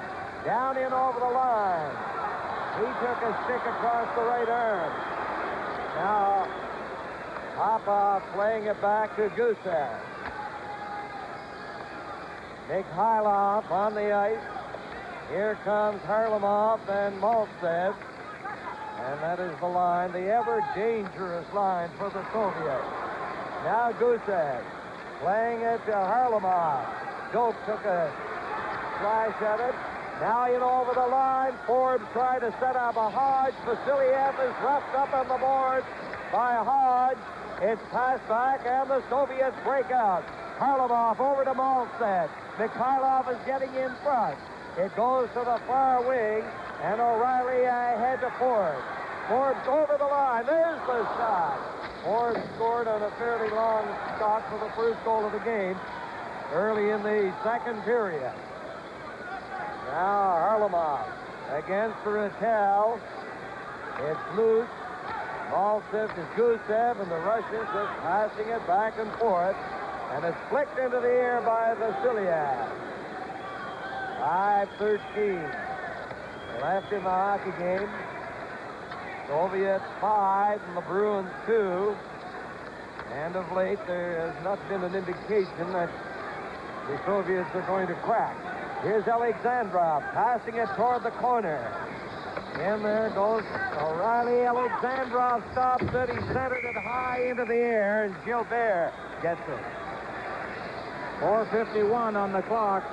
down in over the line. He took a stick across the right arm. Now Popov playing it back to Gusev. Mikhailov on the ice. Here comes Harlamov and Maltsev. And that is the line, the ever-dangerous line for the Soviets. Now Gusev playing it to Harlamov. Doak took a slash at it. Now in over the line. Forbes tried to set up a Hodge. Vasiliev is roughed up on the board by Hodge. It's passed back, and the Soviets break out. Harlamov over to Maltsev. Mikhailov is getting in front. It goes to the far wing, and O'Reilly ahead to Forbes. Forbes over the line. There's the shot. Forbes scored on a fairly long shot for the first goal of the game early in the second period. Now Harlamov against Rattel. It's loose. Maltsev to Gusev, and the Russians just passing it back and forth. And it's flicked into the air by Vasiliev. 5:13 left in the hockey game. Soviets 5 and the Bruins 2. And of late, there has not been an indication that the Soviets are going to crack. Here's Alexandrov passing it toward the corner. In there goes O'Reilly. Alexandrov stops it. He centered it high into the air, and Gilbert gets it. 4:51 on the clock.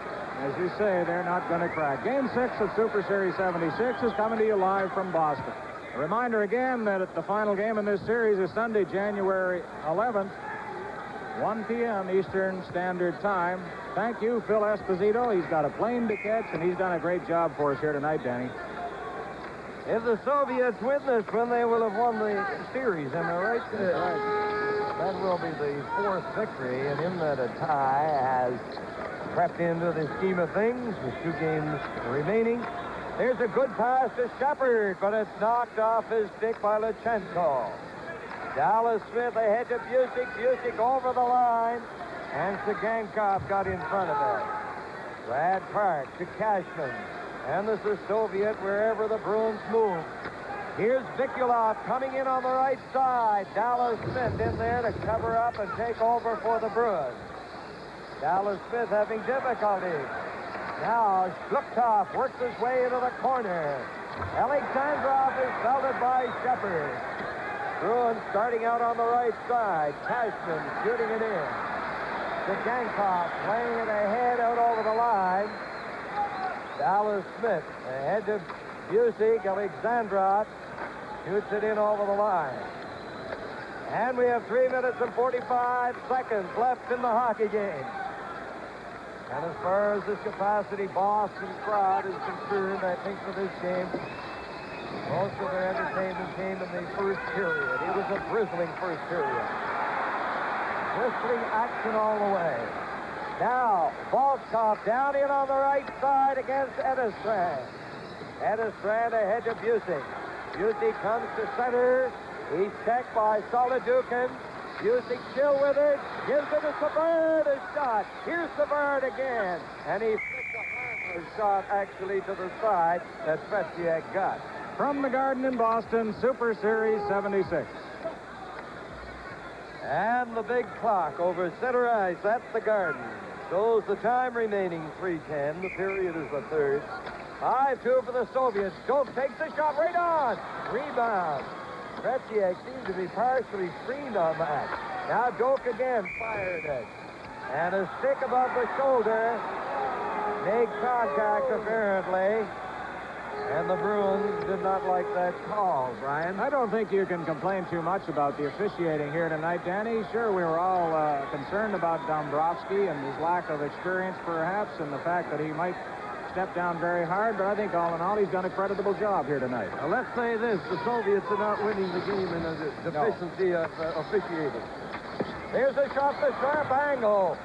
As you say, they're not going to crack. Game 6 of Super Series 76 is coming to you live from Boston. A reminder again that the final game in this series is Sunday, January 11th, 1 p.m. Eastern Standard Time. Thank you, Phil Esposito. He's got a plane to catch, and he's done a great job for us here tonight, Danny. If the Soviets win this one, they will have won the series, am I right? That's right. That will be the fourth victory, and in that a tie has crept into the scheme of things with 2 games remaining. There's a good pass to Shepard, but it's knocked off his stick by Lutchenko. Dallas Smith ahead to Busick. Busick over the line, and Sagankov got in front of it. Brad Park to Cashman, and this is Soviet wherever the Bruins move. Here's Vikulov coming in on the right side. Dallas Smith in there to cover up and take over for the Bruins. Dallas Smith having difficulty. Now Shluktov works his way into the corner. Alexandrov is belted by Shepard. Bruins starting out on the right side. Cashman shooting it in. Sagankov playing it ahead out over the line. Dallas Smith ahead to Busick. Alexandrov shoots it in over the line. And we have 3 minutes and 45 seconds left in the hockey game. And as far as this capacity Boston crowd is concerned, I think for this game, most of their entertainment came in the first period. It was a drizzling first period. Whistling action all the way. Now, Volkov down in on the right side against Edestrand. Edestrand ahead to Busick. Busick comes to center. He's checked by Solidukin. Busick still with it. Gives it to Savard, a shot. Here's Savard again. And he flicked a harmless shot actually to the side that Tretьяк got. From the Garden in Boston, Super Series 76. And the big clock over center ice, that's the Garden. Shows the time remaining, 3:10. The period is the third. 5-2 for the Soviets. Doak takes the shot right on. Rebound. Tretьяк seemed to be partially screened on that. Now Doak again fired it. And a stick above the shoulder made contact apparently. And the Bruins did not like that call, Brian. I don't think you can complain too much about the officiating here tonight, Danny. Sure, we were all concerned about Dombrowski and his lack of experience, perhaps, and the fact that he might step down very hard, but I think all in all, he's done a creditable job here tonight. Now, let's say this, the Soviets are not winning the game in the deficiency of officiating. There's a shot, the sharp angle.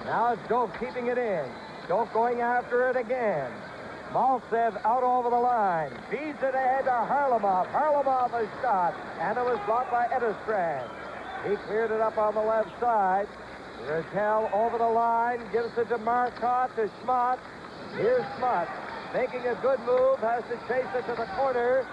Now it's Doak keeping it in. Doak going after it again. Maltsev out over the line. Feeds it ahead to Harlamov. Harlamov a shot, and it was blocked by Edestrand. He cleared it up on the left side. Rattel over the line, gives it to Marcotte, to Schmott. Here's Schmott, making a good move, has to chase it to the corner.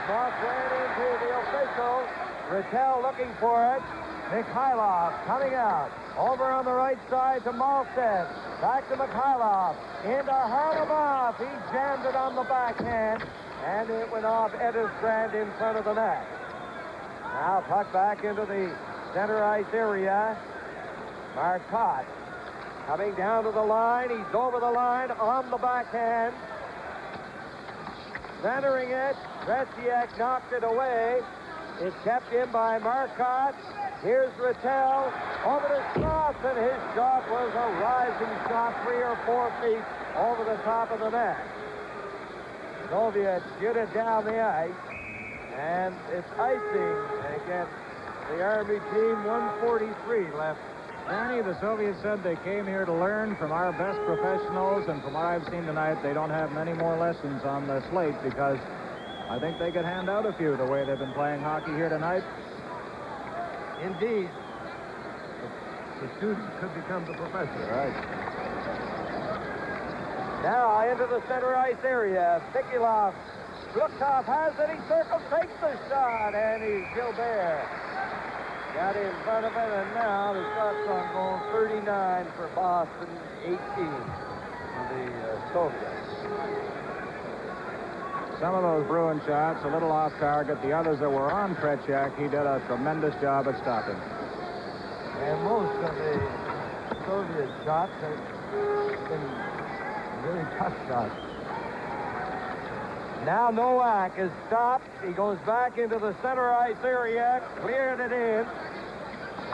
Schmott ran into the official. Rattel looking for it. Mikhailov coming out. Over on the right side to Maltsev. Back to Mikhailov. Into Harlamov. He jammed it on the backhand, and it went off Edestrand in front of the net. Now puck back into the center ice area. Marcotte coming down to the line. He's over the line on the backhand. Centering it. Tretьяк knocked it away. It's kept in by Marcotte. Here's Rattel over to Strauss, and his shot was a rising shot 3 or 4 feet over the top of the net. Soviets shoot it down the ice, and it's icing against the Army team. 1:43 left. Danny, the Soviets said they came here to learn from our best professionals, and from what I've seen tonight, they don't have many more lessons on the slate, because I think they could hand out a few the way they've been playing hockey here tonight. Indeed. The student could become the professor. Right. Now into the center ice area. Vikulov. Shluktov has it. He circles, takes the shot, and he's Gilbert. Got in front of it, and now the shot's on goal. 39 for Boston, 18 for the Soviets. Some of those Bruin shots, a little off target. The others that were on Tretьяк, he did a tremendous job at stopping. And most of the Soviet shots have been really tough shots. Now Nowak is stopped. He goes back into the center ice area, cleared it in.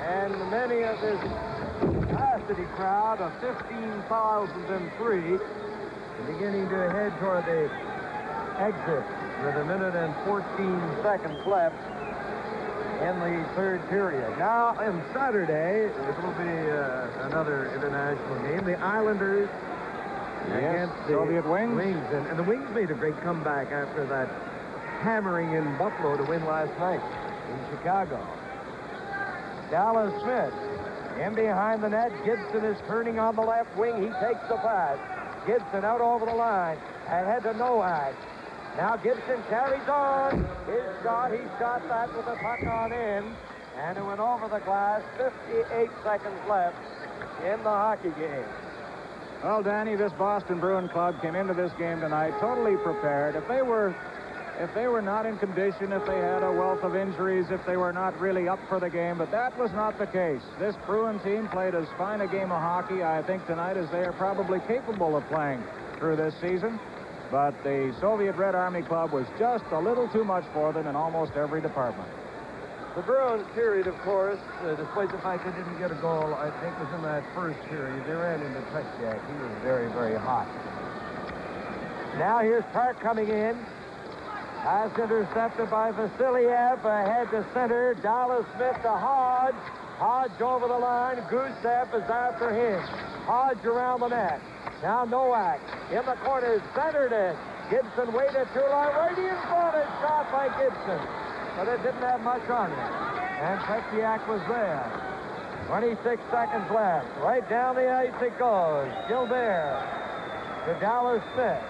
And many of this capacity crowd of 15,003 beginning to head toward the exit with 1 minute and 14 seconds left in the third period. Now, on Saturday, it will be another international game. The Islanders against the Soviet Wings. And the Wings made a great comeback after that hammering in Buffalo to win last night in Chicago. Dallas Smith in behind the net. Gibson is turning on the left wing. He takes the pass. Gibson out over the line. Ahead to Nowak. Now Gibson carries on. His shot, he shot that with the puck on in. And it went over the glass. 58 seconds left in the hockey game. Well, Danny, this Boston Bruins club came into this game tonight totally prepared. If they were not in condition, if they had a wealth of injuries, if they were not really up for the game, but that was not the case. This Bruin team played as fine a game of hockey, I think, tonight as they are probably capable of playing through this season. But the Soviet Red Army Club was just a little too much for them in almost every department. The Bruins period, of course, despite the fact they didn't get a goal, I think was in that first period. They ran into Tretьяка. He was very, very hot. Now here's Park coming in. Pass intercepted by Vasiliev. Ahead to center. Dallas Smith to Hodge. Hodge over the line. Gusev is after him. Hodge around the net. Now Nowak in the corner. Centered it. Gibson waited too long. Right in front. A shot by Gibson. But it didn't have much on it. And Tretьяка was there. 26 seconds left. Right down the ice it goes. Gilbert to Dallas Smith.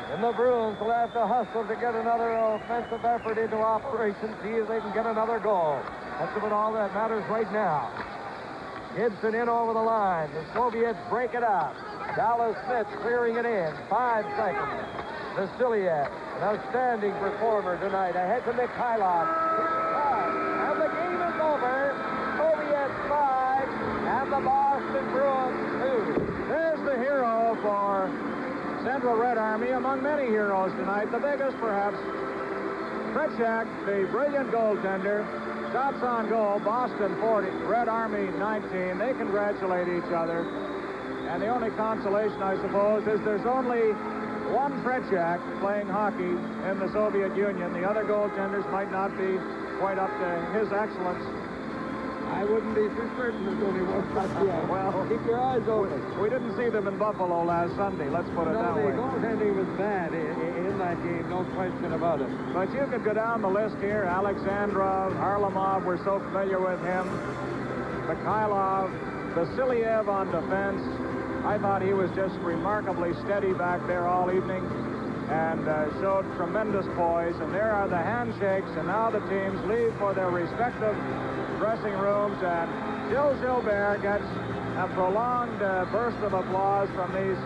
And the Bruins will have to hustle to get another offensive effort into operation, see if they can get another goal. That's about all that matters right now. Gibson in over the line. The Soviets break it up. Dallas Smith clearing it in. 5 seconds. Vasiliev, an outstanding performer tonight. Ahead to Mikhailov. And the game is over. Soviets 5 and the Boston Bruins 2. There's the hero for Central Red Army, among many heroes tonight. The biggest, perhaps, Tretьяка, the brilliant goaltender. Shots on goal, Boston 40, Red Army 19. They congratulate each other. And the only consolation, I suppose, is there's only one Tretьяка playing hockey in the Soviet Union. The other goaltenders might not be quite up to his excellence. I wouldn't be too certain there's only one Tretьяka. Well, keep your eyes open. We didn't see them in Buffalo last Sunday, let's put it that way. The goaltending was bad in that game, no question about it. But you could go down the list here. Alexandrov, Harlamov, we're so familiar with him. Mikhailov, Vasiliev on defense. I thought he was just remarkably steady back there all evening and showed tremendous poise. And there are the handshakes, and now the teams leave for their respective dressing rooms, and Gilbert gets a prolonged burst of applause from these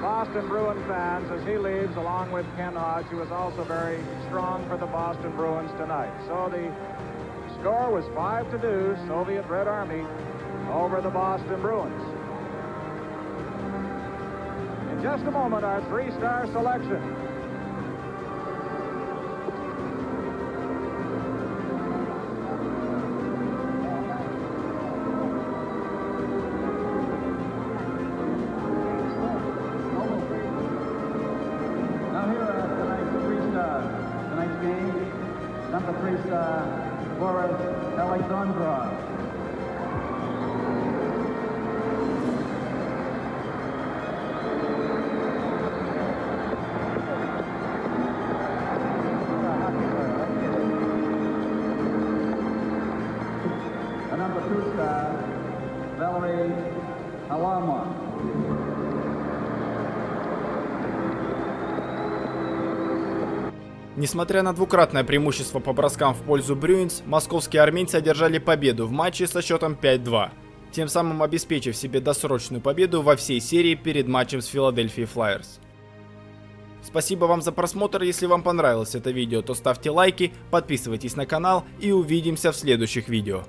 Boston Bruins fans as he leaves, along with Ken Hodge, who was also very strong for the Boston Bruins tonight. So the score was 5-2, Soviet Red Army over the Boston Bruins. In just a moment, our three-star selection. Number 3-star Boris Alexandrov. The number 2-star Valery Harlamov. Несмотря на двукратное преимущество по броскам в пользу Брюинз, московские армейцы одержали победу в матче со счетом 5-2, тем самым обеспечив себе досрочную победу во всей серии перед матчем с Филадельфией Флайерс. Спасибо вам за просмотр. Если вам понравилось это видео, то ставьте лайки, подписывайтесь на канал и увидимся в следующих видео.